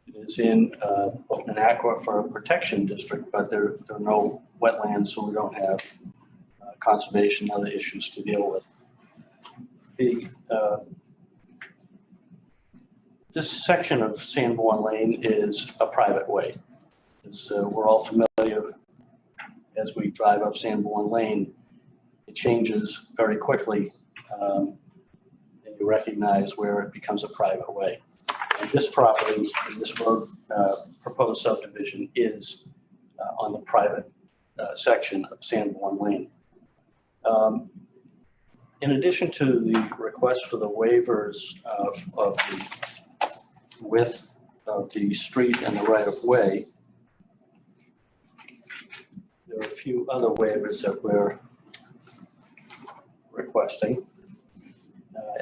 It is in an aquifer protection district, but there are no wetlands, so we don't have conservation and other issues to deal with. This section of Sanborn Lane is a private way. As we're all familiar, as we drive up Sanborn Lane, it changes very quickly, and you recognize where it becomes a private way. And this property, this road proposed subdivision is on the private section of Sanborn Lane. In addition to the request for the waivers of the width of the street and the right-of-way, there are a few other waivers that we're requesting.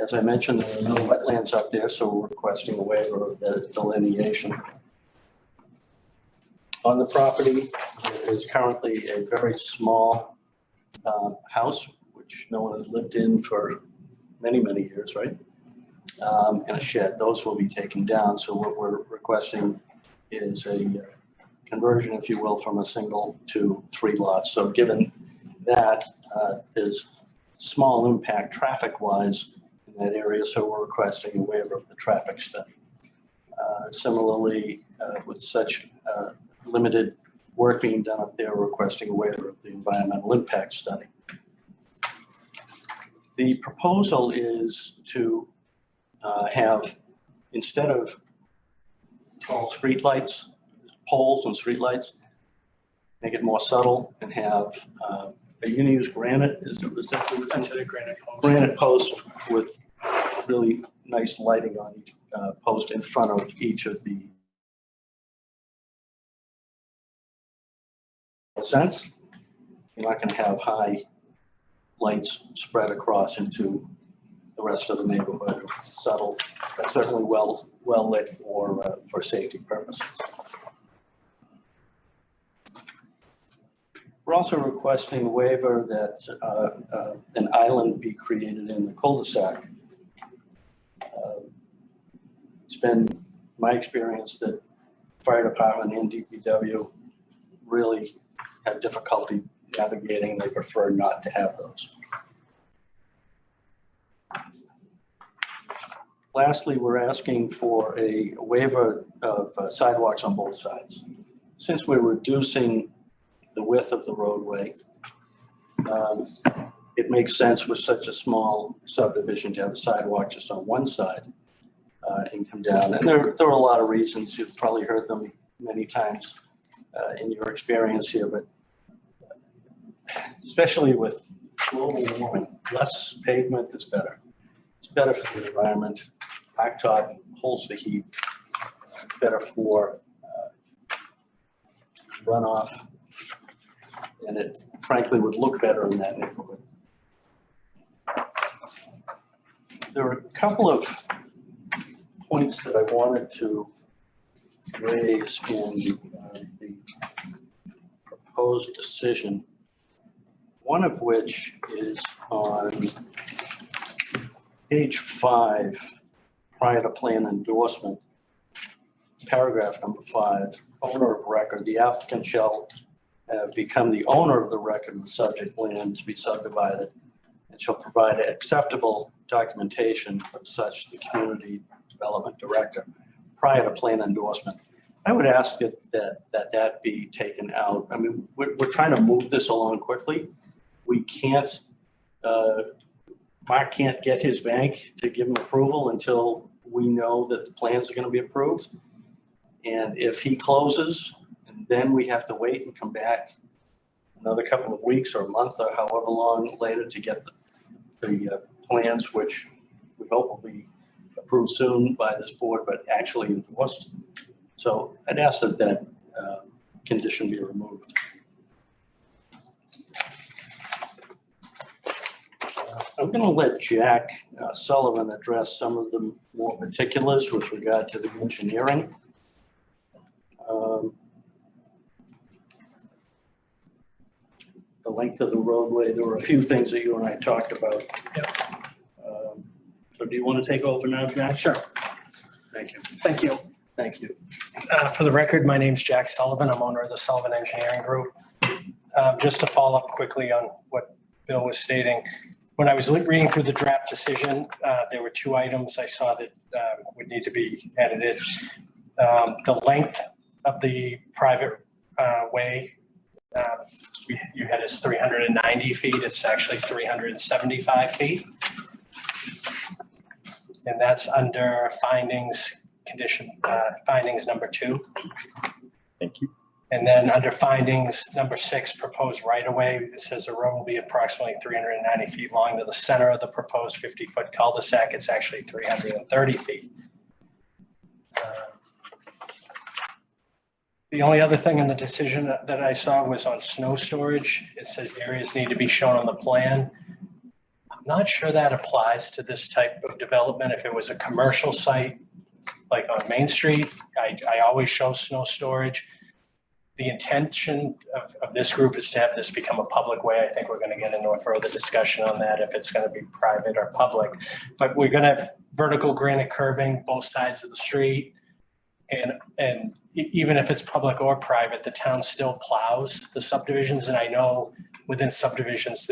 As I mentioned, there are no wetlands up there, so we're requesting a waiver of the delineation. On the property, there is currently a very small house, which no one has lived in for many, many years, right? And a shed. Those will be taken down. So what we're requesting is a conversion, if you will, from a single to 3 lots. So given that, there's small impact traffic-wise in that area, so we're requesting a waiver of the traffic study. Similarly, with such limited work being done up there, we're requesting a waiver of the environmental impact study. The proposal is to have, instead of tall street lights, poles and street lights, make it more subtle and have, are you going to use granite? Is that granite post with really nice lighting on each post in front of each of the sense. You're not going to have high lights spread across into the rest of the neighborhood. It's subtle, but certainly well lit for safety purposes. We're also requesting a waiver that an island be created in the cul-de-sac. It's been my experience that fire department and DPW really have difficulty navigating. They prefer not to have those. Lastly, we're asking for a waiver of sidewalks on both sides. Since we're reducing the width of the roadway, it makes sense with such a small subdivision to have a sidewalk just on one side and come down. And there are a lot of reasons. You've probably heard them many times in your experience here, but especially with global warming, less pavement is better. It's better for the environment. Blacktop holds the heat. It's better for runoff. And it frankly would look better in that neighborhood. There are a couple of points that I wanted to raise in the proposed decision. One of which is on page 5, prior to plan endorsement, paragraph number 5, owner of record. The applicant shall become the owner of the record of the subject land to be subdivided and shall provide acceptable documentation of such to the community development director prior to plan endorsement. I would ask that be taken out. I mean, we're trying to move this along quickly. We can't, Mark can't get his bank to give him approval until we know that the plans are going to be approved. And if he closes, and then we have to wait and come back another couple of weeks or a month or however long later to get the plans, which we hope will be approved soon by this board, but actually enforced. So I'd ask that condition be removed. I'm going to let Jack Sullivan address some of the more particulars with regard to the engineering. The length of the roadway, there were a few things that you and I talked about. Yep. So do you want to take over now, Jack? Sure. Thank you. Thank you. Thank you. For the record, my name's Jack Sullivan. I'm owner of the Sullivan Engineering Group. Just to follow up quickly on what Bill was stating, when I was reading through the draft decision, there were 2 items I saw that would need to be edited. The length of the private way, you had as 390 feet. It's actually 375 feet. And that's under findings number 2. Thank you. And then under findings number 6, proposed right of way, it says the road will be approximately 390 feet long to the center of the proposed 50-foot cul-de-sac. It's actually 330 feet. The only other thing in the decision that I saw was on snow storage. It says areas need to be shown on the plan. I'm not sure that applies to this type of development. If it was a commercial site, like on Main Street, I always show snow storage. The intention of this group is to have this become a public way. I think we're going to get into a further discussion on that, if it's going to be private or public. But we're going to have vertical granite curbing both sides of the street. And even if it's public or private, the town still plows the subdivisions. And I know within subdivisions,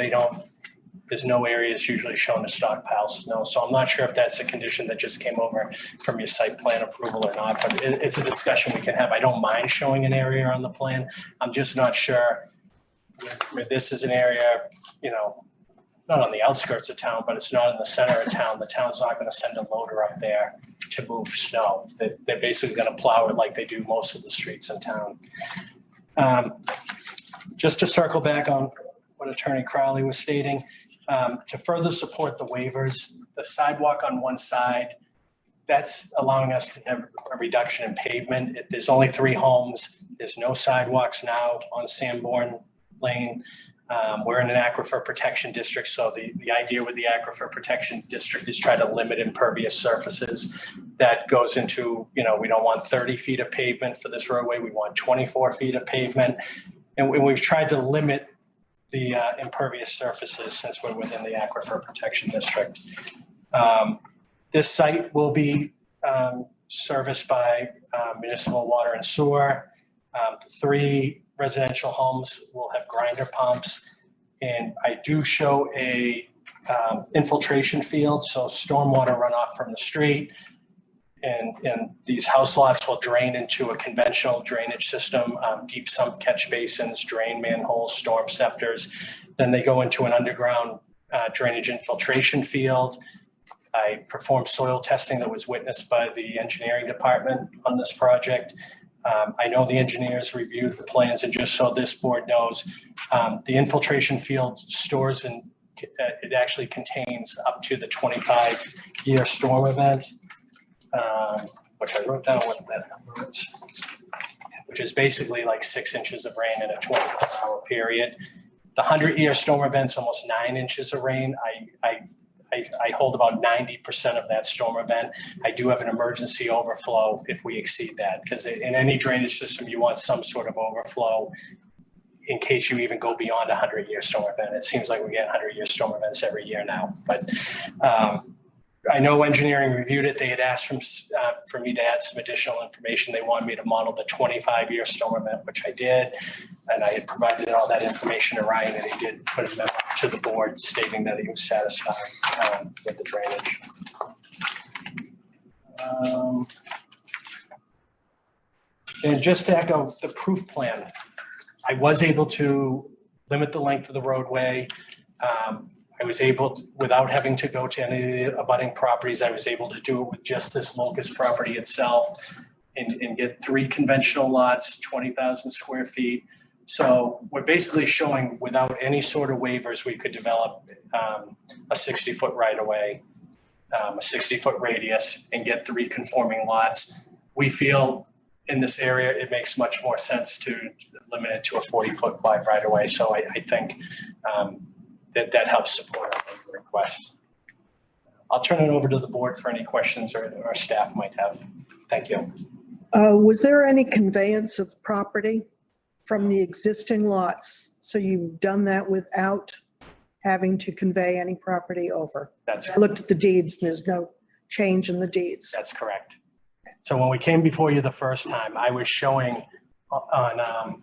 there's no areas usually shown to stockpile snow. So I'm not sure if that's a condition that just came over from your site plan approval or not, but it's a discussion we can have. I don't mind showing an area on the plan. I'm just not sure where this is an area, not on the outskirts of town, but it's not in the center of town. The town's not going to send a loader up there to move snow. They're basically going to plow it like they do most of the streets in town. Just to circle back on what Attorney Crowley was stating, to further support the waivers, the sidewalk on one side, that's allowing us to have a reduction in pavement. There's only 3 homes. There's no sidewalks now on Sanborn Lane. We're in an aquifer protection district, so the idea with the aquifer protection district is try to limit impervious surfaces. That goes into, we don't want 30 feet of pavement for this roadway. We want 24 feet of pavement. And we've tried to limit the impervious surfaces since we're within the aquifer protection district. This site will be serviced by municipal water and sewer. 3 residential homes will have grinder pumps, and I do show a infiltration field, so stormwater runoff from the street, and these house lots will drain into a conventional drainage system, deep sump catch basins, drain manholes, storm scepters. Then they go into an underground drainage infiltration field. I performed soil testing that was witnessed by the engineering department on this project. I know the engineers reviewed the plans, and just so this board knows, the infiltration field stores and it actually contains up to the 25-year storm event, which I wrote down what that number is, which is basically like 6 inches of rain in a 24-hour period. The 100-year storm event's almost 9 inches of rain. I hold about 90% of that storm event. I do have an emergency overflow if we exceed that, because in any drainage system, you want some sort of overflow in case you even go beyond a 100-year storm event. It seems like we get 100-year storm events every year now, but I know engineering reviewed it. They had asked for me to add some additional information. They wanted me to model the 25-year storm event, which I did. And I had provided all that information to Ryan, and he did put a memo to the board stating that he was satisfied with the drainage. And just to echo the proof plan, I was able to limit the length of the roadway. I was able to, without having to go to any of the abutting properties, I was able to do it with just this locust property itself and get 3 conventional lots, 20,000 square feet. So we're basically showing without any sort of waivers, we could develop a 60-foot right of way, a 60-foot radius, and get 3 conforming lots. We feel in this area, it makes much more sense to limit it to a 40-foot wide right of way. So I think that helps support our request. I'll turn it over to the board for any questions or staff might have. Thank you. Was there any conveyance of property from the existing lots? So you've done that without having to convey any property over? I looked at the deeds, and there's no change in the deeds. That's correct. So when we came before you the first time, I was showing on,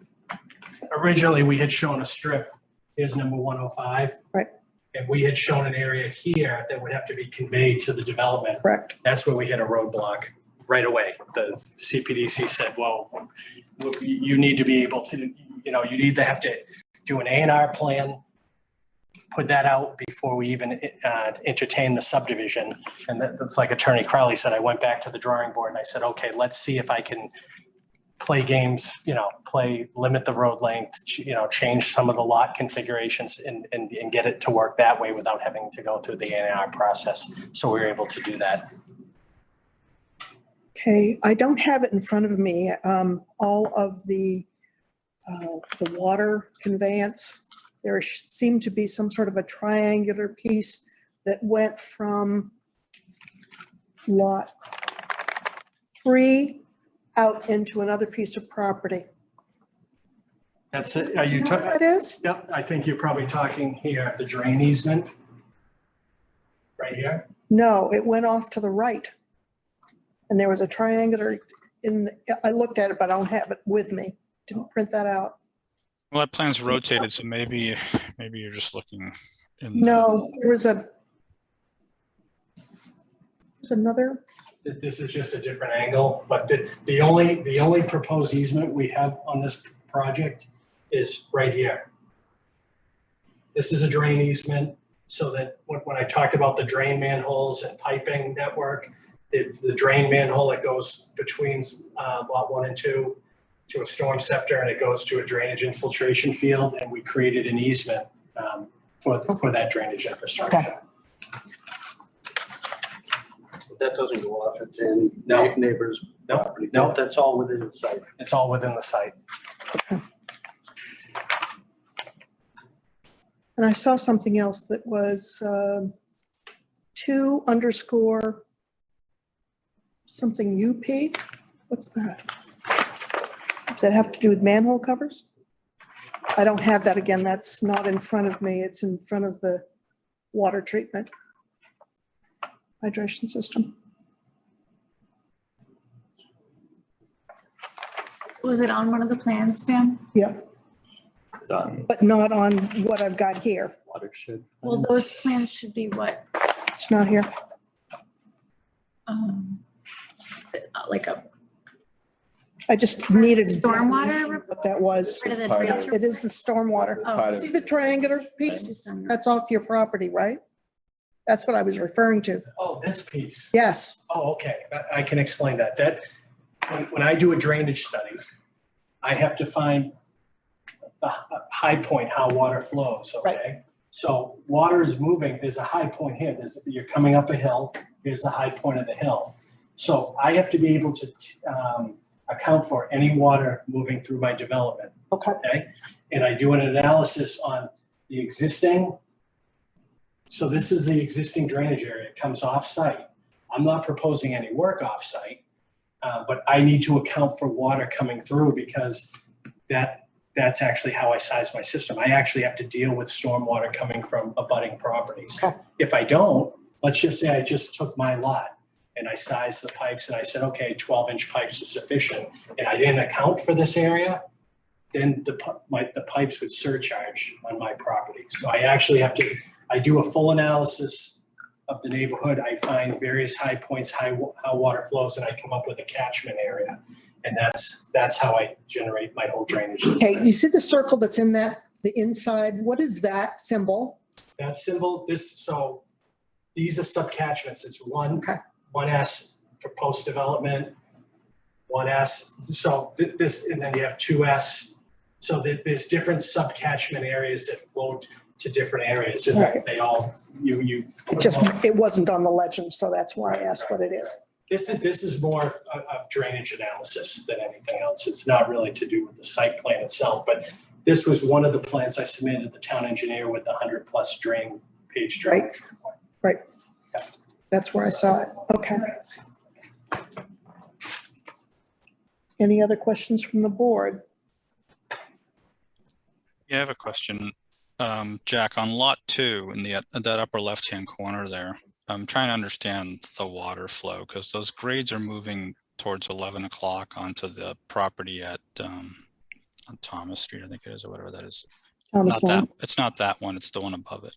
originally we had shown a strip. Here's number 105. Right. And we had shown an area here that would have to be conveyed to the development. Correct. That's where we hit a roadblock right away. The CPDC said, well, you need to be able to, you need to have to do an A&R plan, put that out before we even entertain the subdivision. And that's like Attorney Crowley said, I went back to the drawing board and I said, okay, let's see if I can play games, limit the road length, change some of the lot configurations and get it to work that way without having to go through the A&R process. So we were able to do that. Okay, I don't have it in front of me. All of the water conveyance, there seemed to be some sort of a triangular piece that went from lot 3 out into another piece of property. That's it. Are you know what that is? Yep, I think you're probably talking here, the drain easement. Right here? No, it went off to the right. And there was a triangular I looked at it, but I don't have it with me. Didn't print that out. Well, that plan's rotated, so maybe you're just looking in. No, there's another. This is just a different angle, but the only proposed easement we have on this project is right here. This is a drain easement, so that when I talked about the drain manholes and piping network, the drain manhole that goes between lot 1 and 2 to a storm scepter, and it goes to a drainage infiltration field, and we created an easement for that drainage infrastructure. Okay. That doesn't go off into any neighbor's property. No. That's all within the site. It's all within the site. And I saw something else that was 2 underscore something UP. What's that? Does that have to do with manhole covers? I don't have that again. That's not in front of me. It's in front of the water treatment hydration system. Was it on one of the plans, Pam? Yeah, Done. but not on what I've got here. Watershed. Well, those plans should be what? It's not here. Is it like a I just needed. Stormwater What that was. Part of the Part of drainage. It is the stormwater. Oh. Part of- See the triangular piece? That's off your property, right? That's what I was referring to. Oh, this piece. Yes. Oh, okay. I can explain that. When I do a drainage study, I have to find a high point, how water flows, okay? So water is moving, there's a high point here, you're coming up a hill, here's the high point of the hill. So I have to be able to account for any water moving through my development. Okay. And I do an analysis on the existing. So this is the existing drainage area. It comes off-site. I'm not proposing any work off-site, but I need to account for water coming through because that's actually how I size my system. I actually have to deal with stormwater coming from abutting properties. Okay. If I don't, let's just say I just took my lot and I sized the pipes and I said, okay, 12-inch pipes is sufficient, and I didn't account for this area, then the pipes would surcharge on my property. So I actually have to, I do a full analysis of the neighborhood. I find various high points, how water flows, and I come up with a catchment area. And that's how I generate my whole drainage system. Okay, you see the circle that's in the inside? What is that symbol? That symbol, so these are subcatchments. It's one S for post-development, 1S. So this, and then you have 2S. So there's different subcatchment areas that flow to different areas, and Right. they all, It wasn't on the legend, so that's why I asked what it is. This is more a drainage analysis than anything else. It's not really to do with the site plan itself, but this was one of the plans I submitted to the town engineer with the 100+ drain page drainage. Right. That's where I saw it. Okay. Any other questions from the board? Yeah, I have a question. Jack, on lot 2 in that upper left-hand corner there, I'm trying to understand the water flow because those grades are moving towards 11 o'clock onto the property at on Thomas Street, I think it is, or whatever that is. It's not that one, it's the one above it.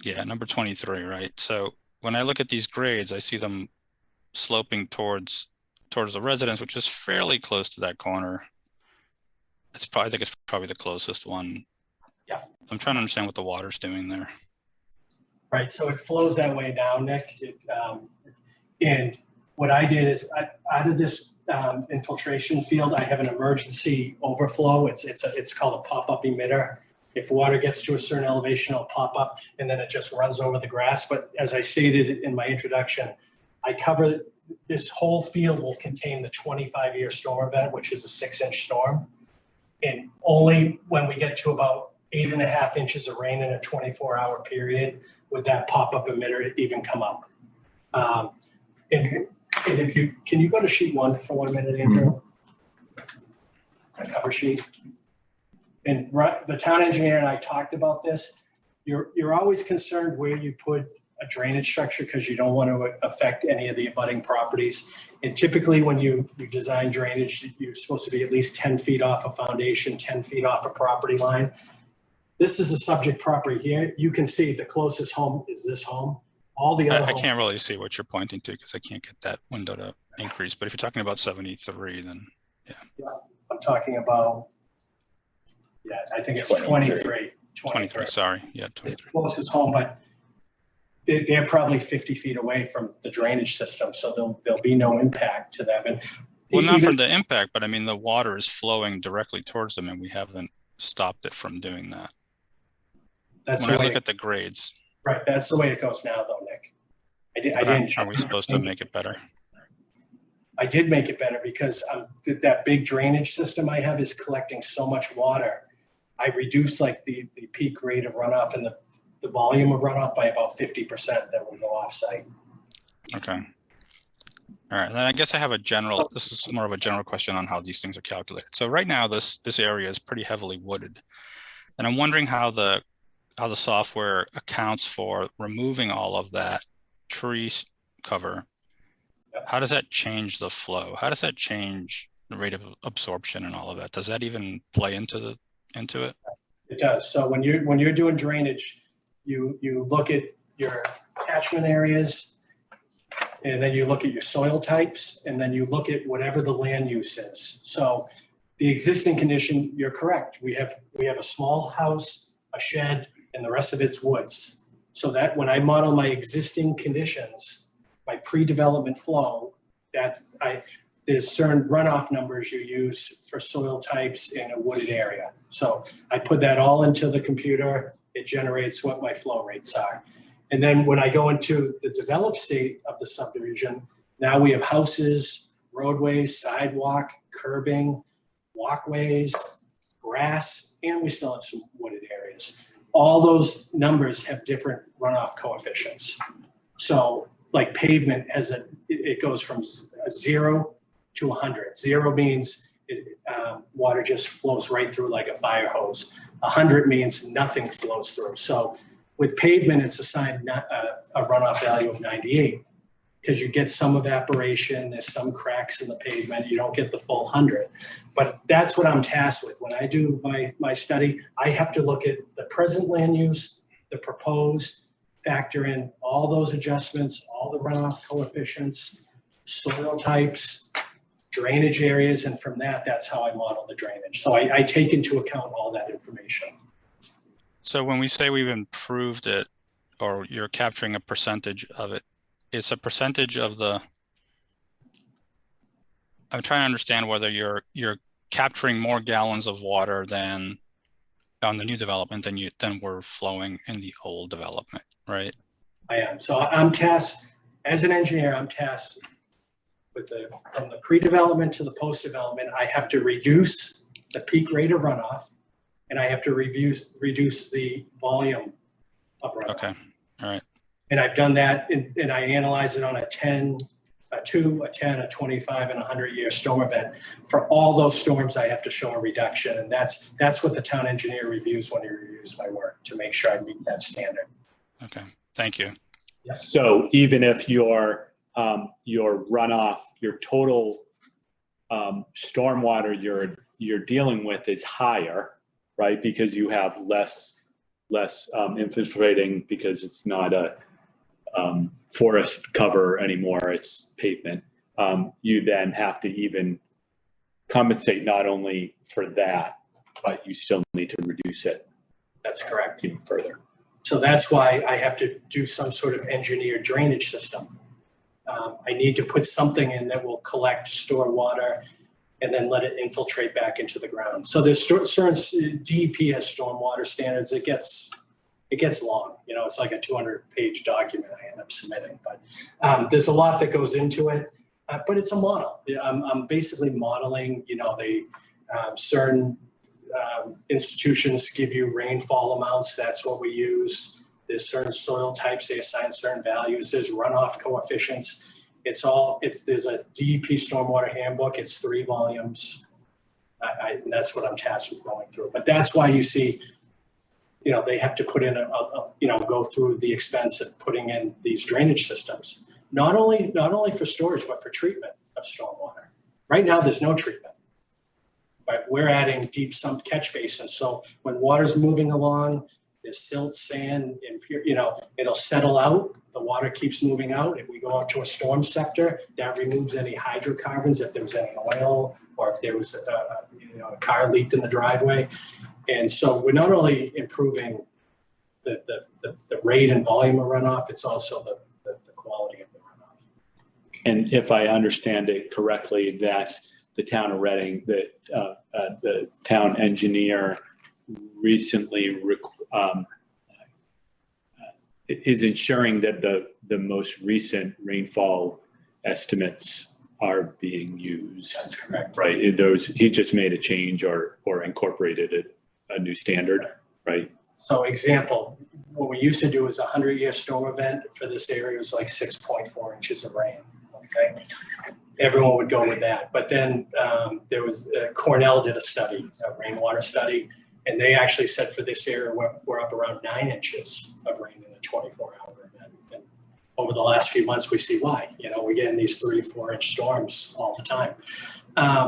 Yeah, number 23, right? So when I look at these grades, I see them sloping towards the residence, which is fairly close to that corner. I think it's probably the closest one. Yeah. I'm trying to understand what the water's doing there. Right, so it flows that way down, Nick. And what I did is out of this infiltration field, I have an emergency overflow. It's called a pop-up emitter. If water gets to a certain elevation, it'll pop up and then it just runs over the grass. But as I stated in my introduction, I cover this whole field will contain the 25-year storm event, which is a 6-inch storm. And only when we get to about 8.5 inches of rain in a 24-hour period would that pop-up emitter even come up. And if can you go to sheet 1 for 1 minute, Andrew? A cover sheet. And the town engineer and I talked about this. You're always concerned where you put a drainage structure because you don't want to affect any of the abutting properties. And typically when you design drainage, you're supposed to be at least 10 feet off a foundation, 10 feet off a property line. This is a subject property here. You can see the closest home is this home. All the other I can't really see what you're pointing to because I can't get that window to increase. But if you're talking about 73, then yeah. I'm talking about, I think it's 23. 23, sorry. Yeah, 23. It's the closest home, but they're probably 50 feet away from the drainage system, so there'll be no impact to them. And well, not from the impact, but I mean, the water is flowing directly towards them and we haven't stopped it from doing that. That's when I look at the grades. Right, that's the way it goes now though, Nick. I didn't. Are we supposed to make it better? I did make it better because that big drainage system I have is collecting so much water. I reduced like the peak rate of runoff and the volume of runoff by about 50% that will go off-site. Okay. All right, then I guess I have this is more of a general question on how these things are calculated. So right now, this area is pretty heavily wooded. And I'm wondering how the software accounts for removing all of that tree cover. How does that change the flow? How does that change the rate of absorption and all of that? Does that even play into it? It does. So when you're doing drainage, you look at your catchment areas and then you look at your soil types, and then you look at whatever the land use is. So the existing condition, you're correct. We have a small house, a shed, and the rest of it's woods. So that when I model my existing conditions, my pre-development flow, there's certain runoff numbers you use for soil types in a wooded area. So I put that all into the computer. It generates what my flow rates are. And then when I go into the developed state of the subdivision, now we have houses, roadways, sidewalk, curbing, walkways, grass, and we still have some wooded areas. All those numbers have different runoff coefficients. So like pavement it goes from 0 to 100. 0 means water just flows right through like a fire hose. 100 means nothing flows through. So with pavement, it's assigned a runoff value of 98 because you get some evaporation, there's some cracks in the pavement, you don't get the full 100. But that's what I'm tasked with. When I do my study, I have to look at the present land use, the proposed, factor in all those adjustments, all the runoff coefficients, soil types, drainage areas, and from that's how I model the drainage. So I take into account all that information. So when we say we've improved it, or you're capturing a percentage of it, it's a percentage of the, I'm trying to understand whether you're capturing more gallons of water than on the new development than were flowing in the old development, right? I am. So I'm tasked, as an engineer, I'm tasked with from the pre-development to the post-development, I have to reduce the peak rate of runoff, and I have to reduce the volume of runoff. Okay, all right. And I've done that, and I analyze it on a 10, a 2, a 10, a 25, and a 100-year storm event. For all those storms, I have to show a reduction, and that's what the town engineer reviews when he reviews my work to make sure I meet that standard. Okay, thank you. Yep. So even if your runoff, your total stormwater you're dealing with is higher, right? Because you have less infiltrating because it's not a forest cover anymore, it's pavement. You then have to even compensate not only for that, but you still need to reduce it. That's correct. Even further. So that's why I have to do some sort of engineered drainage system. I need to put something in that will collect, store water, and then let it infiltrate back into the ground. So there's certain DEP has stormwater standards. It gets long. You know, it's like a 200-page document I end up submitting. But there's a lot that goes into it. But it's a model. I'm basically modeling. You know, certain institutions give you rainfall amounts. That's what we use. There's certain soil types, they assign certain values. There's runoff coefficients. There's a DEP stormwater handbook. It's 3 volumes. And that's what I'm tasked with going through. But that's why you see, you know, they have to put in go through the expense of putting in these drainage systems. Not only for storage, but for treatment of stormwater. Right now, there's no treatment. But we're adding deep sump catch basins. So when water's moving along, there's silt, sand, it'll settle out. The water keeps moving out. If we go out to a storm sector, that removes any hydrocarbons, if there was any oil, or if there was a car leaked in the driveway. And so we're not only improving the rate and volume of runoff, it's also the quality of the runoff. And if I understand it correctly, that the town of Reading, the town engineer recently is ensuring that the most recent rainfall estimates are being used. That's correct. Right. He just made a change or incorporated a new standard, right? So example, what we used to do is a 100-year storm event for this area was like 6.4 inches of rain. Okay. Everyone would go with that. But then there was Cornell did a study, a rainwater study, and they actually said for this area, we're up around 9 inches of rain in a 24-hour event. And over the last few months, we see why. You know, we're getting these 3-4 inch storms all the time.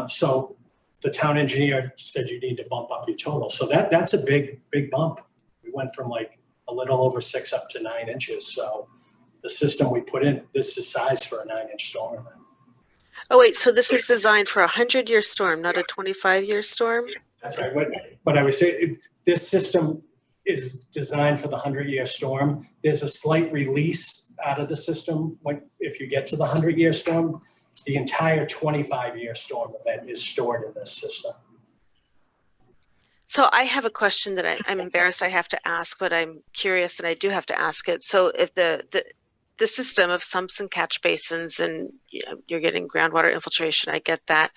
So the town engineer said you need to bump up your total. So that's a big bump. We went from like a little over 6 up to 9 inches. So the system we put in, this is sized for a 9-inch storm event. Oh, wait, so this is designed for a 100-year storm, not a 25-year storm? That's right. What I would say, this system is designed for the 100-year storm. There's a slight release out of the system if you get to the 100-year storm. The entire 25-year storm event is stored in this system. So I have a question that I'm embarrassed I have to ask, but I'm curious and I do have to ask it. So if the system of sumps and catch basins and you're getting groundwater infiltration, I get that.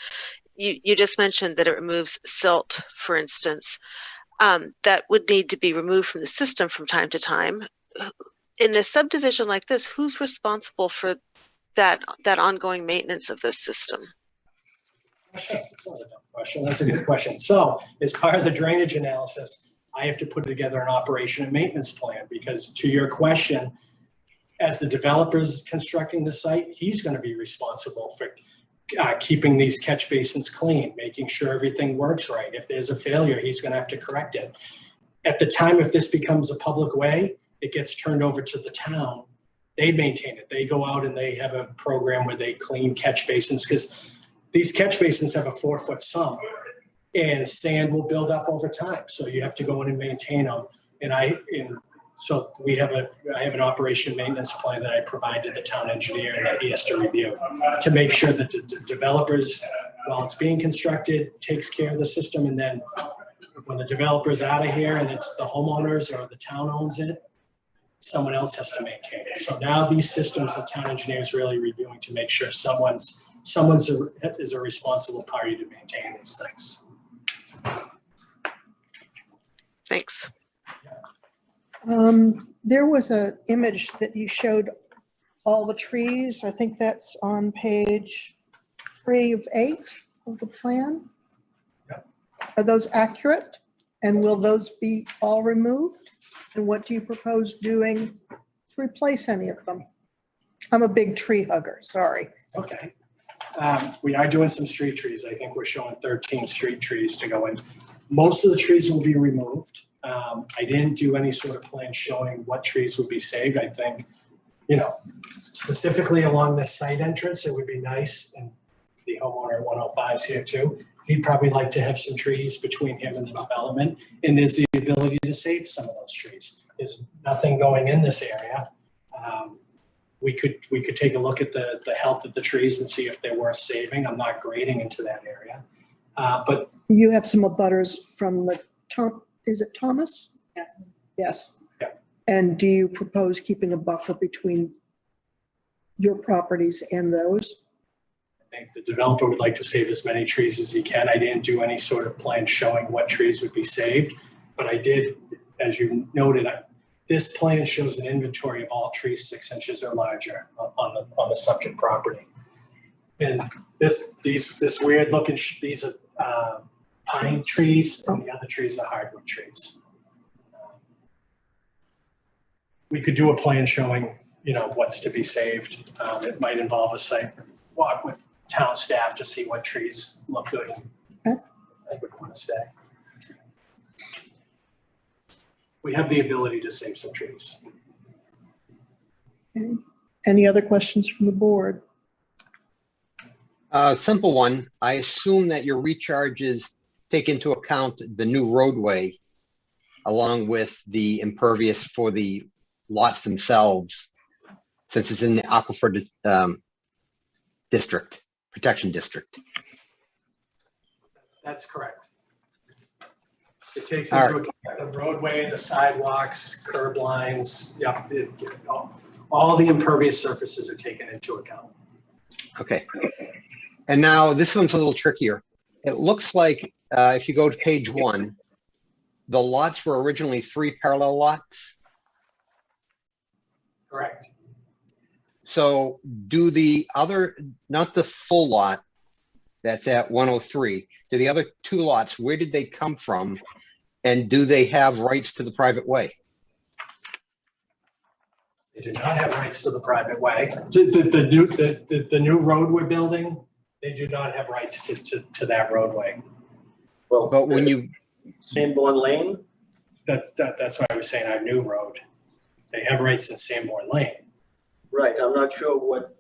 You just mentioned that it removes silt, for instance. That would need to be removed from the system from time to time. In a subdivision like this, who's responsible for that ongoing maintenance of this system? That's not a dumb question. That's a good question. So as part of the drainage analysis, I have to put together an operation and maintenance plan because to your question, as the developer's constructing the site, he's going to be responsible for keeping these catch basins clean, making sure everything works right. If there's a failure, he's going to have to correct it. At the time, if this becomes a public way, it gets turned over to the town. They maintain it. They go out and they have a program where they clean catch basins because these catch basins have a 4-foot sump and sand will build up over time. So you have to go in and maintain them. So I have an operation maintenance plan that I provide to the town engineer and that he has to review to make sure that the developers, while it's being constructed, takes care of the system. And then when the developer's out of here and it's the homeowners or the town owns it, someone else has to maintain it. So now these systems, the town engineer is really reviewing to make sure someone's is a responsible party to maintain these things. Thanks. There was an image that you showed all the trees. I think that's on page 3 of 8 of the plan. Yep. Are those accurate? And will those be all removed? And what do you propose doing to replace any of them? I'm a big tree hugger, sorry. Okay. We are doing some street trees. I think we're showing 13 street trees to go in. Most of the trees will be removed. I didn't do any sort of plan showing what trees would be saved. I think, specifically along the site entrance, it would be nice, and the homeowner at 105 is here too. He'd probably like to have some trees between him and the development, and there's the ability to save some of those trees. There's nothing going in this area. We could take a look at the health of the trees and see if they're worth saving. I'm not grading into that area, but You have some abutters from the is it Thomas? Yes. Yes. Yeah. And do you propose keeping a buffer between your properties and those? I think the developer would like to save as many trees as he can. I didn't do any sort of plan showing what trees would be saved, but I did, as you noted, this plan shows an inventory of all trees 6 inches or larger on the subject property. And this weird looking, these are pine trees, and the other trees are hardwood trees. We could do a plan showing, what's to be saved. It might involve a site walk with town staff to see what trees look good and I would want to stay. We have the ability to save some trees. Okay. Any other questions from the board? Simple one. I assume that your recharges take into account the new roadway along with the impervious for the lots themselves, since it's in the aquifer district, protection district. That's correct. It takes into account the roadway, the sidewalks, curb lines. Yep, all the impervious surfaces are taken into account. Okay. And now this one's a little trickier. It looks like if you go to page 1, the lots were originally 3 parallel lots. Correct. So do the other, not the full lot that's at 103, do the other 2 lots, where did they come from? And do they have rights to the private way? They do not have rights to the private way. The new road we're building, they do not have rights to that roadway. Well, but when you Sanborn Lane, that's why I was saying our new road. They have rights in Sanborn Lane. Right, I'm not sure what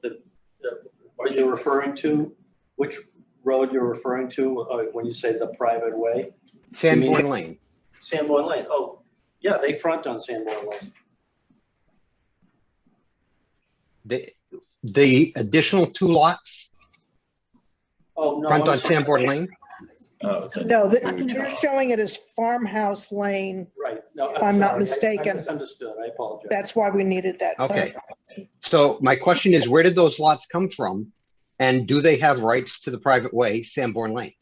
what you're referring to, which road you're referring to when you say the private way. Sanborn Lane. Sanborn Lane, oh, yeah, they front on Sanborn Lane. The additional 2 lots Oh, no. front I'm on sorry. Sanborn Lane? No, you're showing it as Farmhouse Lane. Right. No, If I'm not sorry. mistaken. I misunderstood, I apologize. That's why we needed that. Okay. So my question is, where did those lots come from? And do they have rights to the private way, Sanborn Lane?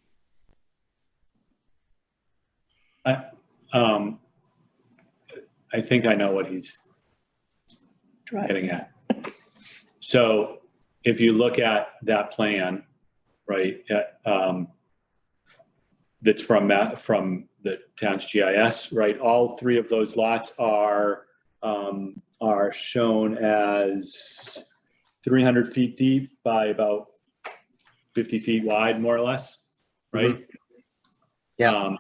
I think I know what he's getting at. So if you look at that plan, right, that's from the town's GIS, right? All 3 of those lots are shown as 300 feet deep by about 50 feet wide, more or less, right? Yeah.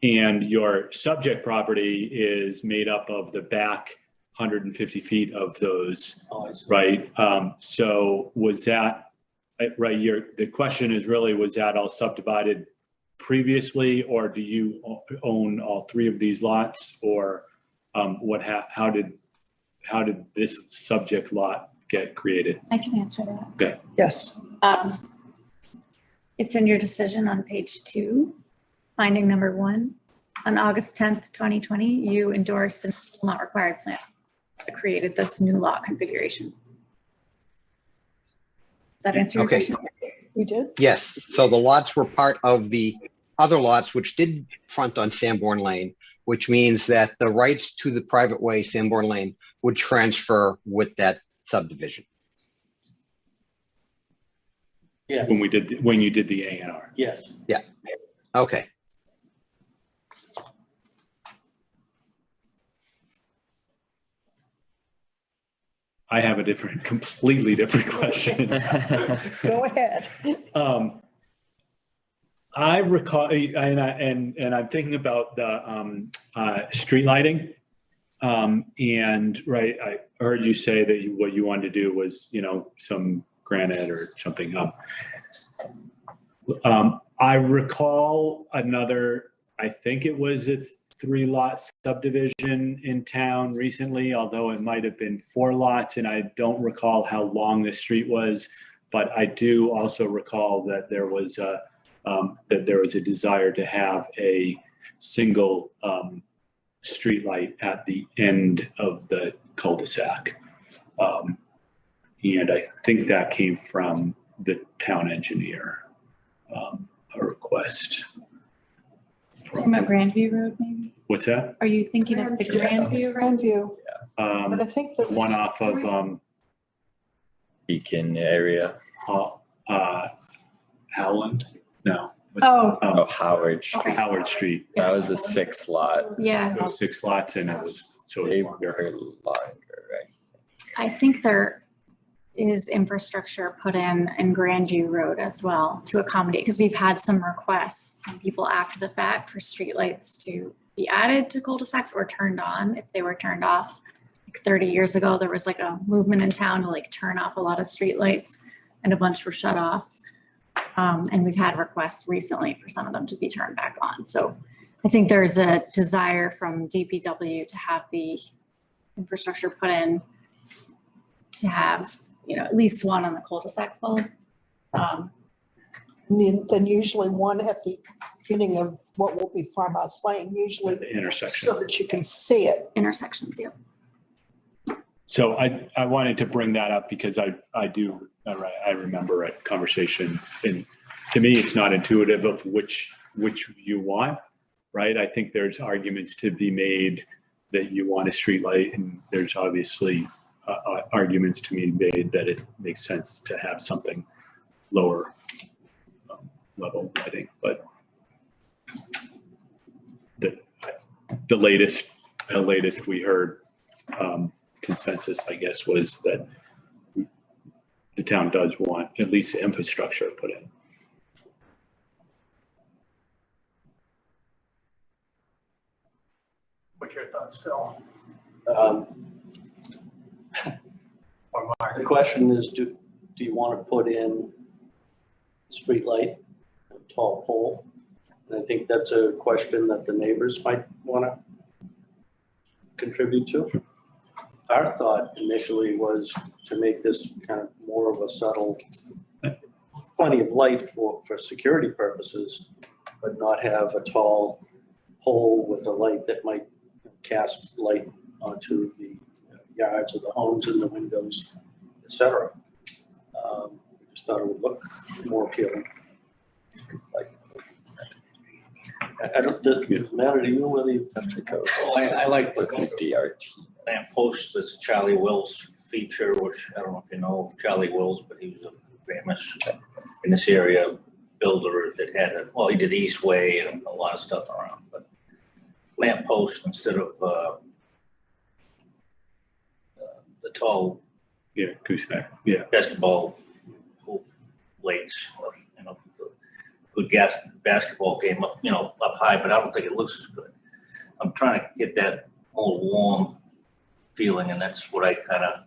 And your subject property is made up of the back 150 feet of those, right? So was that, right, the question is really, was that all subdivided previously, or do you own all 3 of these lots, or how did this subject lot get created? I can answer that. Okay. Yes. It's in your decision on page 2, finding number 1. On August 10th, 2020, you endorsed a not required plan that created this new lot configuration. Does that answer your question? We did? Yes. So the lots were part of the other lots, which did front on Sanborn Lane, which means that the rights to the private way, Sanborn Lane, would transfer with that subdivision. Yes. When you did the A&R. Yes. Yeah. Okay. I have a completely different question. Go ahead. I recall, and I'm thinking about the street lighting. And right, I heard you say that what you wanted to do was, some granite or something. I recall another, I think it was a 3-lot subdivision in town recently, although it might have been 4 lots, and I don't recall how long the street was, but I do also recall that there was a desire to have a single street light at the end of the cul-de-sac. And I think that came from the town engineer, a request. From Grandview Road, maybe? What's that? Are you thinking of the Grandview? Grandview. But I think the one off of Beacon area. Howland? No. Oh. Howard. Okay. Howard Street. That was a 6 lot. Yeah. It was 6 lots, and it was They were longer, right? I think there is infrastructure put in Grandview Road as well to accommodate, because we've had some requests from people after the fact for streetlights to be added to cul-de-sacs or turned on if they were turned off. Like 30 years ago, there was like a movement in town to like turn off a lot of streetlights, and a bunch were shut off. And we've had requests recently for some of them to be turned back on. So I think there's a desire from DPW to have the infrastructure put in to have, at least one on the cul-de-sac bulb. Then usually one at the beginning of what will be Farmhouse Lane, usually. The intersection. So that you can see it. Intersections, yeah. So I wanted to bring that up because I remember a conversation, and to me, it's not intuitive of which you want, right? I think there's arguments to be made that you want a street light, and there's obviously arguments to be made that it makes sense to have something lower level lighting, but the latest we heard consensus, I guess, was that the town does want at least the infrastructure put in. What's your thoughts, Phil? Or The question is, do you want to put in street light, a tall pole? And I think that's a question that the neighbors might want to contribute to. Our thought initially was to make this kind of more of a subtle, plenty of light for security purposes, but not have a tall pole with a light that might cast light onto the yards of the homes and the windows, et cetera. We just thought it would look more appealing. I don't, does it matter to you whether you have to go? Well, I like the DRT. lamp post that's Charlie Will's feature, which I don't know if you know Charlie Will's, but he was a famous in this area builder that had a, well, he did Eastway and a lot of stuff around, but lamp post instead of the tall gooseneck, basketball hoop lights, you know, the good basketball game up, you know, up high, but I don't think it looks as good. I'm trying to get that more warm feeling, and that's what I kind of,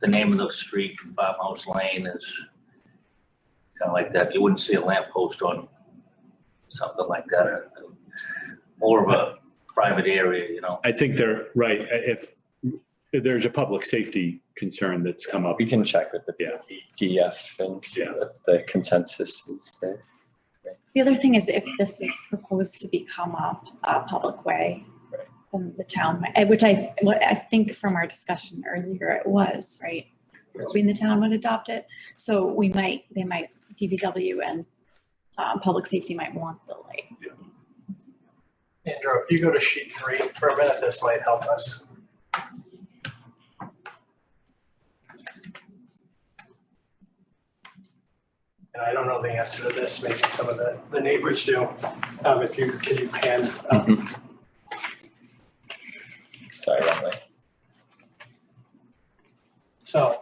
the name of the street, Farmhouse Lane, is kind of like that. You wouldn't see a lamppost on something like that. More of a private area, you know. I think they're right. If there's a public safety concern that's come up. We can check with the DF and see what the consensus is there. The other thing is if this is proposed to become a public way, then the town, which I think from our discussion earlier, it was, right? When the town would adopt it. So they might, DPW and public safety might want the light. Andrew, if you go to sheet 3 for a minute, this might help us. And I don't know the answer to this, maybe some of the neighbors do. Can you pan up? Sorry, wrong way. So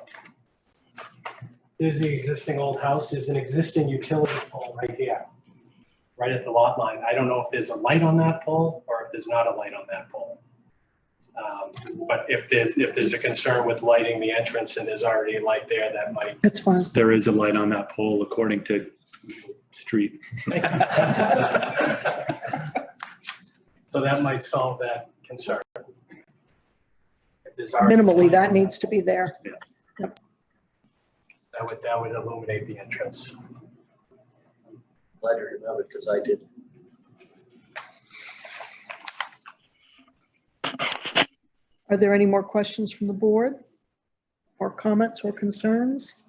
here's the existing old house. There's an existing utility pole right here, right at the lot line. I don't know if there's a light on that pole or if there's not a light on that pole. But if there's a concern with lighting the entrance and there's already a light there, that might. That's fine. There is a light on that pole according to street. So that might solve that concern. Minimally, that needs to be there. Yep. That would illuminate the entrance. Glad you remembered because I did. Are there any more questions from the board? Or comments or concerns?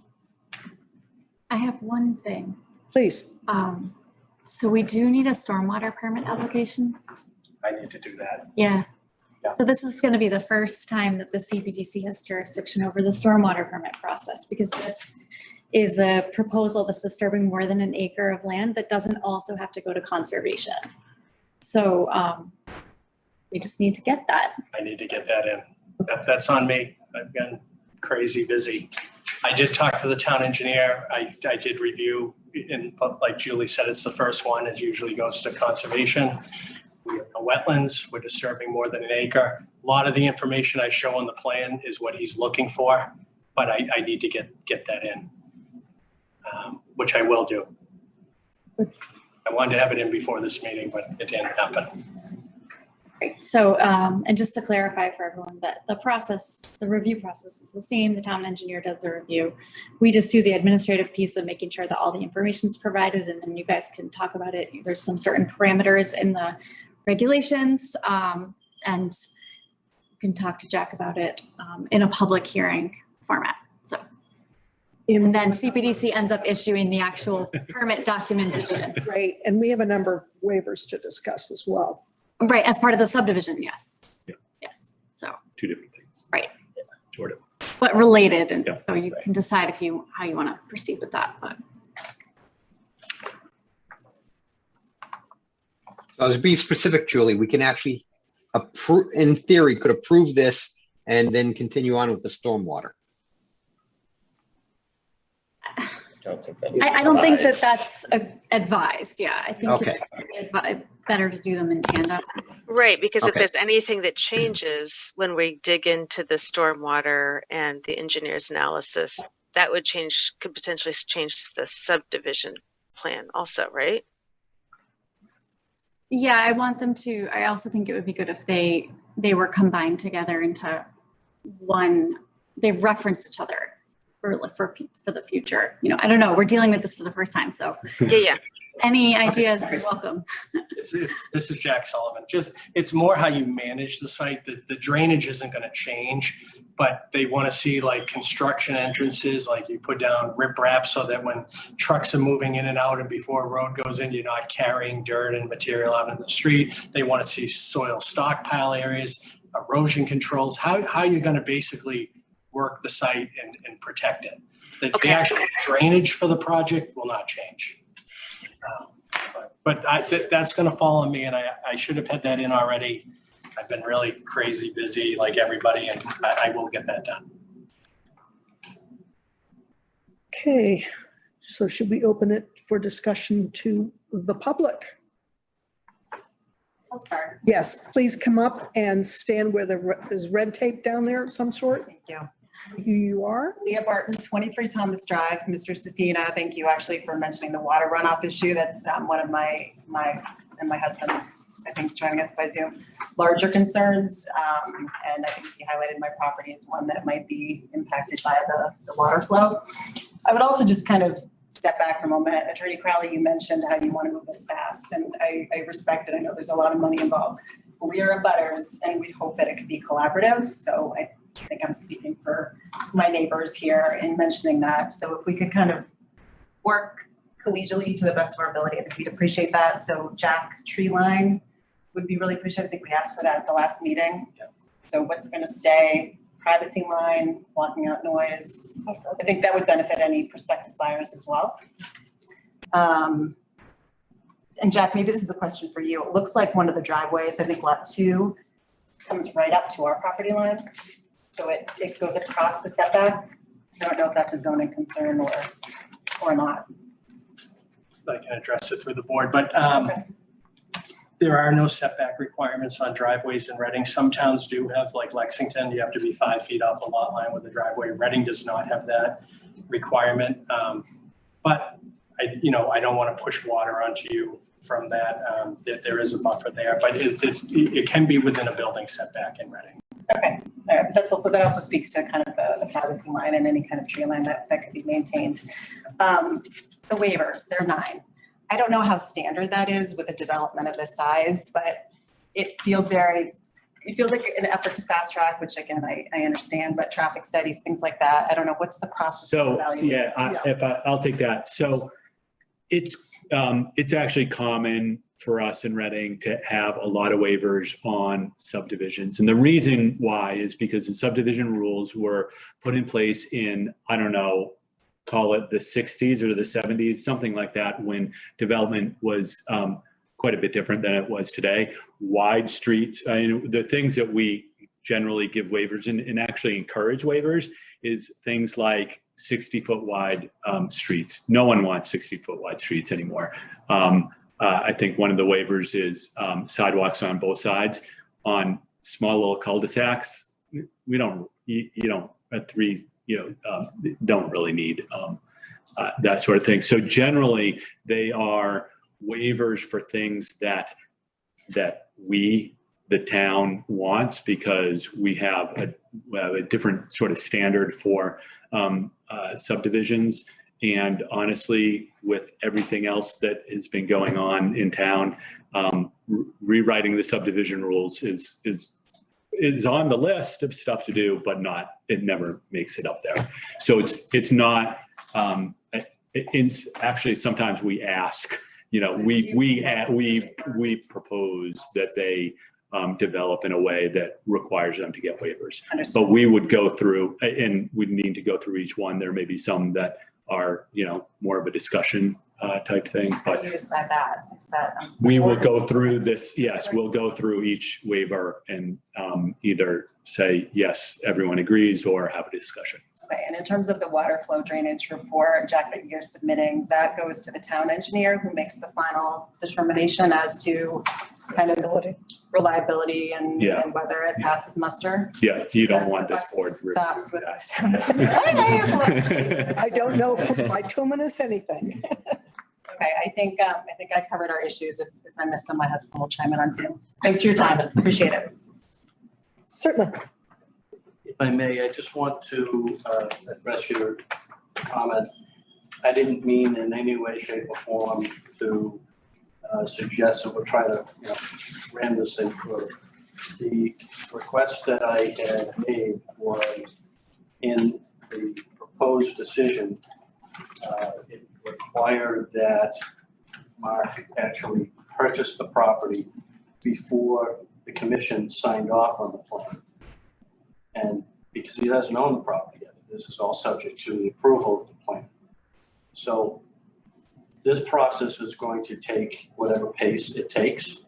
I have one thing. Please. So we do need a stormwater permit application. I need to do that. Yeah. So this is going to be the first time that the Cpdc has jurisdiction over the stormwater permit process, because this is a proposal that's disturbing more than an acre of land that doesn't also have to go to conservation. So we just need to get that. I need to get that in. That's on me. I've been crazy busy. I did talk to the town engineer. I did review, and like Julie said, it's the first one. It usually goes to conservation. We have no wetlands. We're disturbing more than an acre. A lot of the information I show on the plan is what he's looking for, but I need to get that in, which I will do. I wanted to have it in before this meeting, but it didn't happen. Right. So, and just to clarify for everyone that the review process is the same. The town engineer does the review. We just do the administrative piece of making sure that all the information is provided, and then you guys can talk about it. There's some certain parameters in the regulations, and you can talk to Jack about it in a public hearing format. So, and then CPDC ends up issuing the actual permit documentation. Right, and we have a number of waivers to discuss as well. Right, as part of the subdivision, yes. Yeah. Yes, so. Two different things. Right. Yeah, sort of. But related, and Yeah. so you can decide how you want to proceed with that, but. So to be specific, Julie, we can actually approve, in theory, could approve this and then continue on with the stormwater. I don't think that that's advised, yeah. I think Okay. it's better to do them in tandem. Right, because if Okay. there's anything that changes when we dig into the stormwater and the engineer's analysis, that would change, could potentially change the subdivision plan also, right? Yeah, I want them to, I also think it would be good if they were combined together into one, they referenced each other for the future. You know, I don't know, we're dealing with this for the first time, so Yeah. any ideas are welcome. This is Jack Sullivan. It's more how you manage the site. The drainage isn't going to change, but they want to see like construction entrances, like you put down riprap so that when trucks are moving in and out and before a road goes in, you're not carrying dirt and material out in the street. They want to see soil stockpile areas, erosion controls, how you're going to basically work the site and protect it. The actual drainage for the project will not change. But that's going to fall on me, and I should have had that in already. I've been really crazy busy like everybody, and I will get that done. Okay, so should we open it for discussion to the public? I'll start. Yes, please come up and stand where there's red tape down there of some sort. Thank you. Who you are? Leah Barton, 23 Thomas Drive. Mr. Safina, thank you actually for mentioning the water runoff issue. That's one of my and my husband's, I think, joining us by Zoom, larger concerns. And I think he highlighted my property as one that might be impacted by the water flow. I would also just kind of step back for a moment. Attorney Crowley, you mentioned how you want to move this fast, and I respect it. I know there's a lot of money involved. But we are abutters, and we hope that it could be collaborative. So I think I'm speaking for my neighbors here in mentioning that. So if we could kind of work collegially to the best of our ability, I think we'd appreciate that. So Jack, tree line would be really appreciated. I think we asked for that at the last meeting. Yeah. So what's going to stay? Privacy line, blocking out noise. I think that would benefit any prospective buyers as well. And Jack, maybe this is a question for you. It looks like one of the driveways, I think lot 2, comes right up to our property line. So it goes across the setback. I don't know if that's a zoning concern or not. I can address it through the board, but there are no setback requirements on driveways in Reading. Some towns do have, like Lexington, you have to be 5 feet off the lot line with the driveway. Reading does not have that requirement. But I don't want to push water onto you from that. There is a buffer there, but it can be within a building setback in Reading. Okay, all right. That also speaks to kind of the privacy line and any kind of tree line that could be maintained. The waivers, they're 9. I don't know how standard that is with a development of this size, but it feels like an effort to fast track, which again, I understand, but traffic studies, things like that. I don't know, what's the process? So I'll take that. So it's actually common for us in Reading to have a lot of waivers on subdivisions. And the reason why is because the subdivision rules were put in place in, I don't know, call it the 60s or the 70s, something like that, when development was quite a bit different than it was today. Wide streets, the things that we generally give waivers and actually encourage waivers is things like 60-foot wide streets. No one wants 60-foot wide streets anymore. I think one of the waivers is sidewalks on both sides. On small little cul-de-sacs, we don't, at 3, don't really need that sort of thing. So generally, they are waivers for things that we, the town, wants, because we have a different sort of standard for subdivisions. And honestly, with everything else that has been going on in town, rewriting the subdivision rules is on the list of stuff to do, but it never makes it up there. So it's not, it's actually, sometimes we ask, we propose that they develop in a way that requires them to get waivers. But we would go through, and we'd need to go through each one. There may be some that are, more of a discussion type thing, but you decide that. we will go through this. Yes, we'll go through each waiver and either say, yes, everyone agrees, or have a discussion. Okay, and in terms of the water flow drainage report, Jack, that you're submitting, that goes to the town engineer who makes the final determination as to kind of reliability and Yeah. and whether it passes muster. Yeah, you don't That's want the this board. buck stops with the town. I don't know from bituminous anything. Okay, I think I covered our issues. If I missed them, my husband will chime in on Zoom. Thanks for your time. Appreciate it. Certainly. If I may, I just want to address your comment. I didn't mean in any way, shape, or form to suggest that we're trying to, ram this thing through. The request that I had made was in the proposed decision, it required that Mark actually purchase the property before the commission signed off on the plan. And because he doesn't own the property yet, this is all subject to the approval of the plan. So this process is going to take whatever pace it takes.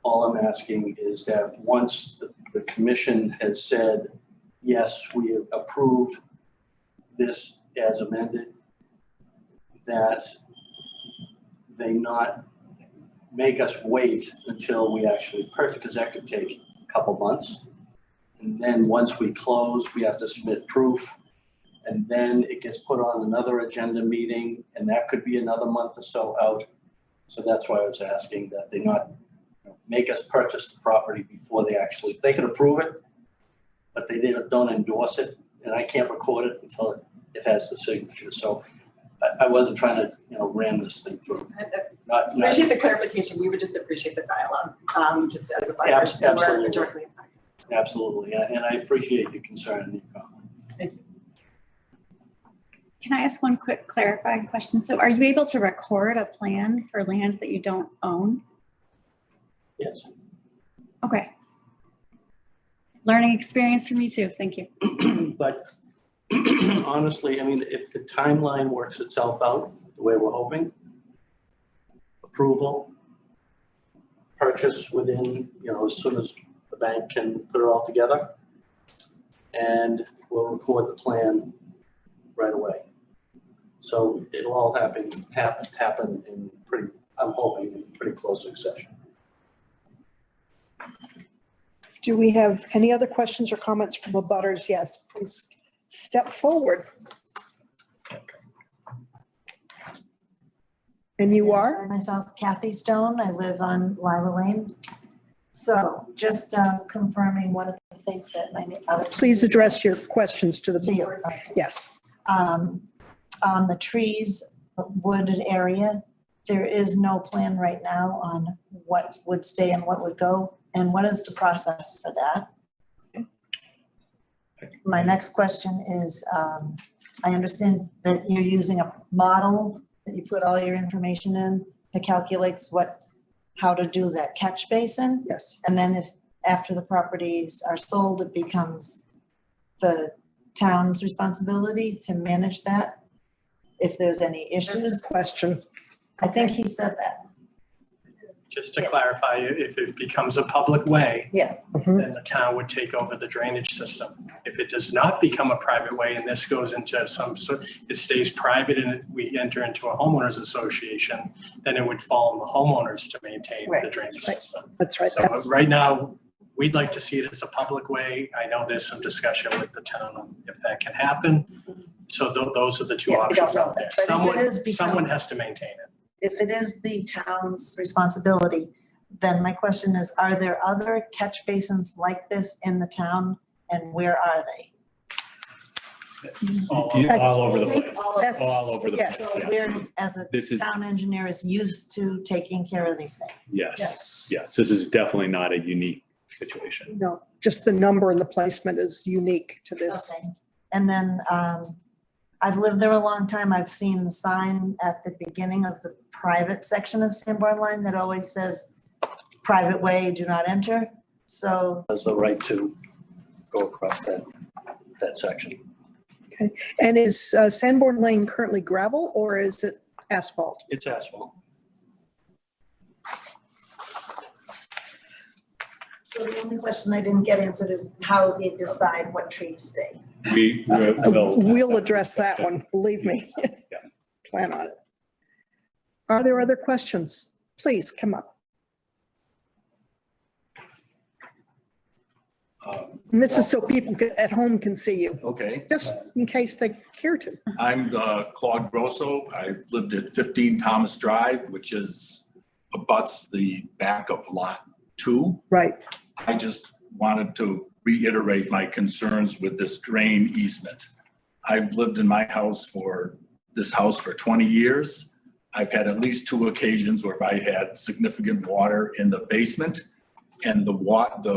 All I'm asking is that once the commission has said, yes, we approve this as amended, that they not make us wait until we actually purchase, because that could take a couple months. And then once we close, we have to submit proof. And then it gets put on another agenda meeting, and that could be another month or so out. So that's why I was asking that they not make us purchase the property before they can approve it, but they don't endorse it. And I can't record it until it has the signature. So I wasn't trying to, ram this thing through. Appreciate the clarification. We would just appreciate the dialogue, just as a buyer. So we're directly impacted. Absolutely, and I appreciate your concern and your comment. Thank you. Can I ask one quick clarifying question? So are you able to record a plan for land that you don't own? Yes. Okay. Learning experience for me too. Thank you. But honestly, I mean, if the timeline works itself out the way we're hoping, approval, purchase within, as soon as the bank can put it all together, and we'll record the plan right away. So it'll all happen in I'm hoping in pretty close succession. Do we have any other questions or comments from the butters? Yes, please step forward. And you are? Myself, Kathy Stone. I live on Lila Lane. So just confirming one of the things that my other. Please address your questions to the To you. board. Yes. On the trees, wooded area, there is no plan right now on what would stay and what would go. And what is the process for that? My next question is, I understand that you're using a model that you put all your information in that calculates how to do that catch basin. Yes. And then after the properties are sold, it becomes the town's responsibility to manage that if there's any issues. That's a question. I think he said that. Just to clarify, if it becomes a public way, Yeah. then the town would take over the drainage system. If it does not become a private way and this goes into it stays private and we enter into a homeowners association, then it would fall on the homeowners to maintain the drainage system. That's right. So right now, we'd like to see it as a public way. I know there's some discussion with the town on if that can happen. So those are the two options out there. Someone has to maintain it. If it is the town's responsibility, then my question is, are there other catch basins like this in the town, and where are they? All over the place. All over the place. So we're, as a town engineer, is used to taking care of these things. Yes. This is definitely not a unique situation. No, just the number and the placement is unique to this. Okay. And then I've lived there a long time. I've seen the sign at the beginning of the private section of Sanborn Line that always says, private way, do not enter. So. Has the right to go across that section. Okay. And is Sanborn Lane currently gravel or is it asphalt? It's asphalt. So the only question I didn't get answered is how they decide what trees stay. We will. We'll address that one, believe me. Plan on it. Are there other questions? Please come up. And this is so people at home can see you, Okay. just in case they care to. I'm Claude Grosso. I've lived at 15 Thomas Drive, which abuts the back of Lot 2. Right. I just wanted to reiterate my concerns with this drain easement. I've lived in this house for 20 years. I've had at least 2 occasions where I had significant water in the basement, and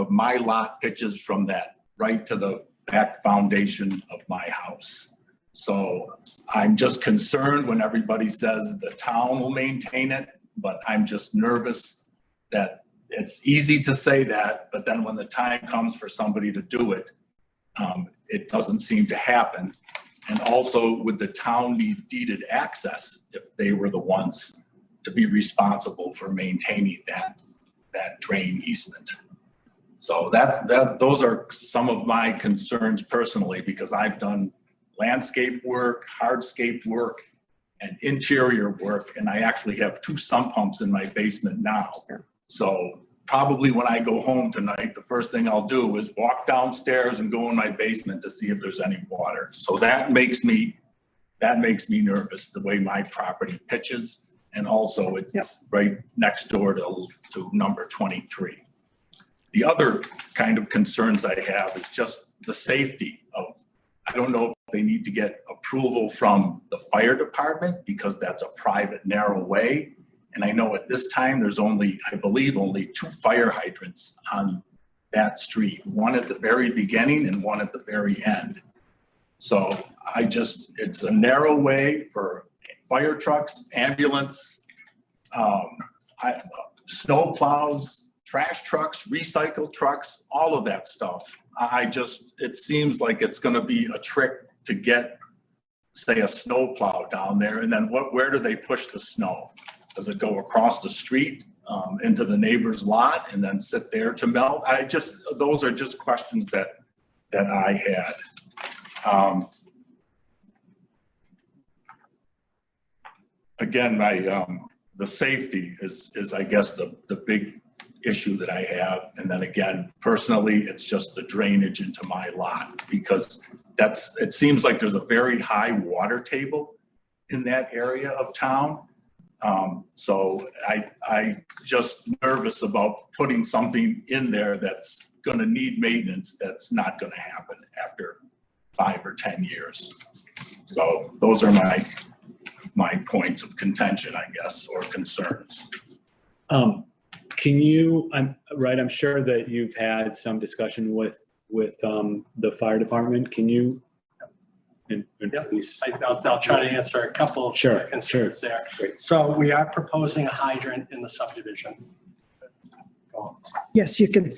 my lot pitches from that right to the back foundation of my house. So I'm just concerned when everybody says the town will maintain it, but I'm just nervous that it's easy to say that, but then when the time comes for somebody to do it, it doesn't seem to happen. And also with the town deeded access, if they were the ones to be responsible for maintaining that drain easement. So those are some of my concerns personally, because I've done landscape work, hardscape work, and interior work, and I actually have 2 sump pumps in my basement now. So probably when I go home tonight, the first thing I'll do is walk downstairs and go in my basement to see if there's any water. So that makes me nervous, the way my property pitches. And also it's right next door to number 23. The other kind of concerns I have is just the safety of, I don't know if they need to get approval from the fire department because that's a private narrow way. And I know at this time, there's I believe only 2 fire hydrants on that street, one at the very beginning and one at the very end. So it's a narrow way for fire trucks, ambulance, snow plows, trash trucks, recycle trucks, all of that stuff. It seems like it's gonna be a trick to get, say, a snow plow down there, and then where do they push the snow? Does it go across the street into the neighbor's lot and then sit there to melt? Those are just questions that I had. Again, the safety is I guess the big issue that I have. And then again, personally, it's just the drainage into my lot, because it seems like there's a very high water table in that area of town. So I just nervous about putting something in there that's gonna need maintenance that's not gonna happen after 5 or 10 years. So those are my points of contention, I guess, or concerns. I'm sure that you've had some discussion with the fire department. Can you? Please. I'll try to answer a couple of concerns there. Great. So we are proposing a hydrant in the subdivision. Go on. Yes, you can.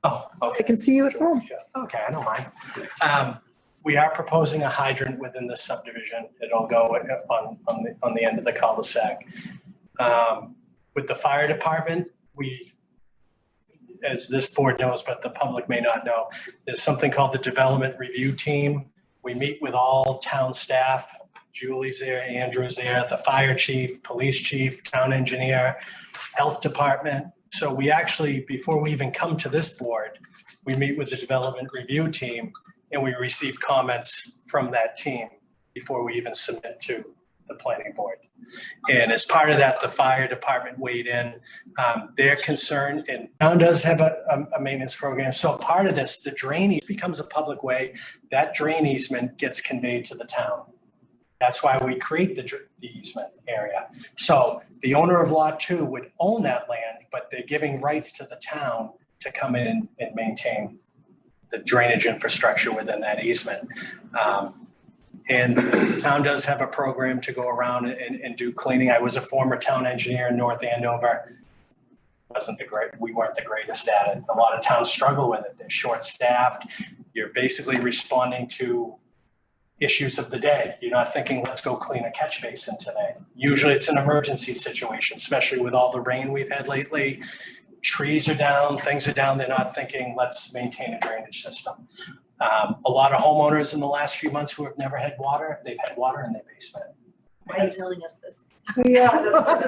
Oh, okay. I can see you at home. Okay, I don't mind. We are proposing a hydrant within the subdivision. It'll go on the end of the cul-de-sac. With the fire department, as this board knows, but the public may not know, there's something called the Development Review Team. We meet with all town staff. Julie's there, Andrew's there, the fire chief, police chief, town engineer, health department. So we actually, before we even come to this board, we meet with the Development Review Team and we receive comments from that team before we even submit to the planning board. And as part of that, the fire department weighed in. They're concerned, and town does have a maintenance program. So part of this, the drain becomes a public way. That drain easement gets conveyed to the town. That's why we create the easement area. So the owner of Lot 2 would own that land, but they're giving rights to the town to come in and maintain the drainage infrastructure within that easement. And the town does have a program to go around and do cleaning. I was a former town engineer in North Andover. We weren't the greatest at it. A lot of towns struggle with it. They're short-staffed. You're basically responding to issues of the day. You're not thinking, let's go clean a catch basin today. Usually it's an emergency situation, especially with all the rain we've had lately. Trees are down, things are down. They're not thinking, let's maintain a drainage system. A lot of homeowners in the last few months who have never had water, they've had water in their basement. Why are you telling us this? Yeah.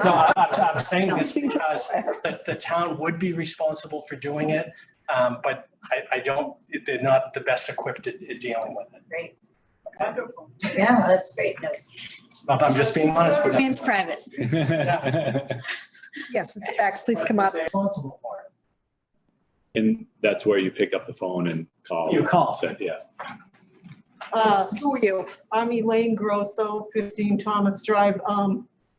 No, I'm saying this because the town would be responsible for doing it, but I don't, they're not the best equipped at dealing with it. Great. Yeah, that's great news. I'm just being honest with you. Remains private. Yes, the facts, please come up. Responsible for it. And that's where you pick up the phone and call. You call. Yeah. Who are you? I'm Elaine Grosso, 15 Thomas Drive.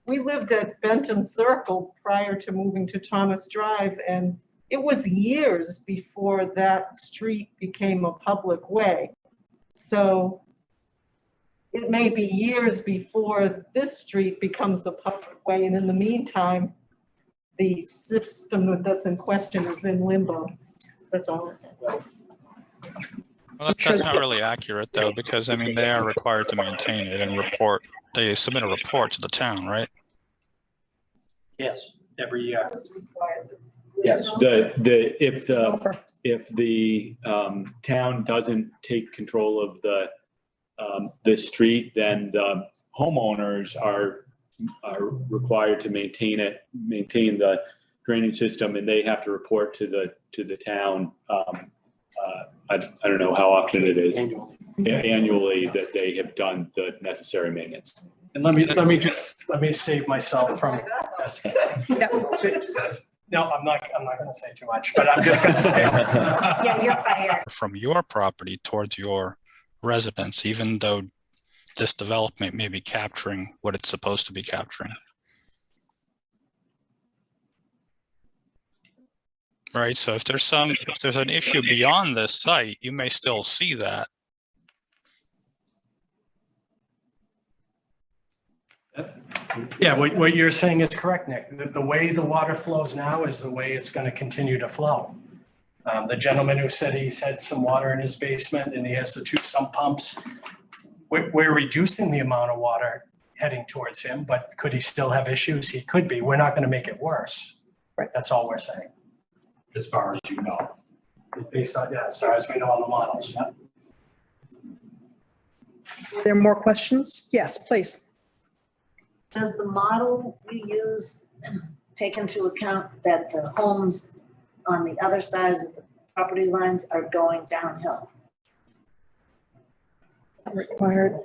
We lived at Benton Circle prior to moving to Thomas Drive, and it was years before that street became a public way. So it may be years before this street becomes a public way, and in the meantime, the system that's in question is in limbo. That's all. Well, that's not really accurate though, because I mean, they are required to maintain it and report, they submit a report to the town, right? Yes, every year. Yes. If the town doesn't take control of the street, then the homeowners are required to maintain the drainage system, and they have to report to the town. I don't know how often it is. Annually that they have done the necessary maintenance. And let me save myself from this. No, I'm not gonna say too much, but I'm just gonna say. Yeah, you're fired. From your property towards your residence, even though this development may be capturing what it's supposed to be capturing. Right, so if there's an issue beyond this site, you may still see that. Yeah, what you're saying is correct, Nick. The way the water flows now is the way it's gonna continue to flow. The gentleman who said he's had some water in his basement and he has the 2 sump pumps. We're reducing the amount of water heading towards him, but could he still have issues? He could be. We're not gonna make it worse. Right. That's all we're saying. As far as you know. Based on, yeah, as far as we know on the models, yeah. Are there more questions? Yes, please. Does the model you use take into account that the homes on the other sides of the property lines are going downhill? Required.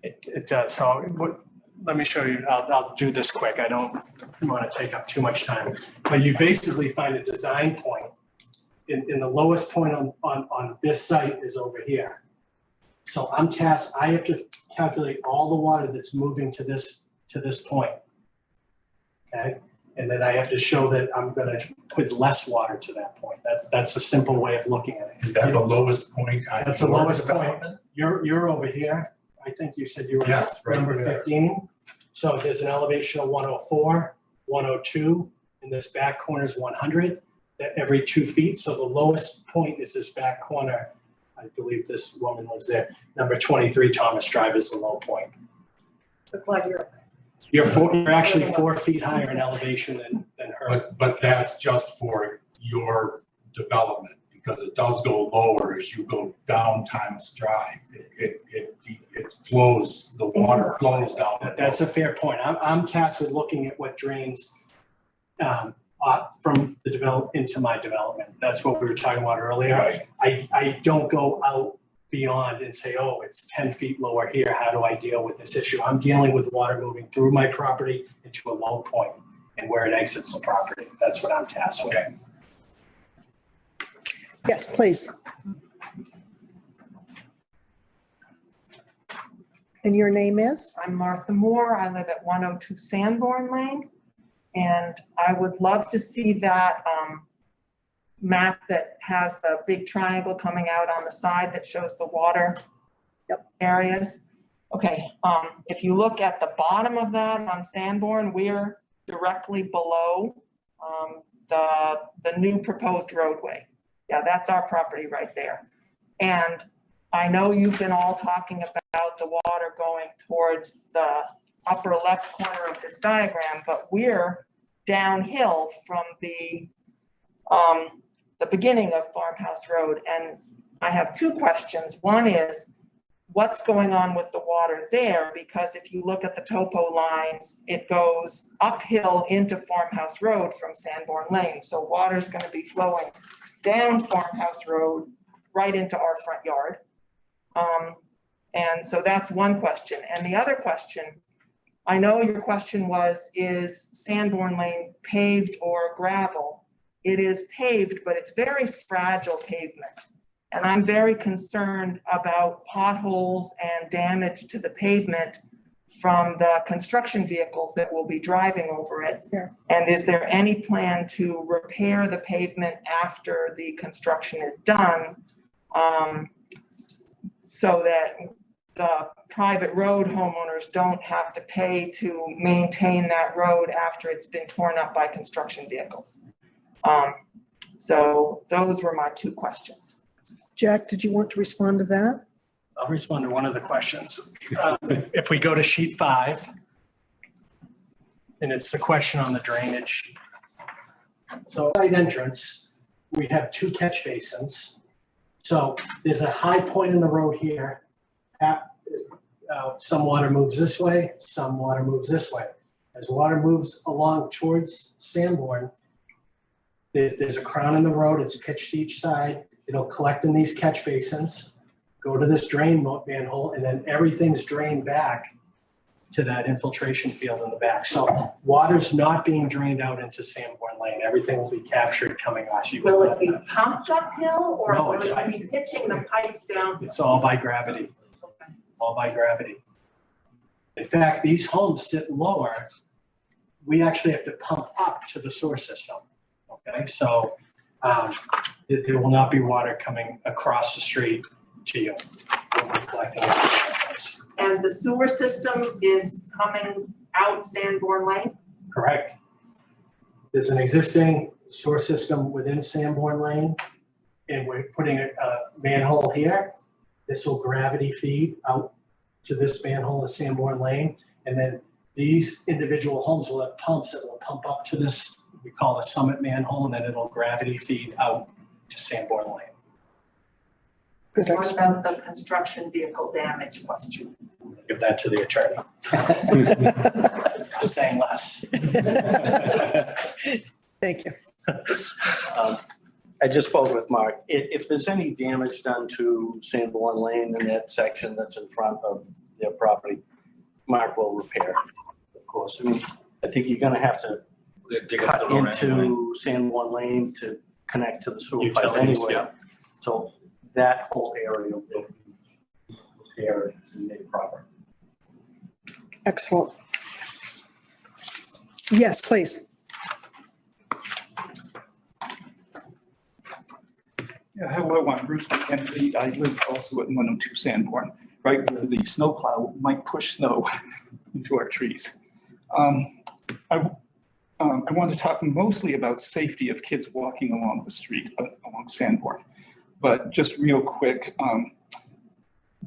It does. So let me show you. I'll do this quick. I don't want to take up too much time. But you basically find a design point. In the lowest point on this site is over here. So I'm tasked, I have to calculate all the water that's moving to this point. Okay? And then I have to show that I'm gonna put less water to that point. That's a simple way of looking at it. Is that the lowest point? That's the lowest point. You're over here. I think you said you were Yes, right number there. 15. So there's an elevation of 104, 102, and this back corner is 100 every 2 feet. So the lowest point is this back corner. I believe this woman lives there. Number 23 Thomas Drive is the low point. So Claude, You're actually 4 feet higher in elevation than her. But that's just for your development, because it does go lower as you go down Thomas Drive. It flows, the water flows down. That's a fair point. I'm tasked with looking at what drains from the develop into my development. That's what we were talking about earlier. Right. I don't go out beyond and say, oh, it's 10 feet lower here. How do I deal with this issue? I'm dealing with water moving through my property into a low point and where it exits the property. That's what I'm tasked with. Yes, please. And your name is? I'm Martha Moore. I live at 102 Sanborn Lane. And I would love to see that map that has the big triangle coming out on the side that shows the water areas. Okay, if you look at the bottom of that on Sanborn, we're directly below the new proposed roadway. Yeah, that's our property right there. And I know you've been all talking about the water going towards the upper left corner of this diagram, but we're downhill from the the beginning of Farmhouse Road. And I have two questions. One is, what's going on with the water there? Because if you look at the topo lines, it goes uphill into Farmhouse Road from Sanborn Lane. So water's going to be flowing down Farmhouse Road right into our front yard. And so that's one question. And the other question, I know your question was, is Sanborn Lane paved or gravel? It is paved, but it's very fragile pavement. And I'm very concerned about potholes and damage to the pavement from the construction vehicles that will be driving over it. And is there any plan to repair the pavement after the construction is done, so that the private road homeowners don't have to pay to maintain that road after it's been torn up by construction vehicles? So those were my two questions. Jack, did you want to respond to that? I'll respond to one of the questions. If we go to sheet 5, and it's the question on the drainage. So site entrance, we have 2 catch basins. So there's a high point in the road here. Some water moves this way, some water moves this way. As water moves along towards Sanborn, there's a crown in the road, it's pitched each side. It'll collect in these catch basins, go to this drain manhole, and then everything's drained back to that infiltration field in the back. So water's not being drained out into Sanborn Lane. Everything will be captured coming off. Will it be pumped uphill, or No, will it's it fine. be pitching the pipes down? It's all by gravity, all by gravity. In fact, these homes sit lower. We actually have to pump up to the sewer system, okay? So there will not be water coming across the street to you. We'll be collecting it. And the sewer system is coming out Sanborn Lane? Correct. There's an existing sewer system within Sanborn Lane, and we're putting a manhole here. This will gravity feed out to this manhole in Sanborn Lane, and then these individual homes will have pumps that will pump up to this, we call a summit manhole, and then it'll gravity feed out to Sanborn Lane. What about the construction vehicle damage question? Give that to the attorney. I'm saying less. Thank you. I just spoke with Mark. If there's any damage done to Sanborn Lane in that section that's in front of their property, Mark will repair, of course. I mean, I think you're gonna have to cut into Sanborn Lane to connect to the sewer pipe Utilities, anyway. yeah. So that whole area will be repaired and made proper. Excellent. Yes, please. Yeah, hello, I'm Bruce McKenzie. I live also at 102 Sanborn, right where the snowplow might push snow into our trees. I want to talk mostly about safety of kids walking along the street, along Sanborn. But just real quick,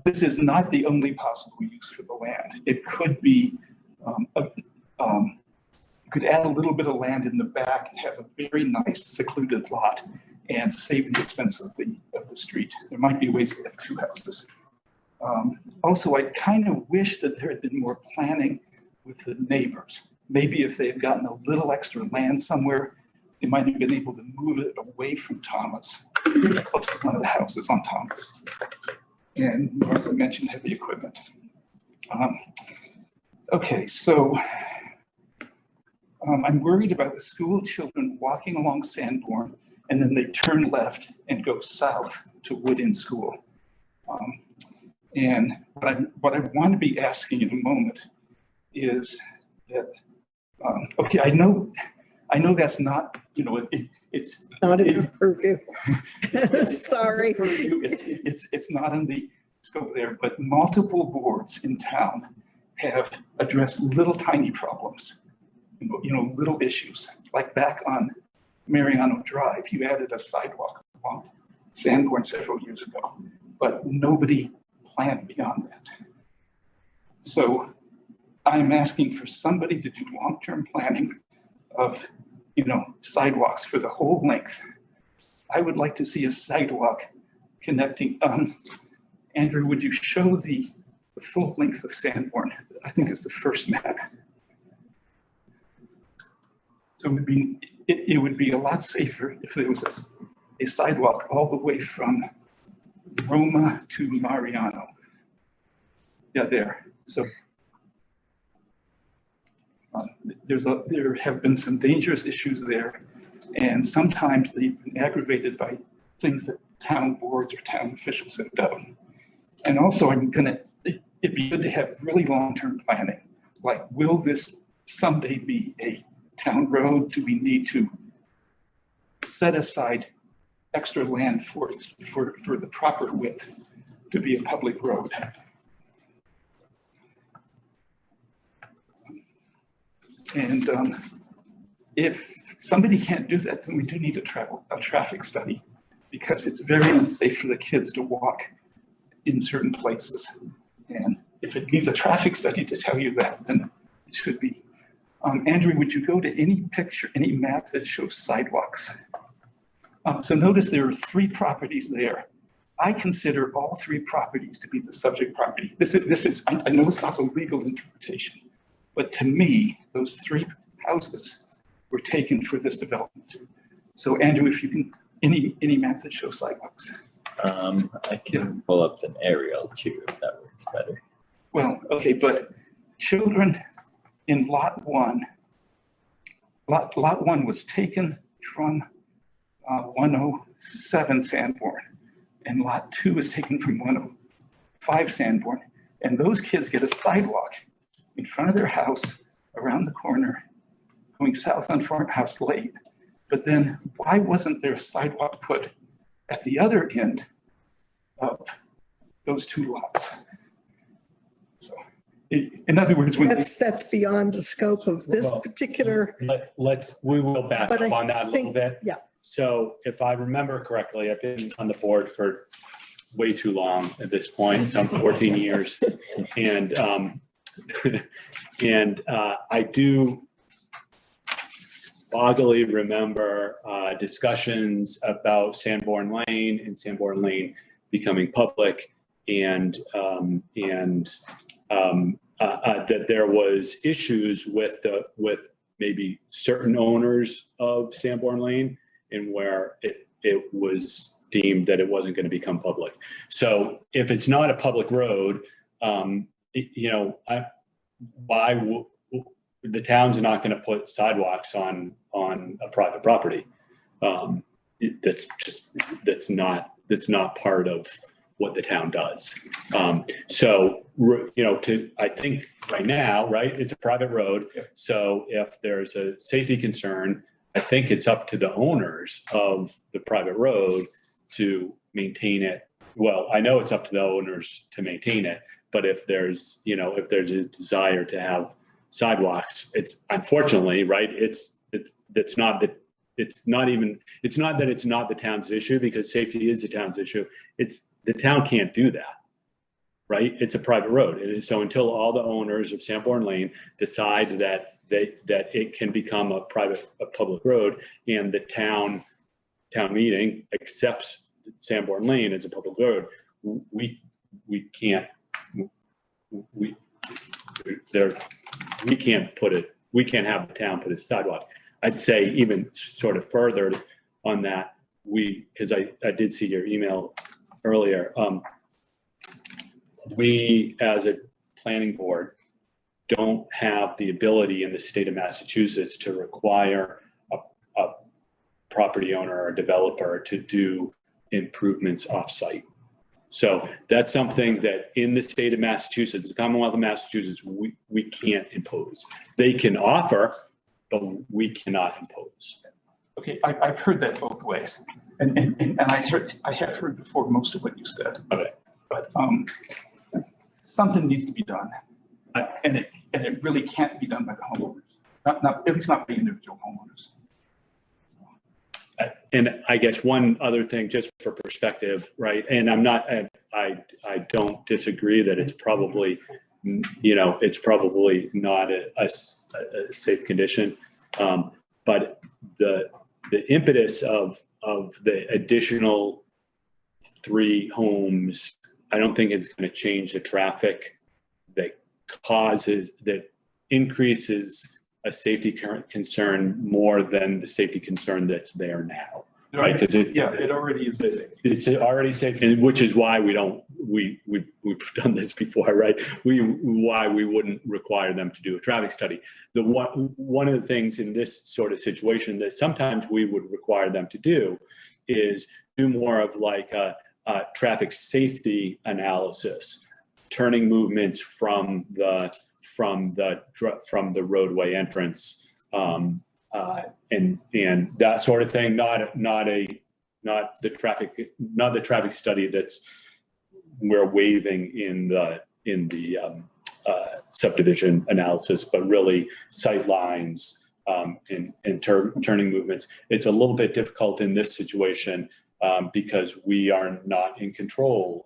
this is not the only possible use for the land. It could be, you could add a little bit of land in the back and have a very nice secluded lot and save the expense of the street. There might be ways to have 2 houses. Also, I kind of wish that there had been more planning with the neighbors. Maybe if they had gotten a little extra land somewhere, they might have been able to move it away from Thomas, close to one of the houses on Thomas. And Martha mentioned heavy equipment. Okay, so I'm worried about the school children walking along Sanborn, and then they turn left and go south to Wood Inn School. And what I want to be asking in a moment is that, okay, I know that's not, it's not in your purview. Sorry. It's not in the scope there, but multiple boards in town have addressed little tiny problems, little issues. Like back on Mariano Drive, you added a sidewalk along Sanborn several years ago, but nobody planned beyond that. So I'm asking for somebody to do long-term planning of, sidewalks for the whole length. I would like to see a sidewalk connecting, Andrew, would you show the full length of Sanborn? I think it's the first map. So it would be a lot safer if there was a sidewalk all the way from Roma to Mariano. Yeah, there. So there have been some dangerous issues there, and sometimes they've been aggravated by things that town boards or town officials have done. And also, it'd be good to have really long-term planning. Like, will this someday be a town road? Do we need to set aside extra land for the proper width to be a public road? And if somebody can't do that, then we do need a traffic study, because it's very unsafe for the kids to walk in certain places. And if it needs a traffic study to tell you that, then it should be. Andrew, would you go to any picture, any map that shows sidewalks? So notice there are 3 properties there. I consider all 3 properties to be the subject property. This is, I know it's not a legal interpretation, but to me, those 3 houses were taken for this development. So Andrew, if you can, any maps that show sidewalks? I can pull up an aerial too, if that works better. Well, okay, but children in lot 1 was taken from 107 Sanborn, and lot 2 is taken from 105 Sanborn. And those kids get a sidewalk in front of their house around the corner going south on Farmhouse Lane. But then why wasn't there a sidewalk put at the other end of those 2 lots? So in other words, when That's beyond the scope of this particular. We will back But up I on that a little think- bit. yeah. So if I remember correctly, I've been on the board for way too long at this point, some 14 years. And I do vaguely remember discussions about Sanborn Lane and Sanborn Lane becoming public, and that there was issues with maybe certain owners of Sanborn Lane, and where it was deemed that it wasn't going to become public. So if it's not a public road, the town's not going to put sidewalks on a private property. That's not part of what the town does. I think right now, right, it's a private road. So if there's a safety concern, I think it's up to the owners of the private road to maintain it. Well, I know it's up to the owners to maintain it, but if there's a desire to have sidewalks, it's unfortunately, right, it's not that it's not the town's issue, because safety is the town's issue. It's the town can't do that, right? It's a private road. And so until all the owners of Sanborn Lane decide that it can become a public road, and the town meeting accepts Sanborn Lane as a public road, we can't have the town put a sidewalk. I'd say even sort of further on that, because I did see your email earlier. We, as a planning board, don't have the ability in the state of Massachusetts to require a property owner or developer to do improvements off-site. So that's something that in the state of Massachusetts, the Commonwealth of Massachusetts, we can't impose. They can offer, but we cannot impose. Okay, I've heard that both ways, and I have heard before most of what you said. Okay, but something needs to be done, and it really can't be done by the homeowners, not at least not by individual homeowners. And I guess one other thing, just for perspective, right? And I don't disagree that it's probably, it's probably not a safe condition. But impetus of the additional 3 homes, I don't think it's going to change the traffic that increases a safety concern more than the safety concern that's there now. Right? Because it already is safe. It's already safe, and which is why we've done this before, right? Why we wouldn't require them to do a traffic study. One of the things in this sort of situation that sometimes we would require them to do is do more of like a traffic safety analysis, turning movements from the roadway entrance. And that sort of thing, not the traffic study that's we're waiving in the subdivision analysis, but really sight lines and turning movements. It's a little bit difficult in this situation because we are not in control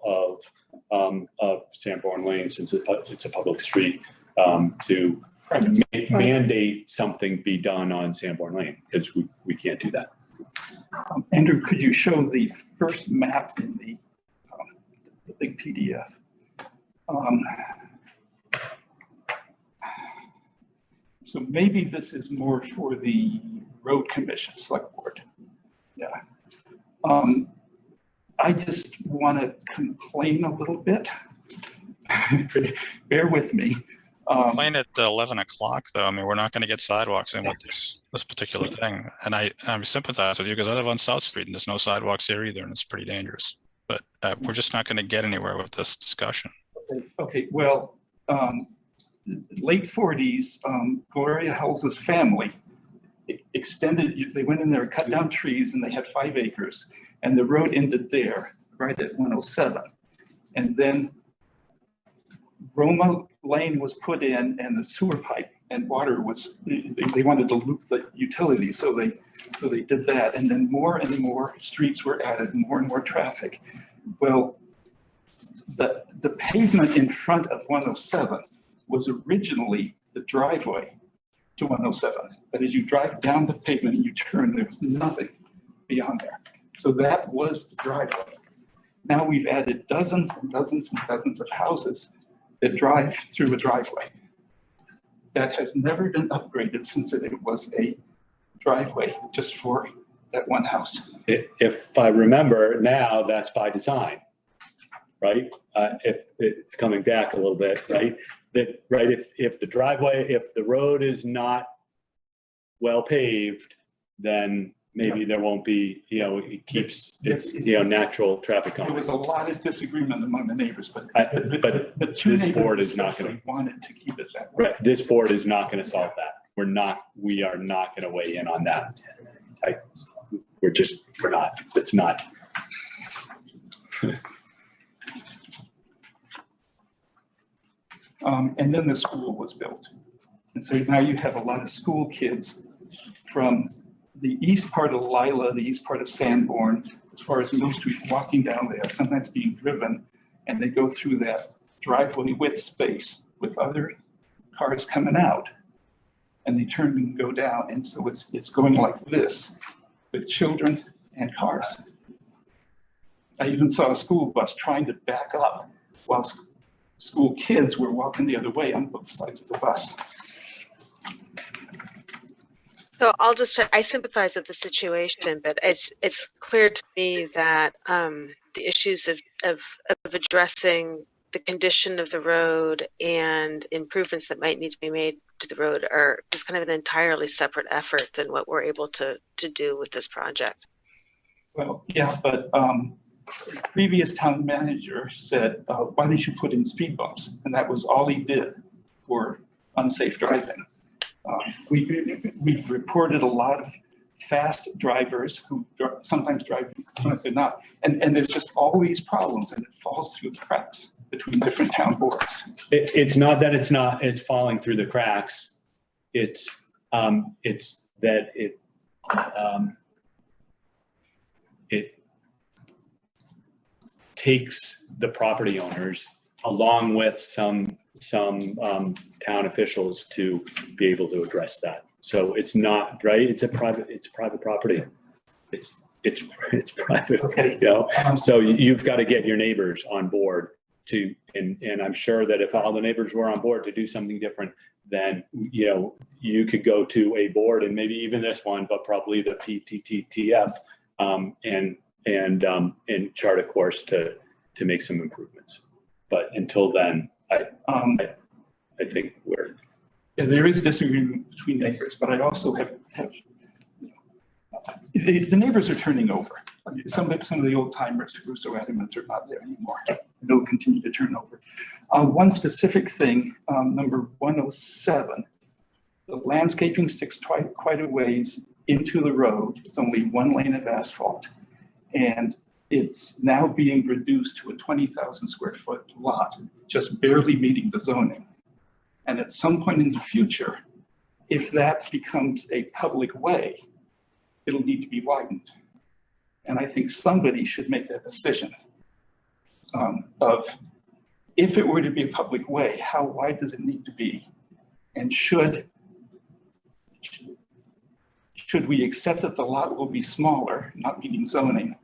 of Sanborn Lane, since it's a public street, to mandate something be done on Sanborn Lane, because we can't do that. Andrew, could you show the first map in the big PDF? So maybe this is more for the road commission, select board. Yeah. I just want to complain a little bit. Bear with me. Complain at 11 o'clock, though. I mean, we're not going to get sidewalks in with this particular thing. And I sympathize with you because I live on South Street and there's no sidewalks here either, and it's pretty dangerous. But we're just not going to get anywhere with this discussion. Okay. Well, late 40s, Gloria House's family extended. They went in there and cut down trees, and they had 5 acres, and the road ended there, right at 107, and then Roma Lane was put in, and the sewer pipe and water was, they wanted to loop the utilities, so they did that. And then more and more streets were added, more and more traffic. Well, the pavement in front of 107 was originally the driveway to 107. But as you drive down the pavement and you turn, there was nothing beyond there. So that was the driveway. Now we've added dozens and dozens and dozens of houses that drive through a driveway. That has never been upgraded since it was a driveway just for that one house. If I remember now, that's by design, right? If it's coming back a little bit, right? If the driveway, if the road is not well paved, then maybe there won't be, it keeps its, natural traffic on. There was a lot of disagreement among the neighbors, but this board is not going to wanted to keep it that way. Right. This board is not going to solve that. We are not going to weigh in on that. We're not. It's not. And then the school was built. And so now you have a lot of school kids from the east part of Lila, the east part of Sanborn, as far as Mill Street, walking down there, sometimes being driven, and they go through that driveway with space with other cars coming out, and they turn and go down. And so it's going like this with children and cars. I even saw a school bus trying to back up while school kids were walking the other way on both sides of the bus. So I sympathize with the situation, but it's clear to me that the issues of addressing the condition of the road and improvements that might need to be made to the road are just kind of an entirely separate effort than what we're able to do with this project. Well, yeah, but previous town manager said, why didn't you put in speed bumps? And that was all he did for unsafe driving. We've reported a lot of fast drivers who sometimes drive, sometimes they're not. And there's just always problems, and it falls through the cracks between different town boards. It's not that it's falling through the cracks. It's that it takes the property owners along with some town officials to be able to address that. So it's not, right? It's private property. It's private, you know? So you've got to get your neighbors on board to, and I'm sure that if all the neighbors were on board to do something different, then, you know, you could go to a board and maybe even this one, but probably the PTTF, and chart a course to make some improvements. But until then, I think we're. Yeah, there is disagreement between neighbors, but I also have the neighbors are turning over. Some of the old timers who were so adamant are not there anymore. They'll continue to turn over. One specific thing, number 107, the landscaping sticks quite a ways into the road. It's only one lane of asphalt. And it's now being reduced to a 20,000 square foot lot, just barely meeting the zoning. And at some point in the future, if that becomes a public way, it'll need to be widened. And I think somebody should make that decision of if it were to be a public way, how wide does it need to be? And should we accept that the lot will be smaller, not meeting zoning,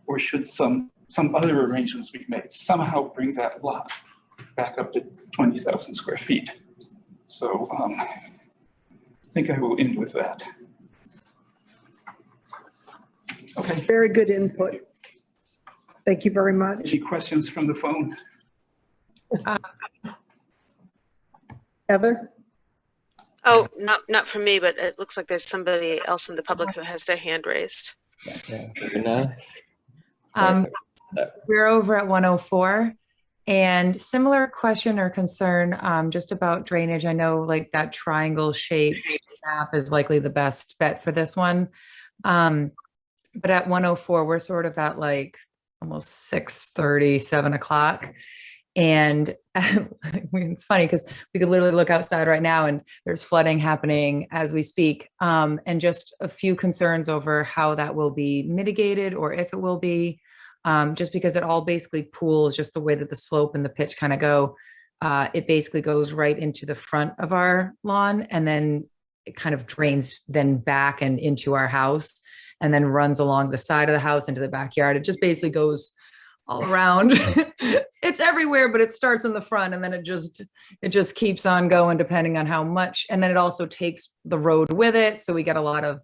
or should some other arrangements be made, somehow bring that lot back up to 20,000 square feet? So I think I will end with that. Okay. Very good input. Thank you very much. Any questions from the phone? Heather? Oh, not for me, but it looks like there's somebody else from the public who has their hand raised. We're over at 104. And similar question or concern just about drainage. I know like that triangle shaped map is likely the best bet for this one. But at 104, we're sort of at like almost 6:30, 7 o'clock. And it's funny because we could literally look outside right now and there's flooding happening as we speak. And just a few concerns over how that will be mitigated or if it will be. Just because it all basically pools, just the way that the slope and the pitch kind of go, it basically goes right into the front of our lawn and then it kind of drains then back and into our house and then runs along the side of the house into the backyard. It just basically goes all around. It's everywhere, but it starts in the front and then it just keeps on going depending on how much. And then it also takes the road with it. So we get a lot of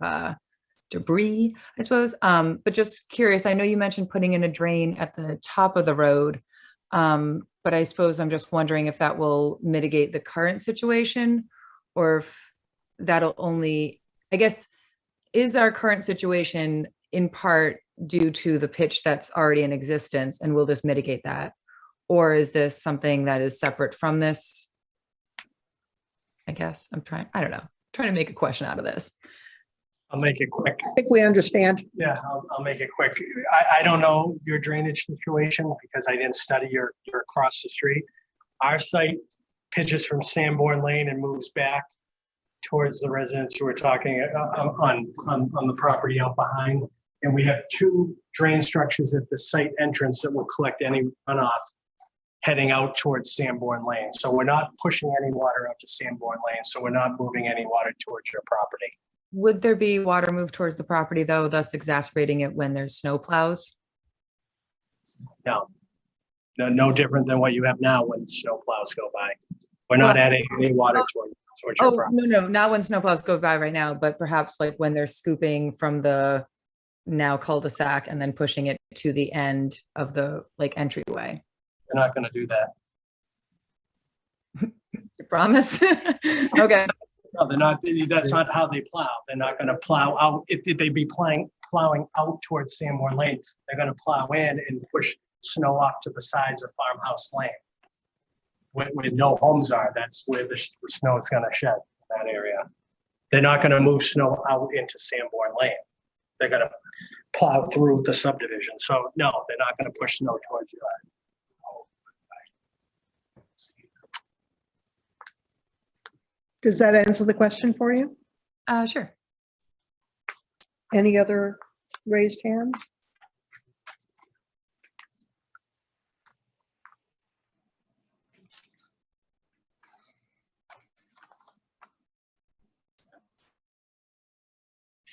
debris, I suppose. But just curious, I know you mentioned putting in a drain at the top of the road, but I suppose I'm just wondering if that will mitigate the current situation or if that'll only, I guess, is our current situation in part due to the pitch that's already in existence and will this mitigate that? Or is this something that is separate from this? I guess I don't know, trying to make a question out of this. I'll make it quick. I think we understand. Yeah, I'll make it quick. I don't know your drainage situation because I didn't study your across the street. Our site pitches from Sanborn Lane and moves back towards the residents who are talking on the property out behind. And we have two drain structures at the site entrance that will collect any runoff heading out towards Sanborn Lane. So we're not pushing any water out to Sanborn Lane. So we're not moving any water towards your property. Would there be water moved towards the property though, thus exacerbating it when there's snow plows? No different than what you have now when snow plows go by. We're not adding any water towards your property. No, not when snow plows go by right now, but perhaps like when they're scooping from the now cul-de-sac and then pushing it to the end of the like entryway. They're not going to do that. You promise? Okay. No, they're not. That's not how they plow. They're not going to plow out. If they'd be plowing out towards Sanborn Lane, they're going to plow in and push snow off to the sides of Farmhouse Lane. Where no homes are, that's where the snow is going to shed in that area. They're not going to move snow out into Sanborn Lane. They're going to plow through the subdivision. So no, they're not going to push snow towards you. Does that answer the question for you? Sure. Any other raised hands?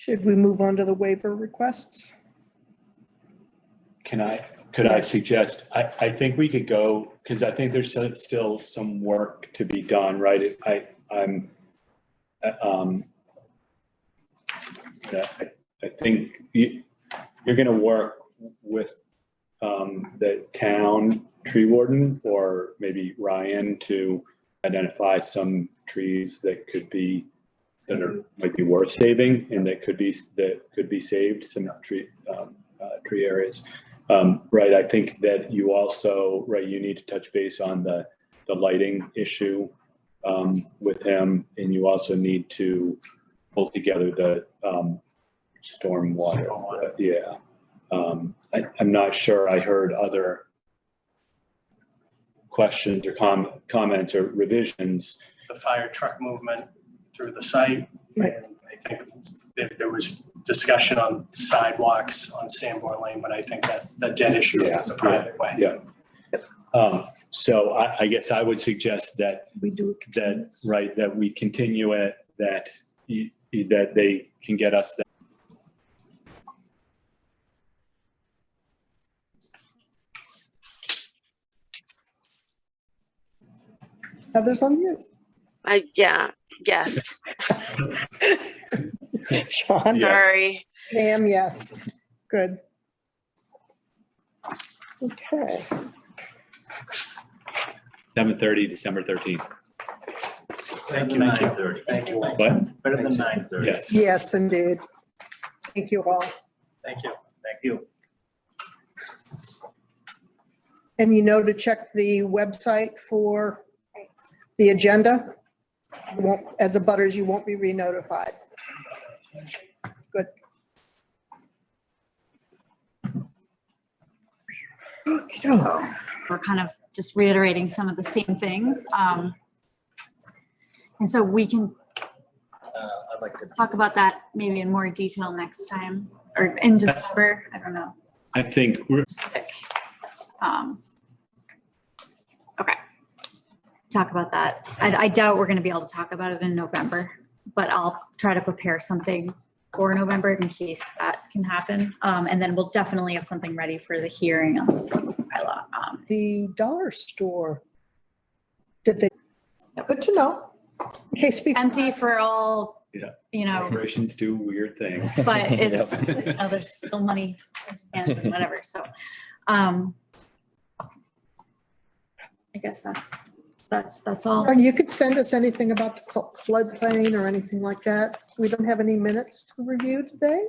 Should we move on to the waiver requests? Could I suggest, I think we could go, because I think there's still some work to be done, right? I think you're gonna work with the town tree warden or maybe Ryan to identify some trees that might be worth saving and that could be saved, some tree areas. Right, I think that you also, right, you need to touch base on the lighting issue with him, and you also need to pull together the stormwater. Yeah. I'm not sure I heard other questions or comments or revisions. The fire truck movement through the site. Right. And I think there was discussion on sidewalks on Sanborn Lane, but I think that's the dead issue is a private way. Yeah. So I guess I would suggest that that we continue it, that they can get us that. Others on mute. Yes. John? Sorry. Pam, yes. Good. Okay. 7:30, December 13th. Thank you. 9:30. Thank you. What? Better than 9:30. Yes. Yes, indeed. Thank you all. Thank you. Thank you. And you know to check the website for the agenda. As a butters, you won't be re-notified. Good. We're kind of just reiterating some of the same things. And so we can I'd like to talk about that maybe in more detail next time or in December. I don't know. I think we're. Okay. Talk about that. I doubt we're going to be able to talk about it in November, but I'll try to prepare something for November in case that can happen. And then we'll definitely have something ready for the hearing on the bylaw. The dollar store, did they, good to know. In case people. Empty for all, Yeah. you know, Corporations do weird things. but it's, Yep. you know, there's still money and whatever. So I guess that's all. You could send us anything about the floodplain or anything like that. We don't have any minutes to review today.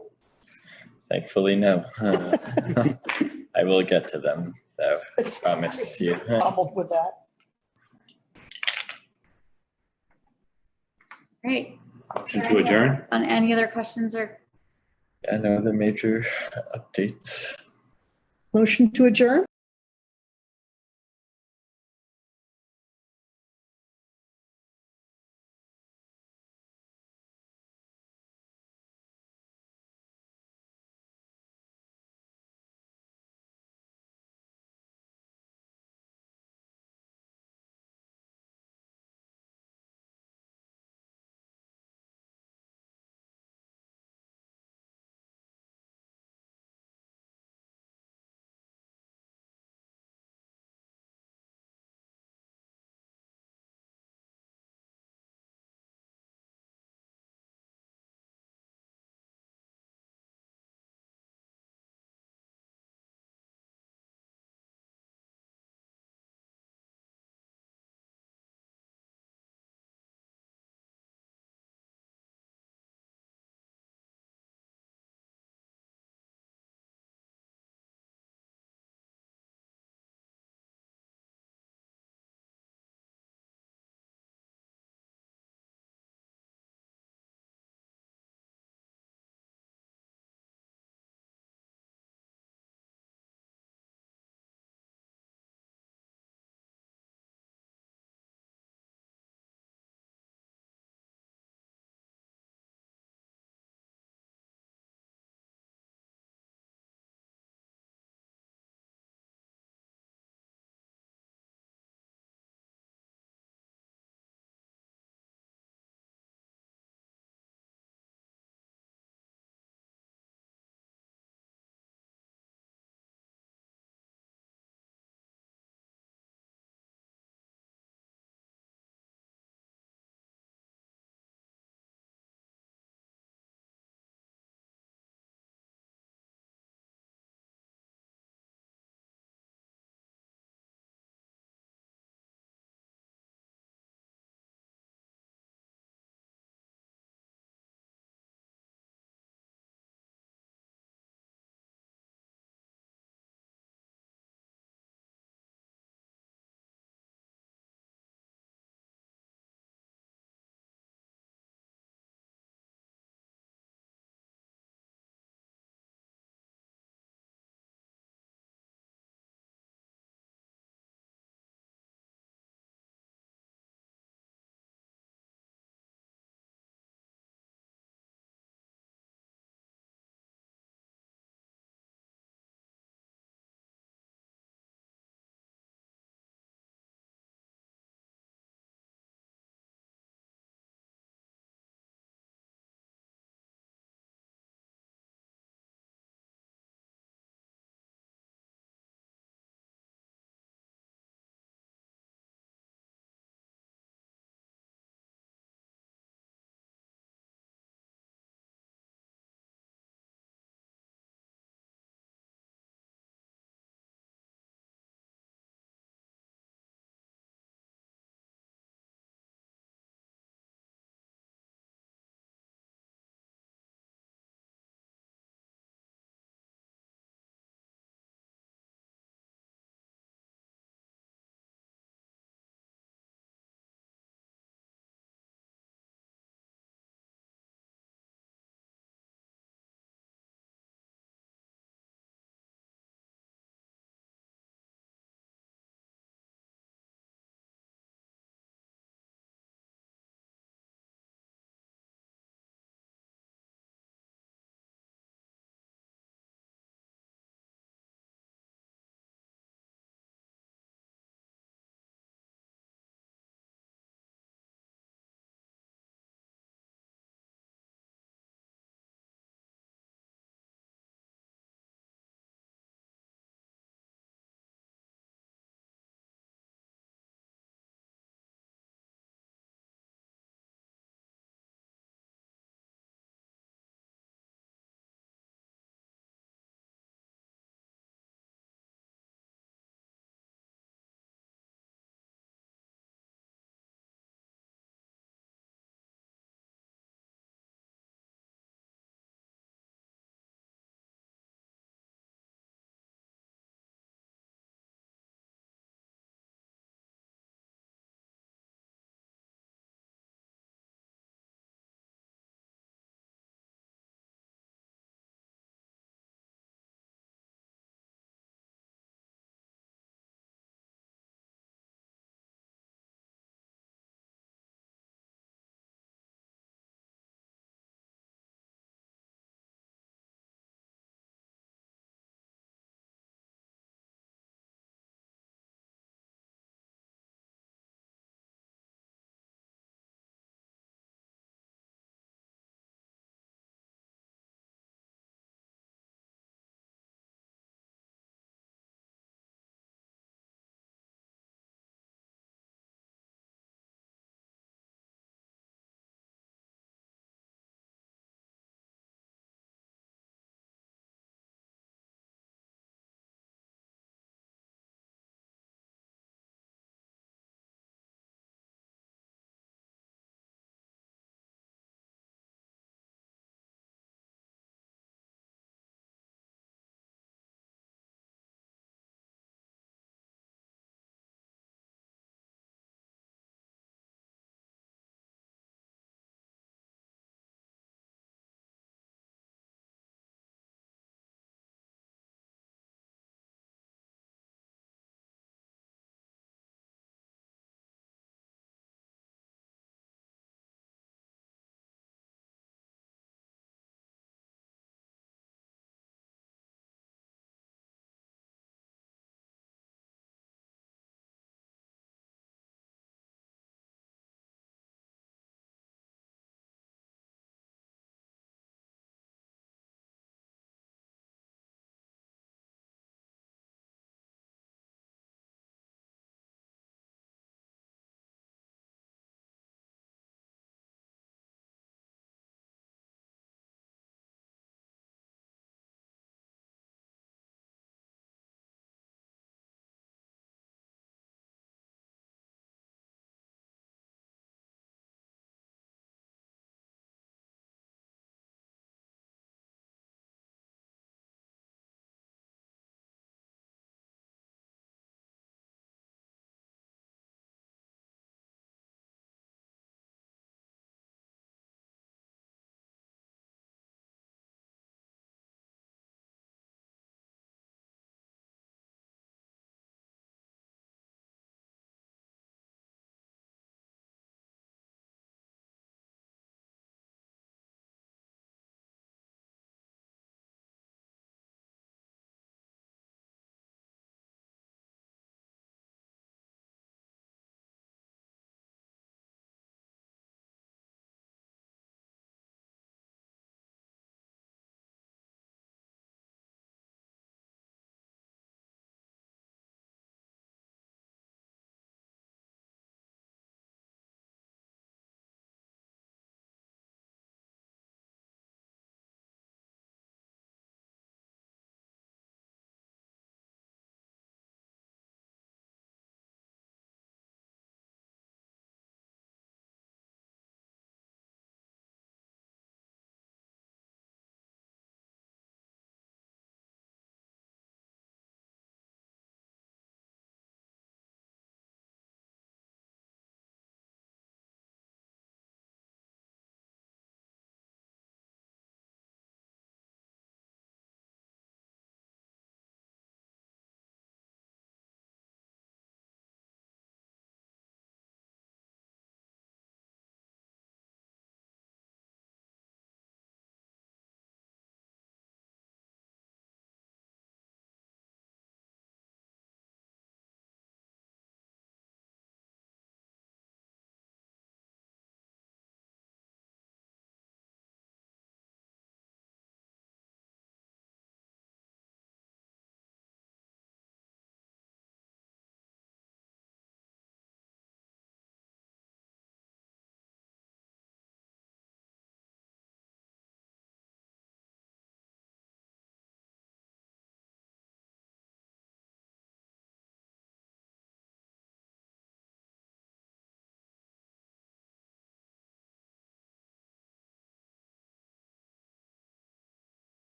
Thankfully, no. I will get to them, though. I promise you. Problem with that. Great. Motion to adjourn? On any other questions or? Yeah, no other major updates. Motion to adjourn?